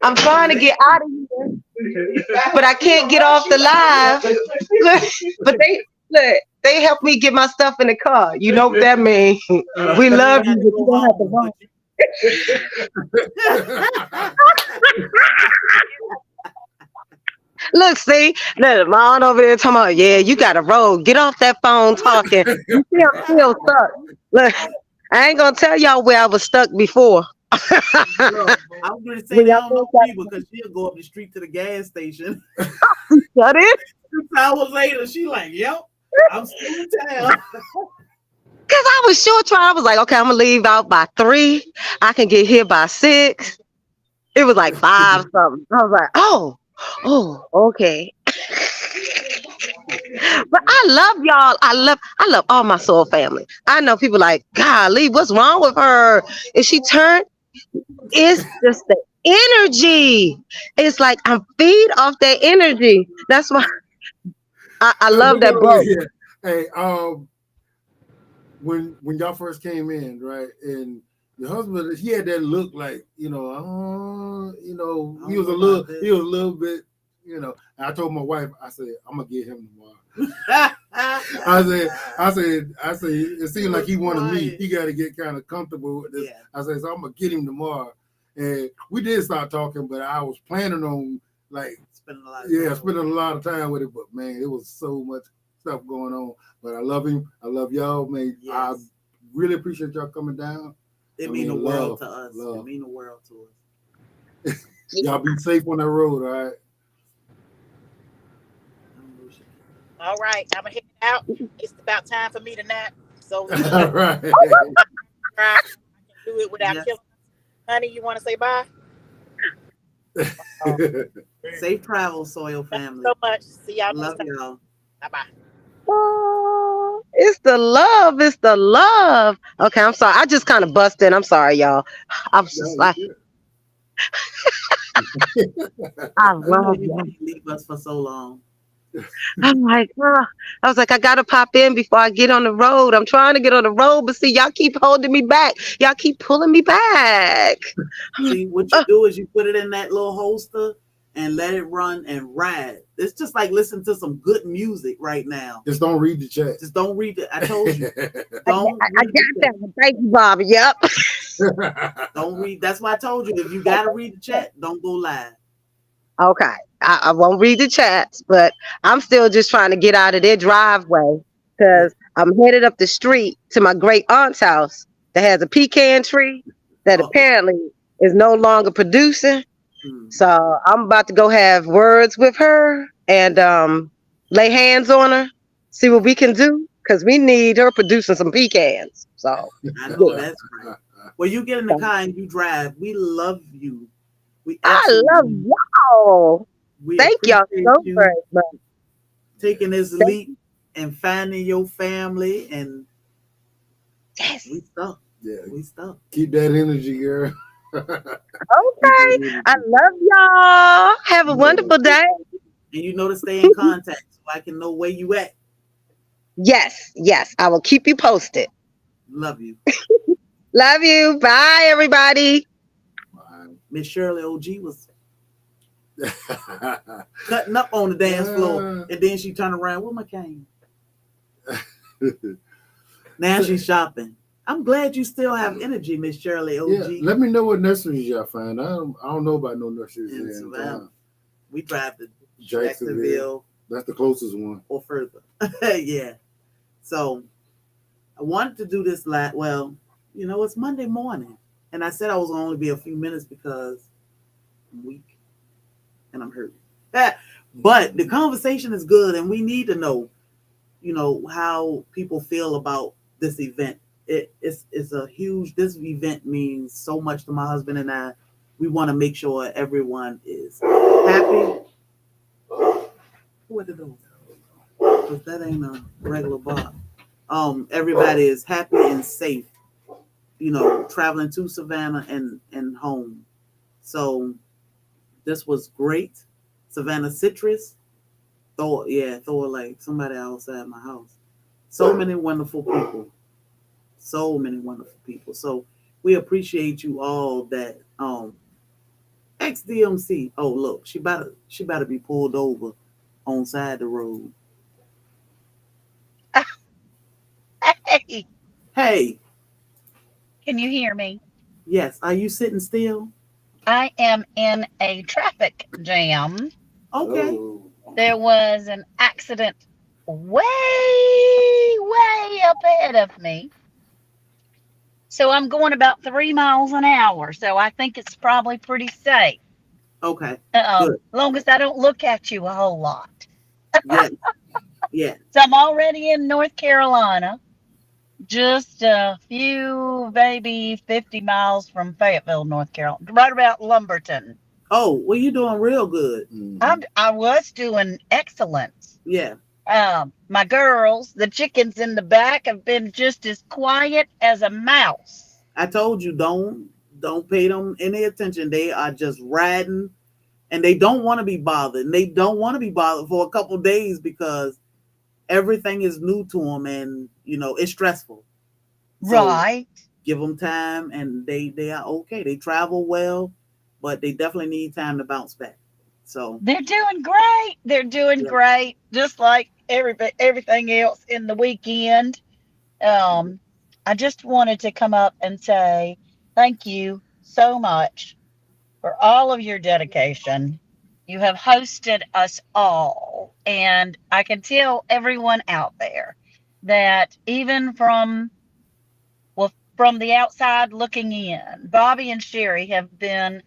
I'm trying to get out of here, but I can't get off the live. But they helped me get my stuff in the car. You know what that means? We love you, but you don't have to run. Look, see, look, my aunt over there talking about, yeah, you got to roll. Get off that phone talking. You see, I'm still stuck. Look, I ain't gonna tell y'all where I was stuck before. I'm gonna say they don't know people because she'll go up the street to the gas station. Shut it. 2 hours later, she like, yep, I'm still in town. Cause I was sure trying. I was like, okay, I'm gonna leave out by 3. I can get here by 6. It was like 5 something. I was like, oh, okay. But I love y'all. I love all my soul family. I know people like, golly, what's wrong with her? Is she turned? It's just that energy. It's like I'm feed off that energy. That's why I love Look that over book. here. Hey, when y'all first came in, right, and your husband, he had that look like, he was a little, bit, I told my wife, I said, I'm gonna get him tomorrow. I said, it seemed like he wanted me. He got to get kind of comfortable with this. Yeah. I said, so I'm gonna get him tomorrow. And we did start talking, but I was planning on like spending a lot of time with it. But man, it was so much stuff going on. But I love him. I love y'all, man. Yes. I really appreciate y'all coming down. It mean the world to us. It mean the world to us. Y'all be safe on that road, all right? All right, I'm gonna head out. It's about time for me to nap. So all right. I can do it without killing. Honey, you want to say bye? Safe travel, Soil family. Thank you so much. See y'all Love next time. y'all. Bye bye. Oh, it's the love. It's the love. Okay, I'm sorry. I just kind of busted. I'm sorry, y'all. I was just like, I We know love you you. can't leave us for so long. I'm like, I was like, I gotta pop in before I get on the road. I'm trying to get on the road, but see, y'all keep holding me back. Y'all keep pulling me back. See, what you do is you put it in that little holster and let it run and ride. It's just like listening to some good music right now. Just don't read the chat. Just don't read it. I told you. Don't I got that one. Thank you, Bobby. Yep. Don't read. That's why I told you. If you gotta read the chat, don't go live. Okay. I won't read the chats, but I'm still just trying to get out of their driveway because I'm headed up the street to my great aunt's house that has a pecan tree that apparently is no longer producing. So I'm about to go have words with her and lay hands on her, see what we can do because we need her producing some pecans. So I know that's right. Well, you get in the car and you drive. We love you. We I love y'all. Thank y'all so you very much. taking this leap and finding your family, and we stuck. Yeah, we stuck. Keep that energy, girl. Okay. I love y'all. Have a wonderful day. And you know to stay in contact so I can know where you at. Yes, yes. I will keep you posted. Love you. Love you. Bye, everybody. Miss Shirley OG was cutting up on the dance floor, and then she turned around with my cane. Now she's shopping. I'm glad you still have energy, Miss Shirley OG. Yeah, let me know what nurseries y'all find. I don't know about no nurseries in Savannah. We drive to Jacksonville. That's the closest one. Or further. Yeah. So I wanted to do this it's Monday morning. And I said I was going to only be a few minutes because I'm weak and I'm hurt. But the conversation is good and we need to know, how people feel about this event. It's a huge, this event means so much to my husband and I. We want to make sure everyone is happy. What did those? Because that ain't a regular bar. Everybody is happy and safe, traveling to Savannah and home. So this was great. Savannah Citrus. Thor like somebody outside my house. So many wonderful people. So many wonderful people. So we appreciate you all that XDMC. Oh look, she about to be pulled over on side the road. Hey. Hey. Can you hear me? Yes. Are you sitting still? I am in a traffic jam. Okay. There was an accident way up ahead of me. So I'm going about 3 miles an hour. So I think it's probably pretty safe. Okay. Long as I don't look at you a whole lot. Yes. Yeah. So I'm already in North Carolina. Just a few, maybe 50 miles from Fayetteville, North Carolina, right about Lumberton. Oh, well, you're doing real good. I was doing excellent. Yeah. My girls, the chickens in the back, have been just as quiet as a mouse. I told you, don't Don't pay them any attention. They are just riding, and they don't want to be bothered. And they don't want to be bothered for a couple of days because everything is new to them, and it's stressful. So Right. give them time, and they are okay. They travel well, but they definitely need time to bounce back. So They're doing great. They're doing yeah, great. Just like everything else in the weekend. Um, I just wanted to come up and say thank you so much for all of your dedication. You have hosted us all, and I can tell everyone out there that even from the outside looking in, Bobby and Sherry have been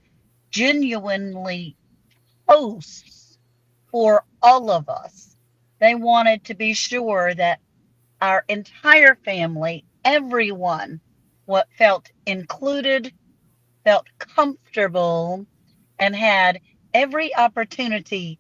genuinely hosts for all of us. They wanted to be sure that our entire family, everyone, what felt included, felt comfortable, and had every opportunity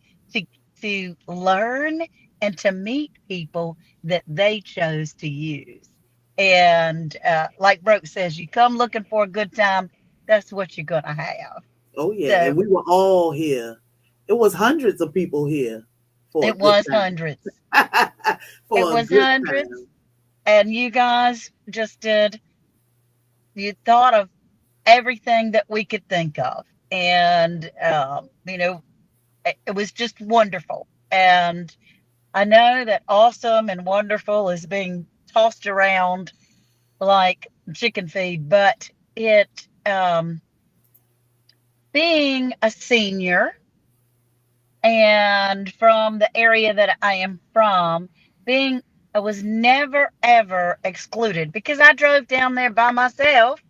to learn and to meet people that they chose to use. And like Broke says, you come looking for a good time, that's what you're gonna have. oh yeah, So and we were all here. It was hundreds of people here for a it good was time. hundreds. It For a was good hundreds, time. and you guys just did. You thought of everything that we could think of, and it was just wonderful. And I know that awesome and wonderful is being tossed around like chicken feed, but it being a senior and from the area that I am from, being I was never ever excluded because I drove down there by myself.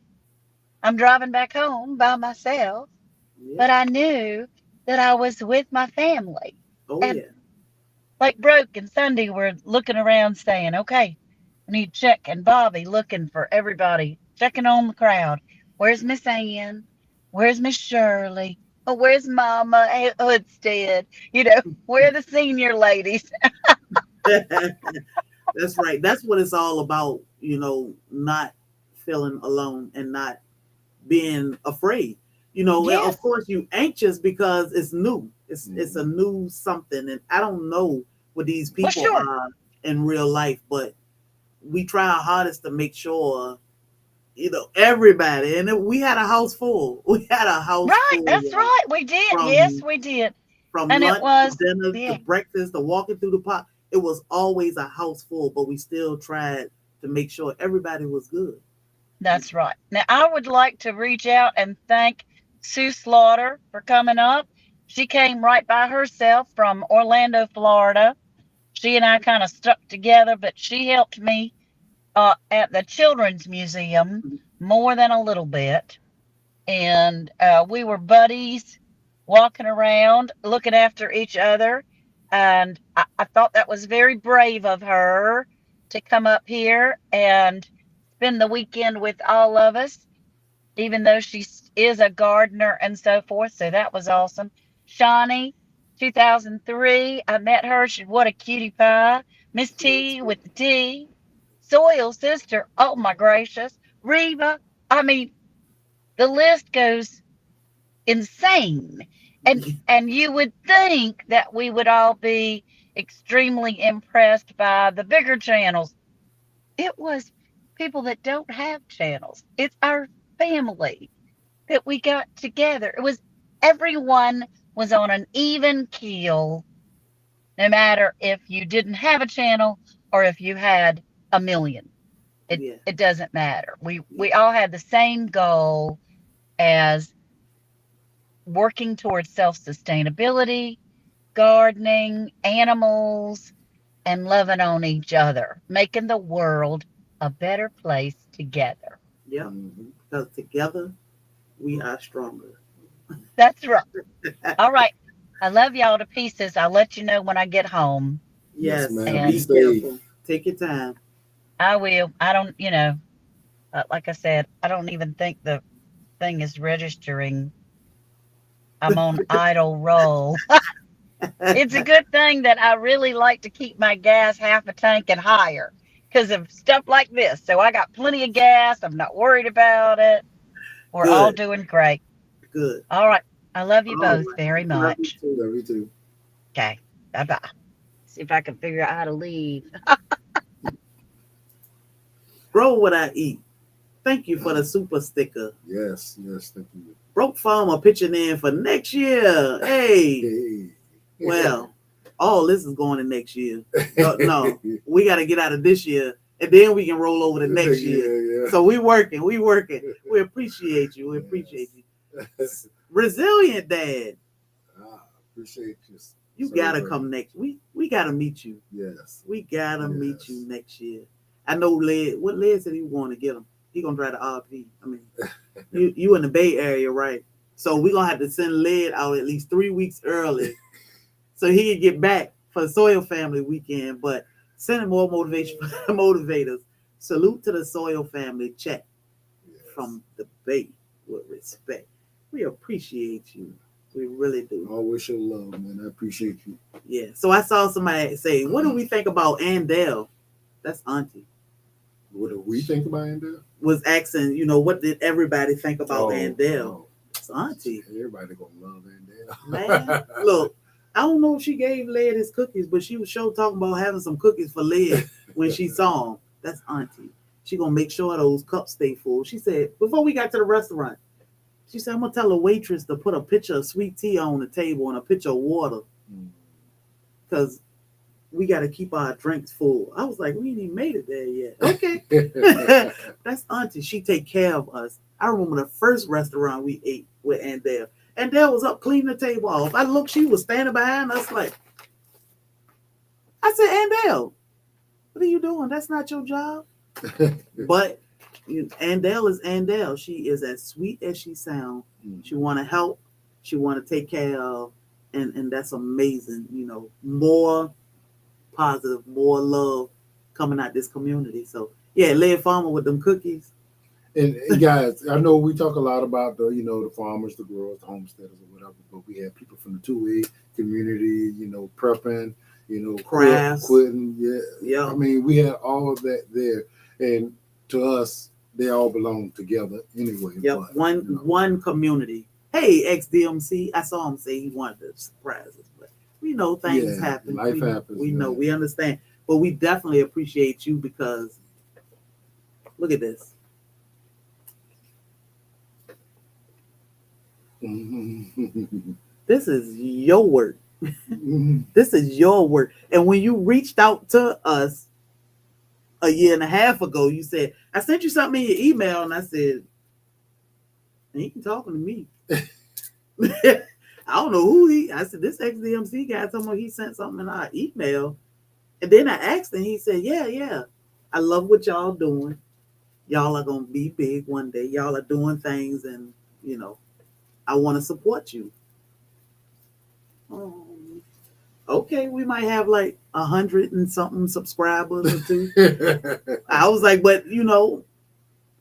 I'm driving back home by myself, Yeah. but I knew that I was with my family. Oh And yeah. like Broke and Sunday were looking around saying, okay, I need to check. And Bobby looking for everybody, checking on the crowd. Where's Miss Ann? Where's Miss Shirley? Oh, where's Mama Hoodstead? Where are the senior ladies? That's right. That's what it's all about, not feeling alone and not being afraid. Of Yes. course you anxious because it's new. It's a Mhm. new something, and I don't know what these Well, people sure. are in real life, but we try our hardest to make sure everybody. And we had a house full. We had a house Right. full, That's y'all. right. We did. Yes, From we did. from And it lunch to was, dinner to yeah, breakfast to walking through the park. It was always a house full, but we still tried to make sure everybody was good. that's right. Now, I would like to reach out and thank Sue Slaughter for coming up. She came right by herself from Orlando, Florida. She and I kind of stuck together, but she helped me at the Children's Museum more than a little bit. And we were buddies walking around looking after each other. And I thought that was very brave of her to come up here and spend the weekend with all of us, even though she is a gardener and so forth. So that was awesome. Shawnee, 2003, I met her. She what a cutie pie. Miss Yes, T with the T. Soil sister. Oh my gracious. Reva. I mean, the list goes insane. And you would think that we would all be extremely impressed by the bigger channels. It was people that don't have channels. It's our family that we got together. It was everyone was on an even keel, no matter if you didn't have a channel or if you had a million. It yeah, it doesn't matter. We yeah, all had the same goal as working towards self-sustainability, gardening, animals, and loving on each other, making the world a better place together. yeah. Mhm. Because together we are stronger. That's right. All right. I love y'all to pieces. I'll let you know when I get home. Yes, Yes, ma'am. Be be And safe. careful. Take your time. I will. I don't, like I said, I don't even think the thing is registering. I'm on idle roll. It's a good thing that I really like to keep my gas half a tank and higher because of stuff like this. So I got plenty of gas. I'm not worried about it. We're all Good, doing great. good. All right. I love you All both right. very Love you much. too. Love you too. Okay. Bye bye. See if I can figure out how to leave. Grow what I eat. Thank you for the super sticker. Yes, yes, thank you. Broke Farmer pitching in for next year. Hey, Hey. well, all this is going in next year. No, we got to get out of this year, and then we can roll over to next year. Yeah, yeah. So we working. We appreciate you. We appreciate you. Resilient Dad. Appreciate you. You so gotta very come much. next. We gotta meet you. Yes. We gotta meet Yes. you next year. I know Led. What Led said he want to get him. He gonna drive the RP. I mean, you in the Bay Area, right? So we gonna have to send Led out at least 3 weeks early, so he can get back for the Soil Family weekend. But sending more motivation motivators. Salute to the Soil Family. Check from the Bay with respect. We appreciate you. We really do. Always show love, man. I appreciate you. Yeah. So I saw somebody say, "What do we think about Andell?" That's Auntie. What do we think about Andell? Was asking, what did everybody think about Andell? Oh. It's Auntie. Everybody gonna love Andell. Man, look, I don't know if she gave Led his cookies, but she was sure talking about having some cookies for Led when she saw him. That's Auntie. She gonna make sure those cups stay full. She said before we got to the restaurant, she said, "I'm gonna tell a waitress to put a pitcher of sweet tea on the table and a pitcher of water, because we got to keep our drinks full." I was like, "We ain't even made it there yet." Okay. That's Auntie. She take care of us. I remember the first restaurant we ate with Andell. Andell was up cleaning the table off. I looked, she was standing behind us like, I said, "Andell, what are you doing? That's not your job." But Andell is Andell. She is as sweet as she sounds. She want to help. She want to take care of. And that's amazing. More positive, more love coming out this community. So yeah, Led Farmer with them cookies. And guys, I know we talk a lot about the farmers, the growers, the homesteaders, or whatever, but we have people from the 2A community, prepping, crafts, quitting, yeah. I mean, we had all of that there, and to us, they all belong together anyway. Yep, but, one community. Hey, ex-DMC, I saw him say he wanted to surprise us, but we know things happen. Life happens. We know, we understand, but we definitely appreciate you because look at this. This is your work. This is your work. And when you reached out to us a year and a half ago, you said, "I sent you something in your email," and I said, "He ain't talking to me." I don't know who I said, "This ex-DMC guy told me he sent something in our email." And then I asked him, he said, yeah. I love what y'all doing. Y'all are going to be big one day. Y'all are doing things, and, I want to support you. Okay, we might have like 100 and something subscribers or two. I was like, but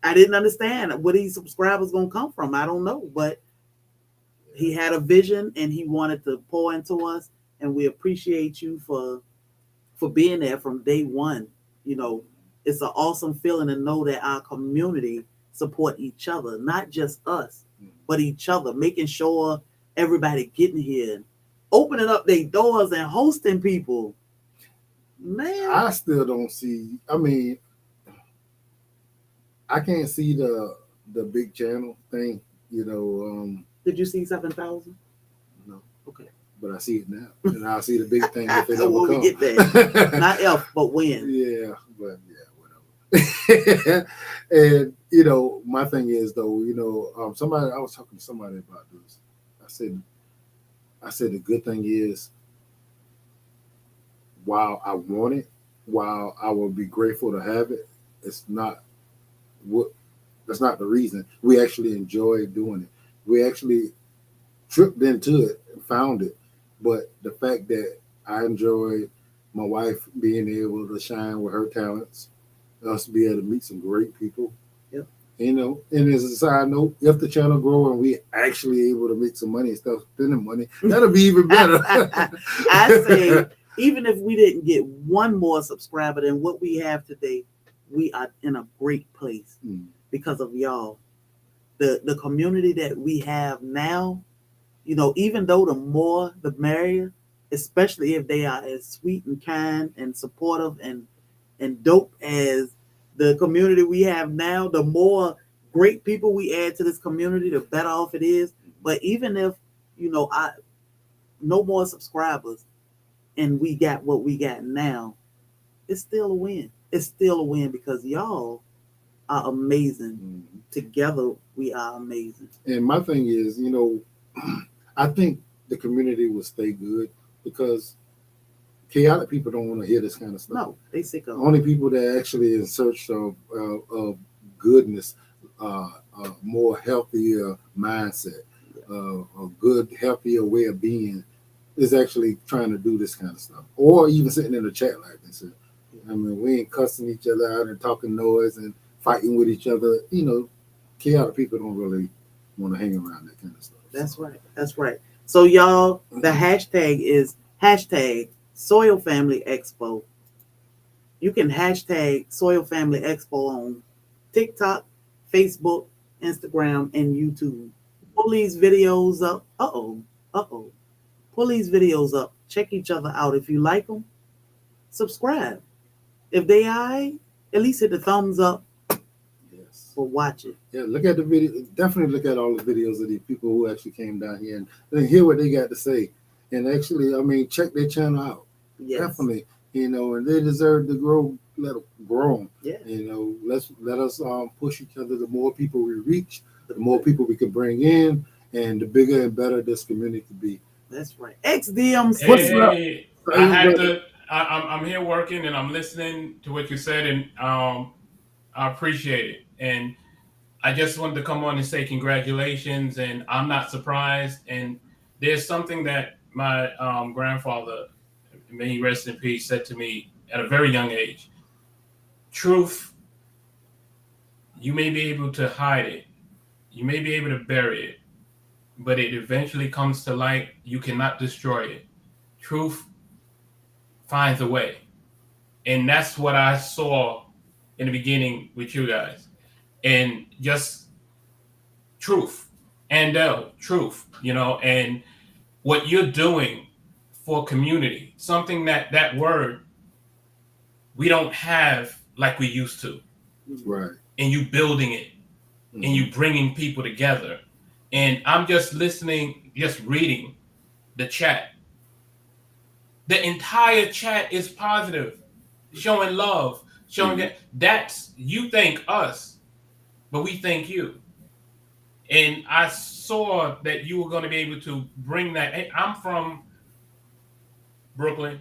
I didn't understand where these subscribers gonna come from. I don't know, but he had a vision and he wanted to pour into us, and we appreciate you for being there from day one. It's an awesome feeling to know that our community support each other, not just us, but each other, making sure everybody getting here, opening up their doors and hosting people. Man, I still don't see. I mean, I can't see the big channel thing. Did you see 7,000? No. Okay. But I see it now, and I'll see the big thing if it so ever when comes. we get there, not if, but when. Yeah, but whatever. And my thing is though, somebody, I was talking to somebody about this. I said the good thing is, while I want it, while I will be grateful to have it, it's not what. That's not the reason. We actually enjoy doing it. We actually tripped into it and found it. But the fact that I enjoy my wife being able to shine with her talents, us be able to meet some great people. Yep. And as a side note, if the channel grow and we actually able to make some money and start spending money, that'll be even better. I say, even if we didn't get one more subscriber than what we have today, we are in a great place because of y'all. the community that we have now, even though the more the merrier, especially if they are as sweet and kind and supportive and dope as the community we have now, the more great people we add to this community, the better off it is. But even if, I no more subscribers and we got what we got now, it's still a win. It's still a win because y'all are amazing. Together we are amazing. And my thing is, I think the community will stay good because chaotic people don't want to hear this kind of stuff. No, they sick of it. Only people that actually in search of goodness, a more healthier mindset, a good, healthier way of being is actually trying to do this kind of stuff. Or even sitting in the chat like this. I mean, we ain't cussing each other out and talking noise and fighting with each other. Chaotic people don't really want to hang around that kind of stuff. That's right. That's right. So y'all, the hashtag is hashtag Soil Family Expo. You can hashtag Soil Family Expo on TikTok, Facebook, Instagram, and YouTube. Pull these videos up. Uh-oh. Pull these videos up. Check each other out. If you like them, subscribe. If they are, at least hit the thumbs up. Yes. Or watch it. Yeah, look at the video. Definitely look at all the videos of these people who actually came down here and hear what they got to say. And actually, I mean, check their channel out. Yes. Definitely. And they deserve to grow. Let them grow. Yeah. Let us push each other. The more people we reach, the more people we can bring in, and the bigger and better this community can be. That's right. XDMC. Hey, I had to. I'm here working and I'm listening to what you said, and I appreciate it. And I just wanted to come on and say congratulations. And I'm not surprised. And there's something that my grandfather, may he rest in peace, said to me at a very young age. Truth, you may be able to hide it, you may be able to bury it, but it eventually comes to light. You cannot destroy it. Truth finds a way. And that's what I saw in the beginning with you guys. And just truth. And truth, and what you're doing for community, something that word we don't have like we used to. Right. And you building it, and you bringing people together. And I'm just listening, just reading the chat. The entire chat is positive, showing love, showing that's, you thank us, but we thank you. And I saw that you were going to be able to bring that. Hey, I'm from Brooklyn,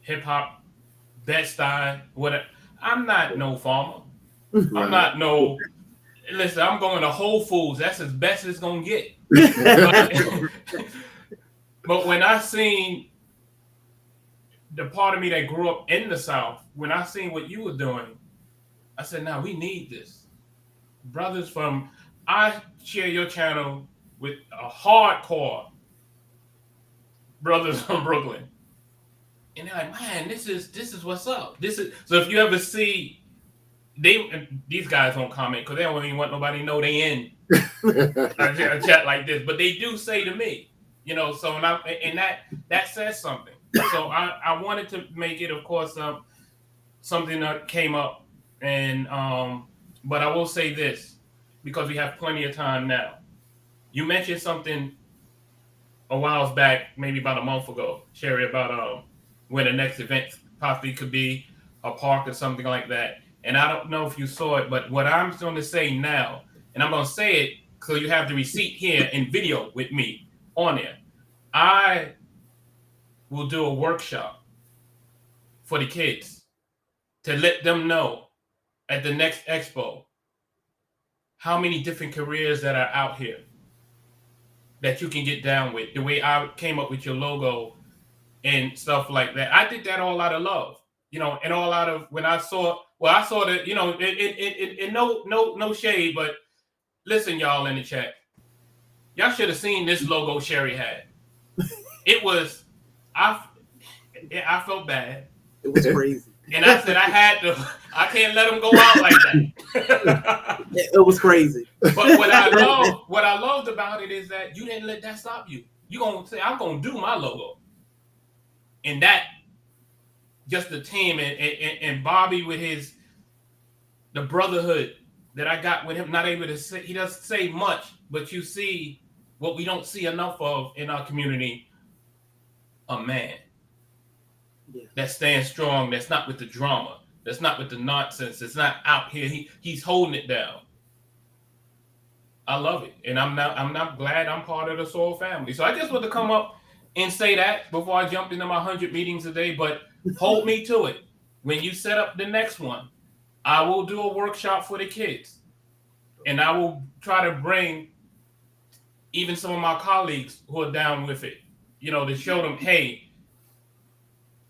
hip hop, Bed-Stuy, whatever. I'm not no farmer. Right. I'm not no. Listen, I'm going to Whole Foods. That's as best as it's gonna get. But when I seen the part of me that grew up in the South, when I seen what you were doing, I said, "Now we need this." Brothers from, I share your channel with a hardcore brothers from Brooklyn. And they're like, man, this is what's up. This is, so if you ever see, these guys don't comment because they don't even want nobody to know they in a chat like this. But they do say to me, so and that says something. So I wanted to make it, of course, something that came up, and but I will say this because we have plenty of time now. You mentioned something a while back, maybe about a month ago, Sherry, about when the next event possibly could be a park or something like that. And I don't know if you saw it, but what I'm going to say now, and I'm going to say it so you have the receipt here in video with me on there. I will do a workshop for the kids to let them know at the next expo how many different careers that are out here that you can get down with. The way I came up with your logo and stuff like that. I did that all out of love, and all out of when I saw that, and no shade, but listen, y'all in the chat, y'all should have seen this logo Sherry had. It was, I felt bad. It was crazy. And I said I can't let them go out like that. It was crazy. But what I loved about it is that you didn't let that stop you. You gonna say, I'm gonna do my logo. And that just the team and Bobby with the brotherhood that I got with him, not able to say, he doesn't say much, but you see what we don't see enough of in our community, a man that stands strong, that's not with the drama, that's not with the nonsense, that's not out here. He's holding it down. I love it. And I'm not glad I'm part of the Soul family. So I just want to come up and say that before I jump into my 100 meetings a day, but hold me to it. When you set up the next one, I will do a workshop for the kids. And I will try to bring even some of my colleagues who are down with it, to show them, hey,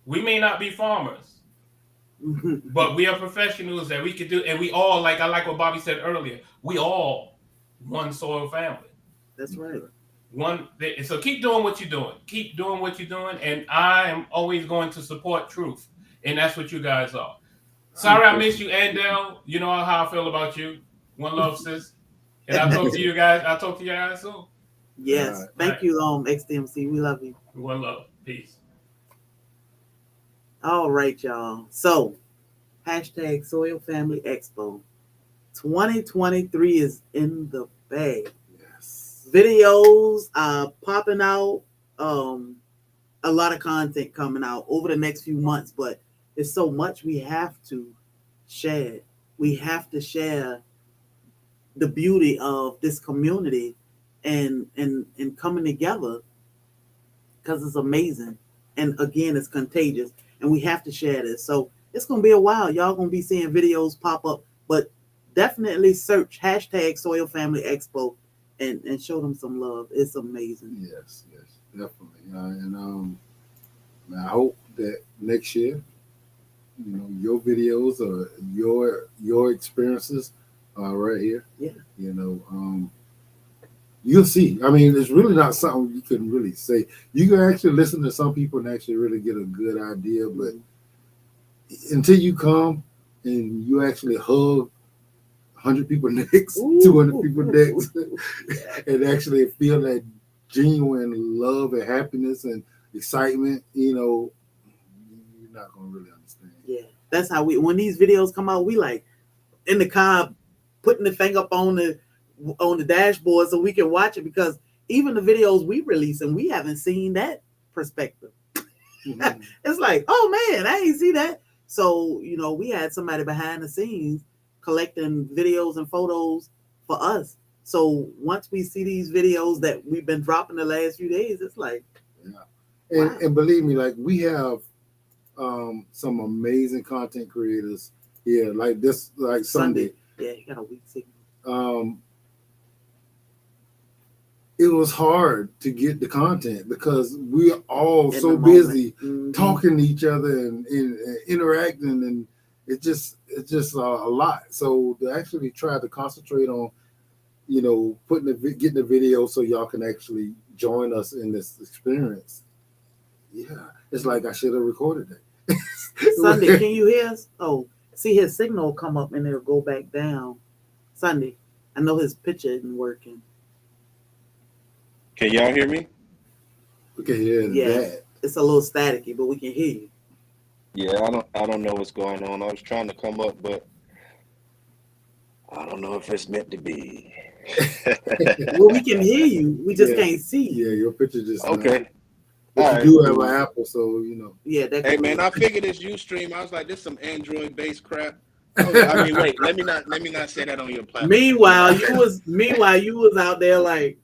we may not be farmers, but we are professionals that we could do. And we all, I like what Bobby said earlier, we all one soil family. That's right. So keep doing what you're doing. Keep doing what you're doing. And I am always going to support truth. And that's what you guys are. Sorry I missed you, Andel. You know how I feel about you. One love, sis. And I'll talk to you guys. I'll talk to you guys soon. Yes. Thank you, XDMC. We love you. One love. Peace. All right, y'all. So, hashtag Soil Family Expo. 2023 is in the bag. Yes. Videos are popping out. A lot of content coming out over the next few months, but it's so much we have to share. We have to share the beauty of this community and coming together, because it's amazing. And again, it's contagious, and we have to share this. So it's going to be a while. Y'all going to be seeing videos pop up, but definitely search hashtag Soil Family Expo and show them some love. It's amazing. Yes, definitely. And I hope that next year, your videos or your experiences are right here. Yeah. You'll see. I mean, it's really not something you can really say. You can actually listen to some people and actually really get a good idea, but until you come and you actually hug 100 people next, 200 people next, and actually feel that genuine love and happiness and excitement, you're not going to really understand. Yeah, that's how when these videos come out, we like in the car putting the thing up on the dashboard so we can watch it, because even the videos we release and we haven't seen that perspective. Mm-hmm. It's like, oh man, I ain't see that. So, we had somebody behind the scenes collecting videos and photos for us. So once we see these videos that we've been dropping the last few days, it's like, wow. And believe me, we have some amazing content creators here, like this, like Sunday. Yeah, you got a weak signal. It was hard to get the content because we're all so busy talking to each other and interacting, and it's just a lot. So to actually try to concentrate on, getting the video so y'all can actually join us in this experience. Yeah, it's like I should have recorded it. Sunday, can you hear us? Oh, see his signal come up and it'll go back down. Sunday, I know his picture isn't working. Can y'all hear me? We can hear that. It's a little staticky, but we can hear you. Yeah, I don't know what's going on. I was trying to come up, but I don't know if it's meant to be. Well, we can hear you. We just can't see you. Yeah, your picture just okay. But you do have an Apple, so Yeah. Hey man, I figured this Ustream. I was like, this some Android based crap. I mean, wait. Let me not say that on your platform. Meanwhile, you was out there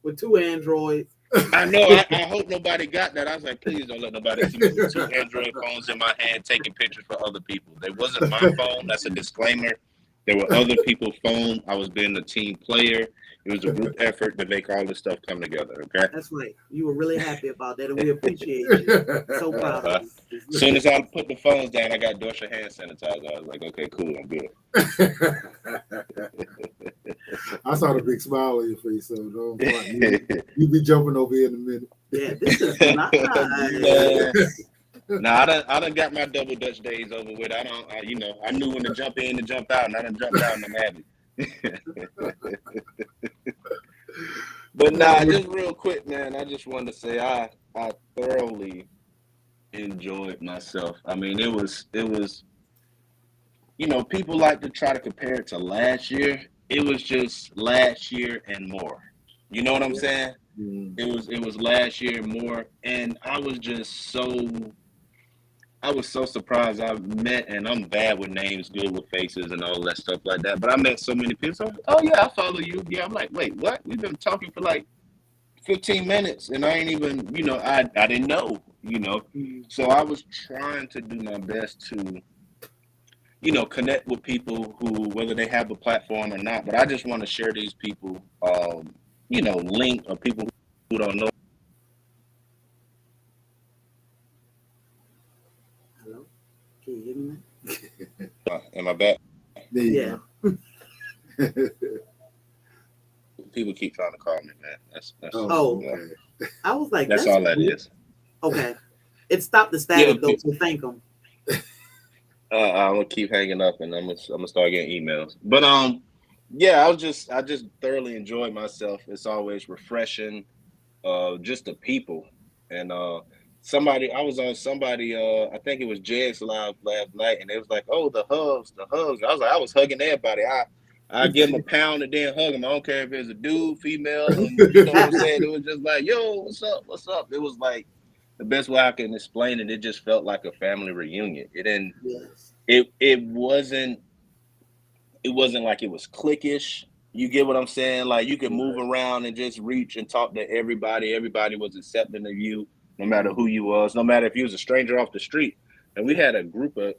with 2 Androids. I know. I hope nobody got that. I was like, please don't let nobody see me with 2 Android phones in my hand taking pictures for other people. They wasn't my phone. That's a disclaimer. There were other people's phones. I was being a team player. It was a group effort to make all this stuff come together. Okay. That's right. You were really happy about that, and we appreciate you. So proud of you. As soon as I put the phones down, I got Dorsia hand sanitizer. I was like, okay, cool, I'm good. I saw the big smile on your face, so don't you be jumping over here in a minute. Yeah, this is nice. I done got my double dutch days over with. I knew when to jump in and jump out, and I done jumped out and I'm happy. But nah, just real quick, man. I just wanted to say I thoroughly enjoyed myself. I mean, it was. People like to try to compare it to last year. It was just last year and more. You know what I'm saying? It was last year and more, and I was so surprised. I met, and I'm bad with names, good with faces, and all that stuff like that. But I met so many people. So, oh yeah, I follow you. Yeah, I'm like, wait, what? We've been talking for like 15 minutes, and I ain't even, I didn't know. So I was trying to do my best to, connect with people who, whether they have a platform or not. But I just want to share these people, link or people who don't know. Hello? Can you hear me now? Am I back? Yeah. People keep trying to call me, man. That's okay. I was like, that's all that is. Okay. It stopped the static though, so thank them. I'm gonna keep hanging up, and I'm gonna start getting emails. But yeah, I just thoroughly enjoyed myself. It's always refreshing. Just the people, and I was on somebody. I think it was Jed's live last night, and it was like, oh, the hugs, the hugs. I was hugging everybody. I give them a pound and then hug them. I don't care if it's a dude, female, and you know what I'm saying. It was just like, yo, what's up, what's up? It was like the best way I can explain it. It just felt like a family reunion. It didn't. Yes. It wasn't like it was cliquish. You get what I'm saying? Like you could move around and just reach and talk to everybody. Everybody was accepting of you, no matter who you was, no matter if you was a stranger off the street. And we had a group of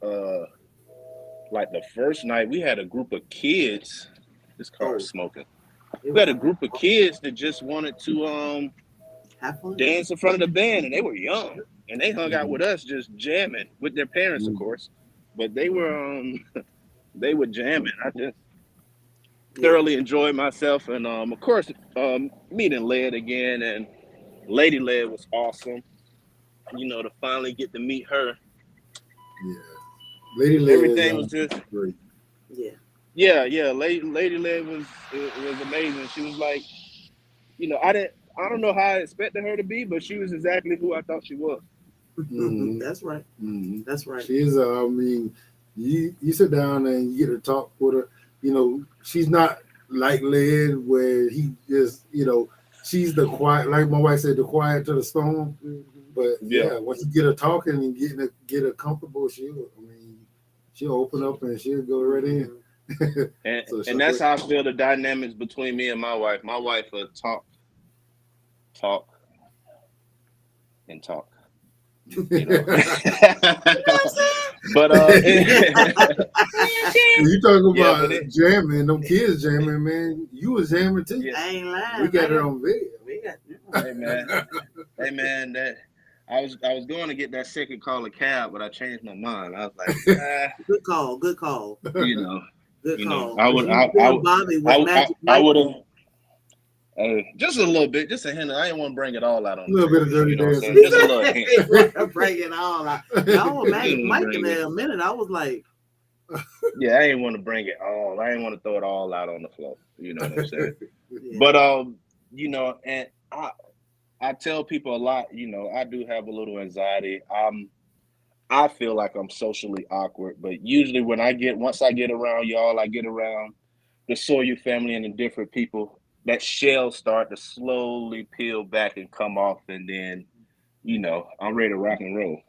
like the first night we had a group of kids. This car is smoking. We had a group of kids that just wanted to dance in front of the band, and they were young. And they hung out with us just jamming with their parents, of course. But they were they were jamming. I just thoroughly enjoyed myself, and of course, meeting Led again, and Lady Led was awesome. To finally get to meet her. Yeah, Lady Led. Everything was just great. Yeah. Lady Led was amazing. She was like, I don't know how I expected her to be, but she was exactly who I thought she was. That's right. That's right. She's I mean, you sit down and you get to talk with her. She's not like Led where he just, she's the quiet, like my wife said, the quiet to the storm. But yeah, once you get her talking and get her comfortable, she'll open up and she'll go right in. And that's how I feel the dynamics between me and my wife. My wife will talk, and talk. But you talking about jamming, them kids jamming, man. You was jamming too. I ain't lying. We got it on video. Hey man, that I was going to get that second call a cab, but I changed my mind. I was like, good call. Good call. I would have. Just a little bit, just a hint. I didn't want to bring it all out on a little bit of dirty dancing. Just a little hint. Bring it all out. Y'all were Mike in there a minute. I was like, yeah, I didn't want to bring it all. I didn't want to throw it all out on the floor. You know what I'm saying? But and I tell people a lot. I do have a little anxiety. I feel like I'm socially awkward, but usually once I get around y'all, I get around the Sawyer family and the different people. That shell start to slowly peel back and come off, and then, I'm ready to rock and roll.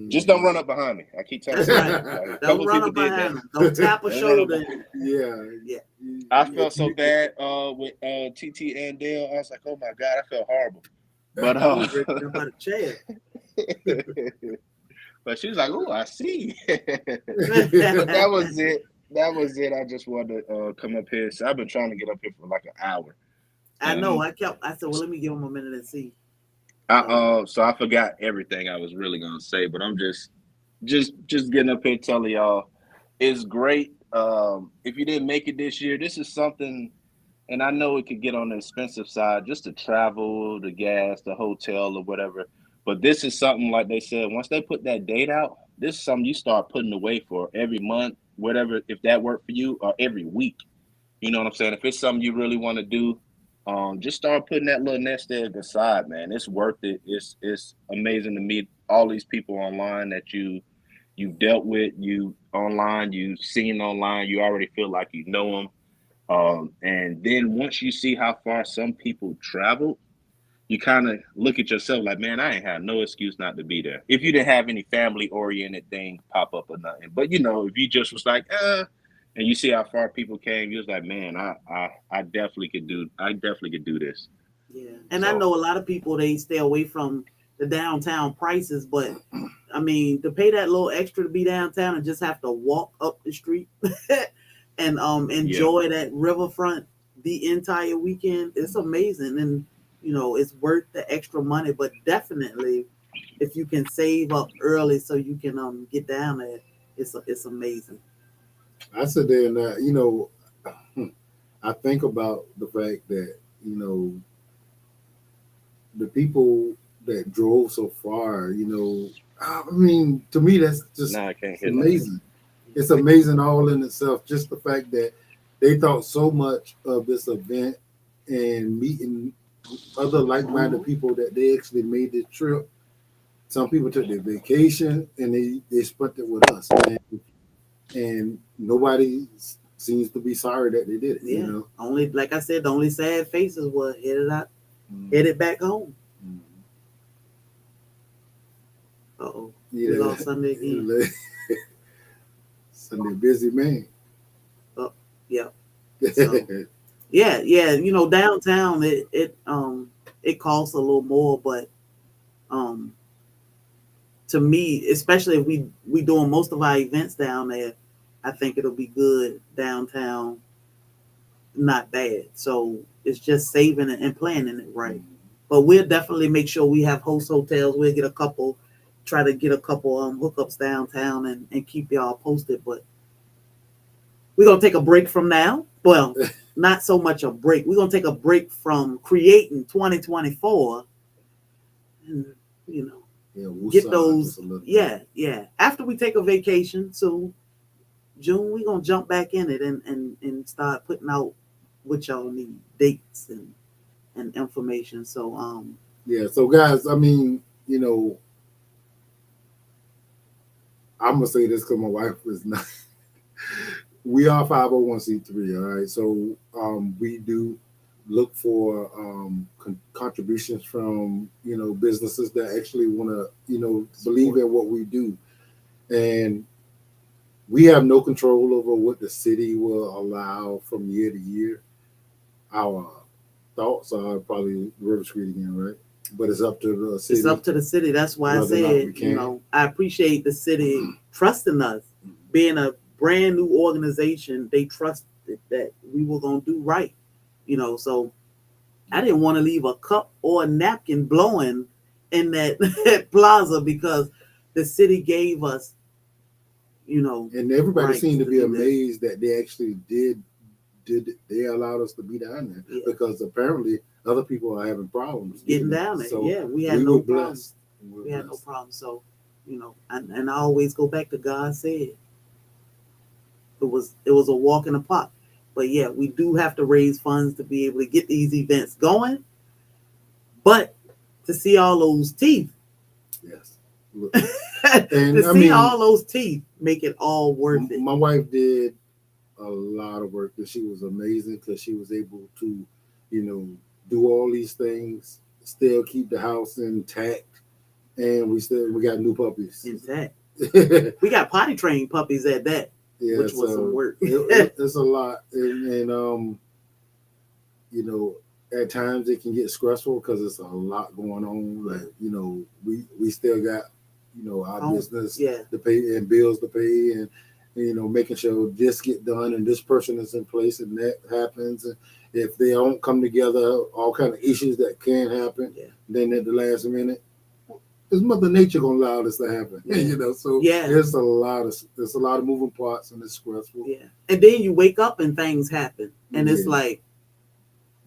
Just don't run up behind me. I keep telling you. Right. Don't run up behind me. Don't tap a shoulder. Yeah. I felt so bad with TT and Dale. I was like, oh my God, I felt horrible. But but she was like, oh, I see. But that was it. I just wanted to come up here. So I've been trying to get up here for like an hour. I know. I said, well, let me give him a minute and see. So I forgot everything I was really gonna say, but I'm just getting up here telling y'all it's great. If you didn't make it this year, this is something, and I know it could get on the expensive side, just to travel, the gas, the hotel, or whatever. But this is something like they said, once they put that date out, this is something you start putting away for every month, whatever, if that worked for you, or every week. You know what I'm saying? If it's something you really want to do, just start putting that little nest egg aside, man. It's worth it. It's amazing to meet all these people online that you've dealt with, you online, you've seen online, you already feel like you know them. And then once you see how far some people travel, you kind of look at yourself like, man, I ain't have no excuse not to be there. If you didn't have any family oriented thing pop up or nothing, but if you just was like, and you see how far people came, you was like, man, I definitely could do this. Yeah, and I know a lot of people they stay away from the downtown prices, but I mean to pay that little extra to be downtown and just have to walk up the street and enjoy that riverfront the entire weekend, it's amazing, and it's worth the extra money. But definitely, if you can save up early so you can get down there, it's amazing. I sit there and I think about the fact that the people that drove so far. I mean, to me, that's just Now I can't hear nothing. amazing. It's amazing all in itself. Just the fact that they thought so much of this event and meeting other like-minded people that they actually made the trip. Some people took their vacation and they spent it with us, and nobody seems to be sorry that they did it. Yeah, only like I said, the only sad faces were headed back home. Uh-oh. Yeah. We lost Sunday again. Sunday busy man. Oh, yeah. So, yeah. Downtown it costs a little more, but to me, especially if we doing most of our events down there, I think it'll be good downtown, not bad. So it's just saving it and planning it right. But we'll definitely make sure we have host hotels. We'll try to get a couple hookups downtown and keep y'all posted. But we're gonna take a break from now. Well, not so much a break. We're gonna take a break from creating 2024, and get those. Yeah. After we take a vacation, so June, we're gonna jump back in it and start putting out what y'all need, dates and information. So yeah. So guys, I mean, I'm gonna say this because my wife is not. We are 501c3, all right. So we do look for contributions from businesses that actually want to believe in what we do, and we have no control over what the city will allow from year to year. Our thoughts are probably River Street again, right? But it's up to the city. It's up to the city. That's why I said, I appreciate the city trusting us, being a brand new organization. They trusted that we were gonna do right, So I didn't want to leave a cup or a napkin blowing in that plaza because the city gave us, and everybody seemed to be do amazed that they actually did they allowed us to be down there because apparently other people are having problems getting down there. So yeah, we had no problem. We had no problem. So, and I always go back to God said. It was a walk in the park. But yeah, we do have to raise funds to be able to get these events going. But to see all those teeth, yes, all those teeth make it all worth it. My wife did a lot of work, and she was amazing because she was able to, do all these things, still keep the house intact, and we got new puppies intact. We got potty trained puppies at that. Yeah, which was some work. It's a lot, and at times it can get stressful because it's a lot going on. Like we still got our business to pay and bills to pay, and making sure this get done and this person is in place and that happens. And if they don't come together, all kind of issues that can happen. Yeah. Then at the last minute, is Mother Nature gonna allow this to happen? Yeah. So there's a lot of moving parts and it's stressful. Yeah, and then you wake up and things happen, and it's like,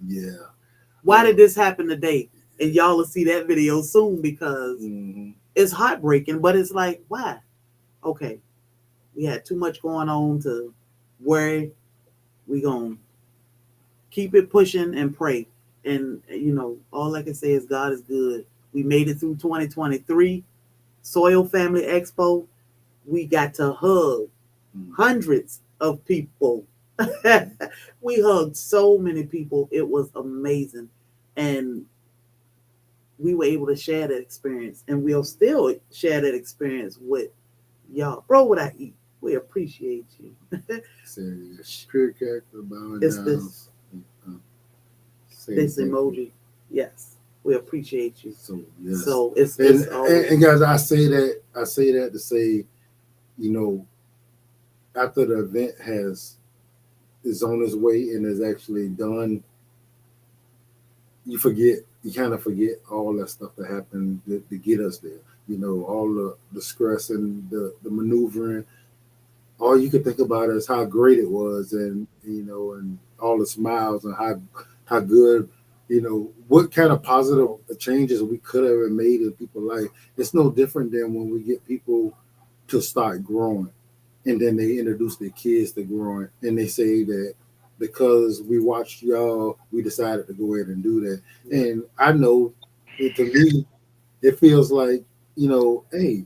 yeah, why did this happen today? And y'all will see that video soon because it's heartbreaking, but it's like, why? Okay, we had too much going on to worry. We gonna keep it pushing and pray. And all I can say is God is good. We made it through 2023 Soil Family Expo. We got to hug hundreds of people. We hugged so many people. It was amazing. And we were able to share that experience. And we'll still share that experience with y'all. Bro, what I eat. We appreciate you. Spirit character bowing It's down. This emoji. Yes. We appreciate you. So yes. So it's and guys, I say that to say, after the event is on its way and is actually done, you kind of forget all that stuff that happened to get us there. All the stress and the maneuvering. All you could think about is how great it was, and and all the smiles and how good, what kind of positive changes we could have made in people's life. It's no different than when we get people to start growing, and then they introduce their kids to growing, and they say that because we watched y'all, we decided to go ahead and do that. And I know, to me, it feels like, hey,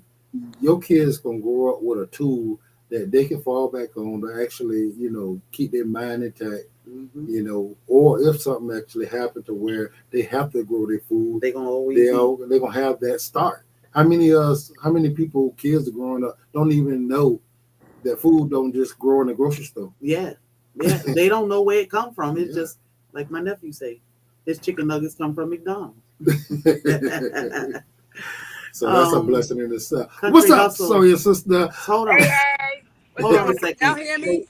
your kids gonna grow up with a tool that they can fall back on to actually, keep their mind intact, or if something actually happened to where they have to grow their food, they're gonna have that start. How many people, kids are growing up, don't even know that food don't just grow in the grocery store? Yeah. They don't know where it come from. It's just like my nephew say, his chicken nuggets come from McDonald's. So that's a blessing in itself. What's up, Sawyer sister? Hold on. Hold on a second. Y'all hear me?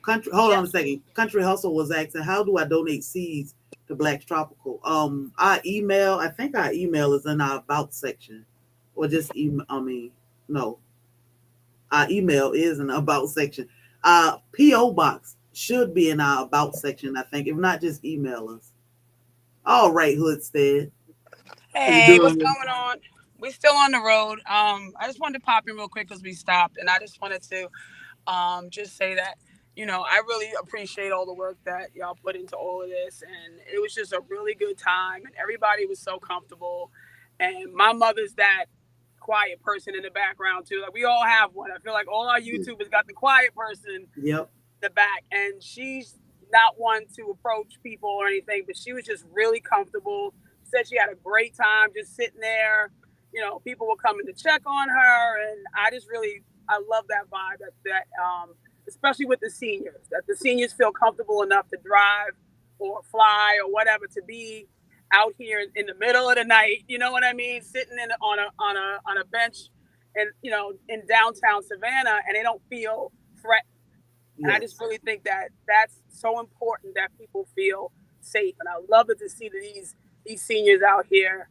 Hold on a second. Country Hustle was asking, how do I donate seeds to Black's Tropical? I think our email is in our about section. Or just email, no. Our email is in the about section. P.O. Box should be in our about section, I think. If not, just email us. All right, Hoodstead. Hey, what's going on? We still on the road. I just wanted to pop in real quick because we stopped, and I just wanted to just say that I really appreciate all the work that y'all put into all of this, and it was just a really good time, and everybody was so comfortable. And my mother's that quiet person in the background too. Like we all have one. I feel like all our YouTubers got the quiet person. Yep. The back, and she's not one to approach people or anything, but she was just really comfortable. She said she had a great time just sitting there. People were coming to check on her, and I love that vibe. Especially with the seniors, that the seniors feel comfortable enough to drive or fly or whatever to be out here in the middle of the night. You know what I mean? Sitting on a bench, and in downtown Savannah, and they don't feel threatened. And I just really think that that's so important that people feel safe. And I love it to see these seniors out here,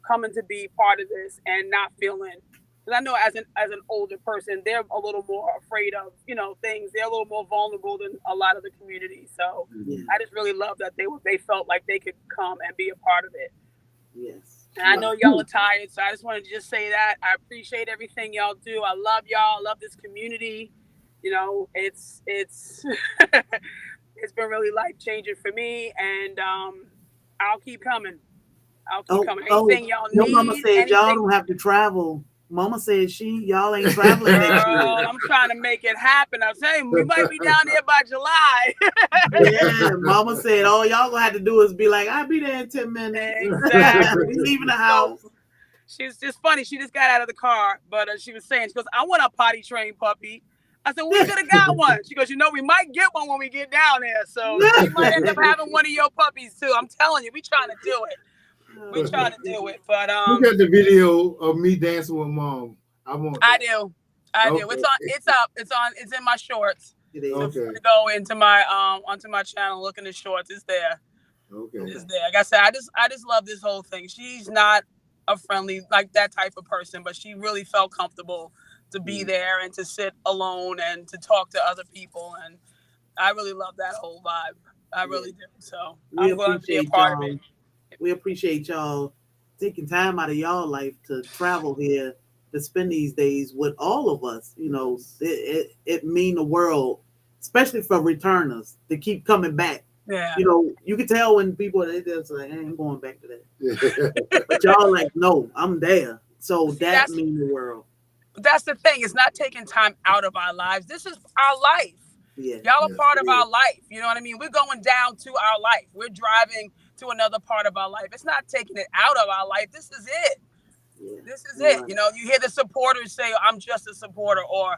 coming to be part of this and not feeling. Because I know as an older person, they're a little more afraid of things. They're a little more vulnerable than a lot of the community. So I just really love that they felt like they could come and be a part of it. Yes. And I know y'all are tired, so I just wanted to just say that I appreciate everything y'all do. I love y'all. I love this community. It's it's been really life changing for me, and I'll keep coming. I'll keep coming. Anything y'all your need. Mama said y'all don't have to travel. Mama said y'all ain't traveling next year. I'm trying to make it happen. I'm saying we might be down there by July. Yeah, Mama said all y'all gonna have to do is be like, I'll be there in 10 minutes. Exactly. We leaving the house. So, she's just funny. She just got out of the car, but she was saying, she goes, I want a potty trained puppy. I said, we could have got one. She goes, we might get one when we get down there. So you might end up having one of your puppies too. I'm telling you, we trying to do it. We're trying to do it. But look at the video of me dancing with Mom. I do. It's in my shorts. It is. So if you want to go into my onto my channel, look in the shorts, it's there. Okay. It's there. Like I said, I just love this whole thing. She's not a friendly, like that type of person, but she really felt comfortable to be there and to sit alone and to talk to other people. And I really love that whole vibe. I really do. So I'm going to be a part of it. We appreciate y'all taking time out of y'all life to travel here to spend these days with all of us. You know, it mean the world, especially for returners to keep coming back. Yeah. You know, you can tell when people they just like, I ain't going back to that. But y'all like, no, I'm there. So See, that mean the world. that's the thing. It's not taking time out of our lives. This is our life. Yeah. Y'all are part of our life. You know what I mean? We're going down to our life. We're driving to another part of our life. It's not taking it out of our life. This is it. Yeah. This is it. You know, you hear the supporters say, I'm just a supporter, or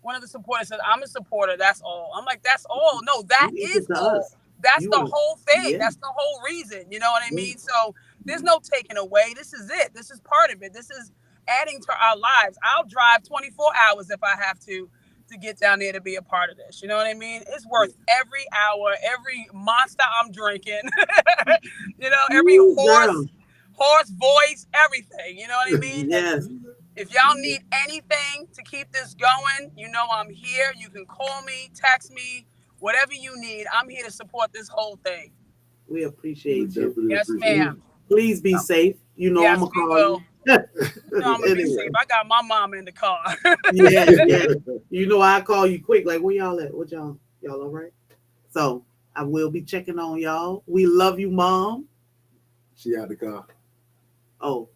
one of the supporters said, I'm a supporter. That's all. I'm like, that's all. No, that is all. That's the whole thing. That's the whole reason. You know what I mean? So there's no taking away. This is it. This is part of it. This is adding to our lives. I'll drive 24 hours if I have to get down there to be a part of this. You know what I mean? It's worth every hour, every monster I'm drinking, you know, every horse voice, everything. You know what I mean? Yes. If y'all need anything to keep this going, you know I'm here. You can call me, text me, whatever you need. I'm here to support this whole thing. We appreciate you. Yes, ma'am. Please be safe. You know yes, I'm gonna we call will. you. You know I'm gonna be safe. I got my mom in the car. Yeah. You know I call you quick. Like, where y'all at? What y'all all right? So I will be checking on y'all. We love you, Mom. She out the car. Oh.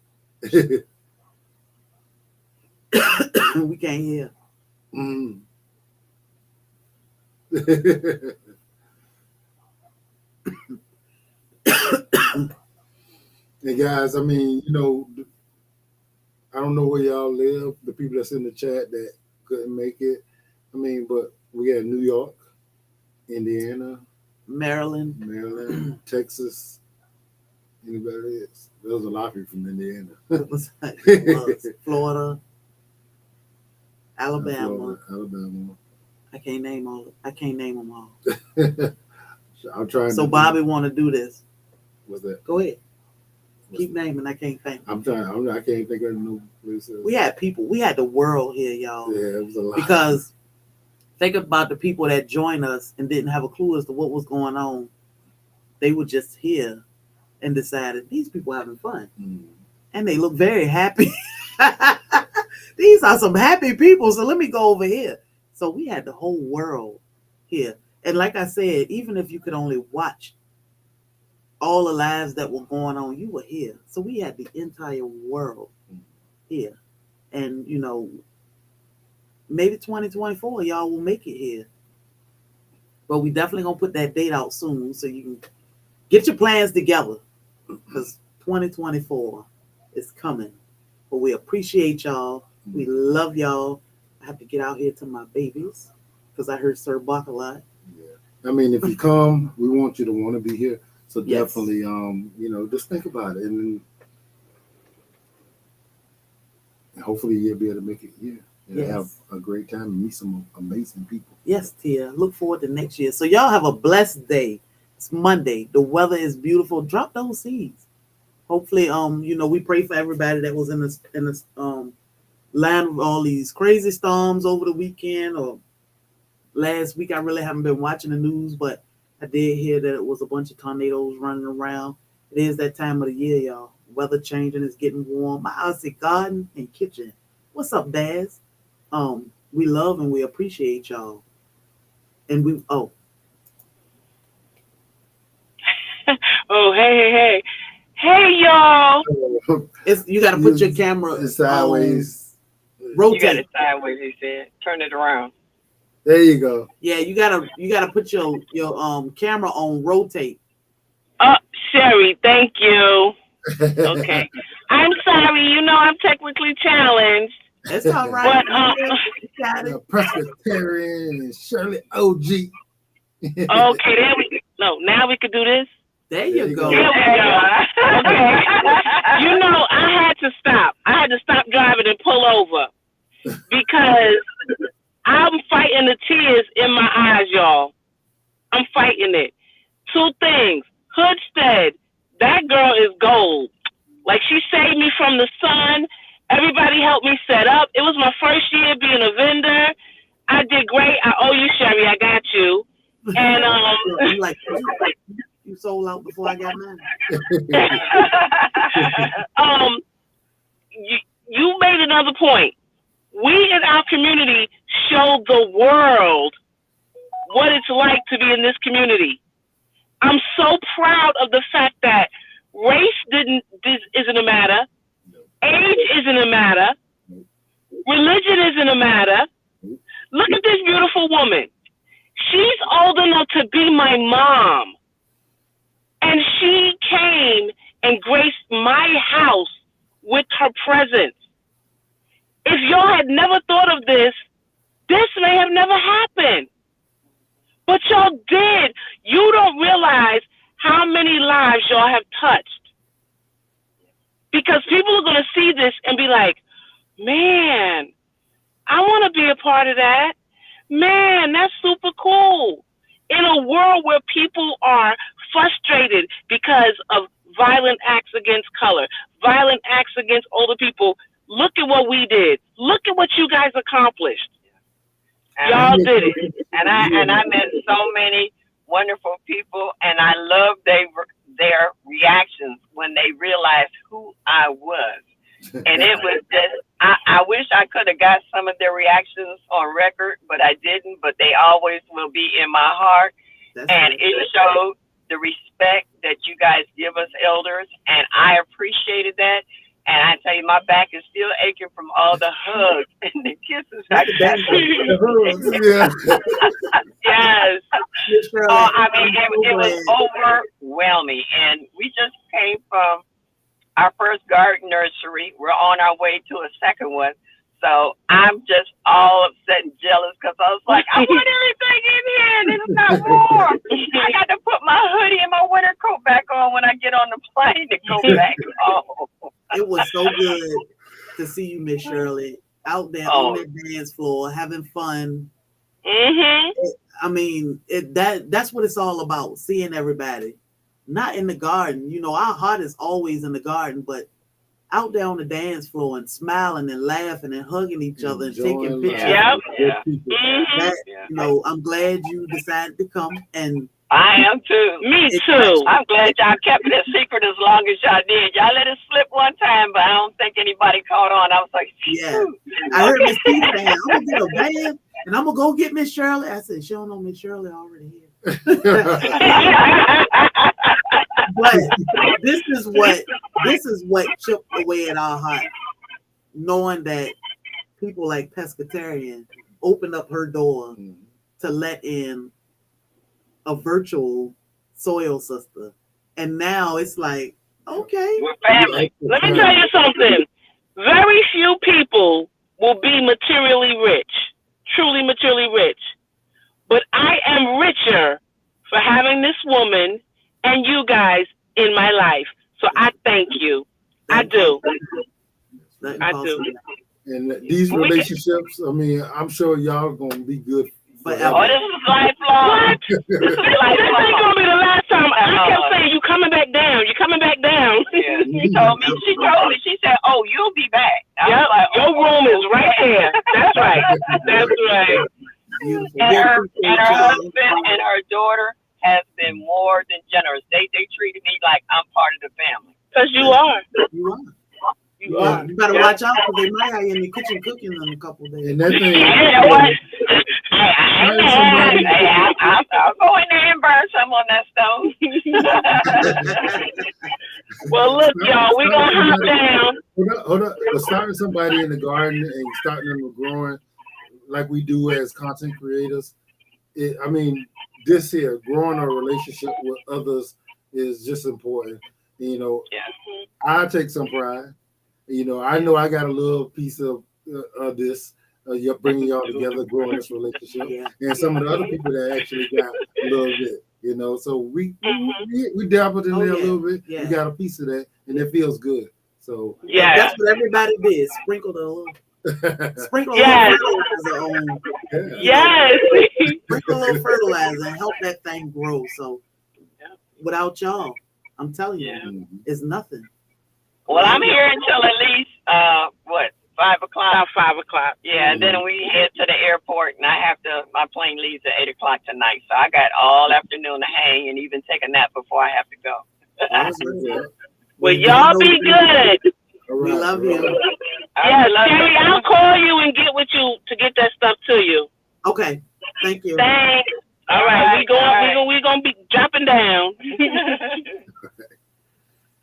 We can't hear. Mm. Hey guys, I mean, you know, I don't know where y'all live, the people that's in the chat that couldn't make it. I mean, but we got New York, Indiana, Maryland, Texas. Anybody else? There was a lot of people from Indiana. Florida, Alabama. Alabama. I can't name them all. I'm trying. So Bobby want to do this. What's that? Go ahead. Keep naming. I can't think. I'm trying. I can't think of no places. We had people. We had the world here, y'all. Yeah, it was a lot. Because think about the people that joined us and didn't have a clue as to what was going on. They were just here and decided these people are having fun, and they look very happy. These are some happy people. So let me go over here. So we had the whole world here, and like I said, even if you could only watch all the lives that were going on, you were here. So we had the entire world here. And, you know, maybe 2024, y'all will make it here. But we definitely going to put that date out soon so you can get your plans together. Because 2024 is coming. But we appreciate y'all. We love y'all. I have to get out here to my babies because I heard Sir Buck a lot. Yeah. I mean, if you come, we want you to want to be here. So definitely, you know, just think about it, and hopefully you'll be able to make it here and have a great time and meet some amazing people. Yes, Tia. Look forward to next year. So y'all have a blessed day. It's Monday. The weather is beautiful. Drop those seeds. Hopefully, you know, we pray for everybody that was in this land with all these crazy storms over the weekend or last week. I really haven't been watching the news, but I did hear that it was a bunch of tornadoes running around. It is that time of the year, y'all. Weather changing, it's getting warm. My house is garden and kitchen. What's up, Daz? We love and we appreciate y'all. And we oh, hey, y'all. You got to put your camera sideways. Rotate. You got it sideways. He said, turn it around. There you go. Yeah, you gotta put your camera on rotate. Sherry, thank you. Okay. I'm sorry, you know I'm technically challenged. That's all right. But Presbyterian and Shirley OG. Okay, there we go. No, now we could do this. There you go. There we go. Okay. You know, I had to stop. I had to stop driving and pull over because I'm fighting the tears in my eyes, y'all. I'm fighting it. Two things. Hoodstead, that girl is gold. Like, she saved me from the sun. Everybody helped me set up. It was my first year being a vendor. I did great. I owe you, Sherry. I got you. And I'm like, you sold out before I got mine. You made another point. We in our community show the world what it's like to be in this community. I'm so proud of the fact that race isn't a matter, age isn't a matter, religion isn't a matter. Look at this beautiful woman. She's old enough to be my mom, and she came and graced my house with her presence. If y'all had never thought of this, this may have never happened. But y'all did. You don't realize how many lives y'all have touched. Because people are going to see this and be like, man, I want to be a part of that. Man, that's super cool. In a world where people are frustrated because of violent acts against color, violent acts against older people, look at what we did. Look at what you guys accomplished. Y'all did it. And I met so many wonderful people, and I loved their reactions when they realized who I was. And it was just, I wish I could have got some of their reactions on record, but I didn't. But they always will be in my heart. And it showed the respect that you guys give us elders, and I appreciated that. And I tell you, my back is still aching from all the hugs and the kisses I got. Yes. I mean, it was overwhelming. And we just came from our first garden nursery. We're on our way to a second one. So I'm just all upset and jealous because I was like, I want everything in here and it's not warm. I got to put my hoodie and my winter coat back on when I get on the plane to go back home. It was so good to see you, Miss Shirley, out there on that dance floor having fun. I mean, that's what it's all about, seeing everybody. Not in the garden. You know, our heart is always in the garden, but out there on the dance floor and smiling and laughing and hugging each other and taking pictures. You know, I'm glad you decided to come, and I am too. Me too. I'm glad y'all kept it a secret as long as y'all did. Y'all let it slip one time, but I don't think anybody caught on. I was like, I heard Miss T saying, I'm gonna get a band and I'm gonna go get Miss Shirley. I said, she don't know Miss Shirley already here. But this is what chipped away at our heart, knowing that people like Pescatarian opened up her door to let in a virtual soil sister, and now it's like, okay, we're family. Let me tell you something. Very few people will be materially rich, truly materially rich, but I am richer for having this woman and you guys in my life. So I thank you. I do. I do. And these relationships, I mean, I'm sure y'all gonna be good. Forever. Oh, this is lifelong. What? This ain't gonna be the last time. I kept saying, you coming back down. You coming back down. Yeah. She told me. She said, oh, you'll be back. Yep. Like, your room is right there. That's right. That's right. And her husband and her daughter has been more than generous. They treated me like I'm part of the family. Because you are. You are. You better watch out because they might have you in the kitchen cooking in a couple of days. And that thing, you know what? I'll go in there and burn some on that stove. Well, look, y'all, we're going to hop down. Hold up. But starting somebody in the garden and starting them growing like we do as content creators, I mean, this here, growing a relationship with others is just important. You know, I take some pride. You know I got a little piece of this, bringing y'all together, growing this relationship, and some of the other people that actually got a little bit, you know. So we dabbled in there a little bit. We got a piece of that, and it feels good. So that's what everybody did. Sprinkle a little fertilizer on. Sprinkle a little fertilizer and help that thing grow. So without y'all, I'm telling you, it's nothing. Well, I'm here until at least 5 o'clock. About 5 o'clock. Yeah, and then we head to the airport, and my plane leaves at 8 o'clock tonight, so I got all afternoon to hang and even take a nap before I have to go. Awesome. Yeah. Well, y'all be good. We love you. Yeah, Terry, I'll call you and get with you to get that stuff to you. Okay. Thank you. Thanks. All right, we gonna be dropping down.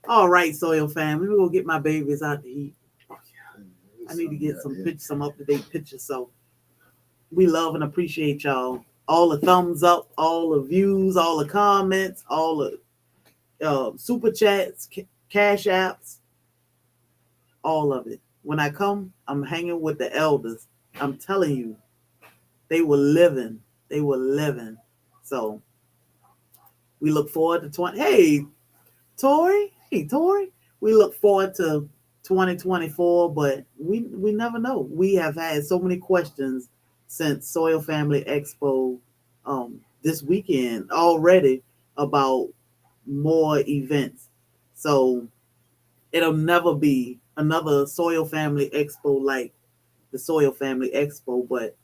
All right, Soil family, we're gonna get my babies out to eat. I need to get some up-to-date pictures. So we love and appreciate y'all. All the thumbs up, all the views, all the comments, all the super chats, cash apps, all of it. When I come, I'm hanging with the elders. I'm telling you, they were living. They were living. So we look forward to 20. Hey, Tori. Hey, Tori. We look forward to 2024, but we never know. We have had so many questions since Soil Family Expo this weekend already about more events. So it'll never be another Soil Family Expo like the Soil Family Expo, but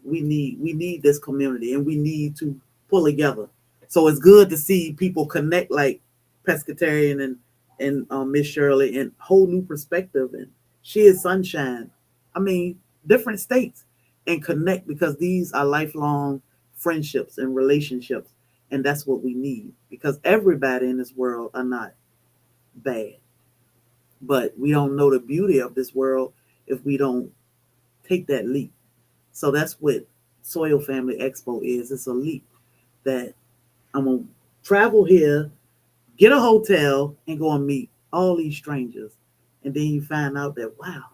we need this community and we need to pull together. So it's good to see people connect like Pescatarian and Miss Shirley and whole new perspective and she is sunshine. I mean, different states and connect because these are lifelong friendships and relationships, and that's what we need because everybody in this world are not bad, but we don't know the beauty of this world if we don't take that leap. So that's what Soil Family Expo is. It's a leap that I'm gonna travel here, get a hotel, and go and meet all these strangers. And then you find out that wow,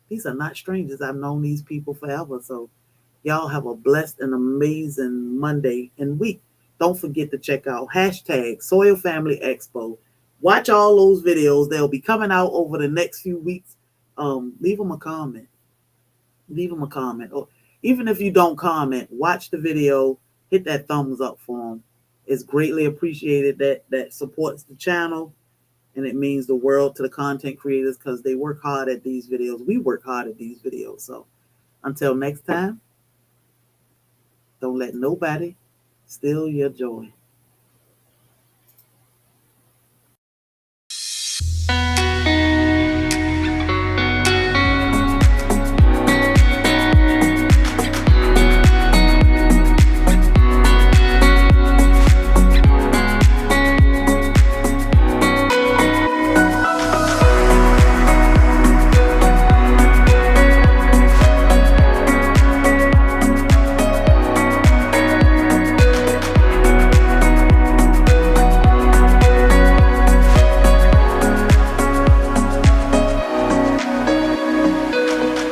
these are not strangers. I've known these people forever. So y'all have a blessed and amazing Monday and week. Don't forget to check out hashtag Soil Family Expo. Watch all those videos. They'll be coming out over the next few weeks. Leave them a comment. Leave them a comment. Or even if you don't comment, watch the video. Hit that thumbs up for them. It's greatly appreciated that supports the channel, and it means the world to the content creators because they work hard at these videos. We work hard at these videos. So until next time, don't let nobody steal your joy.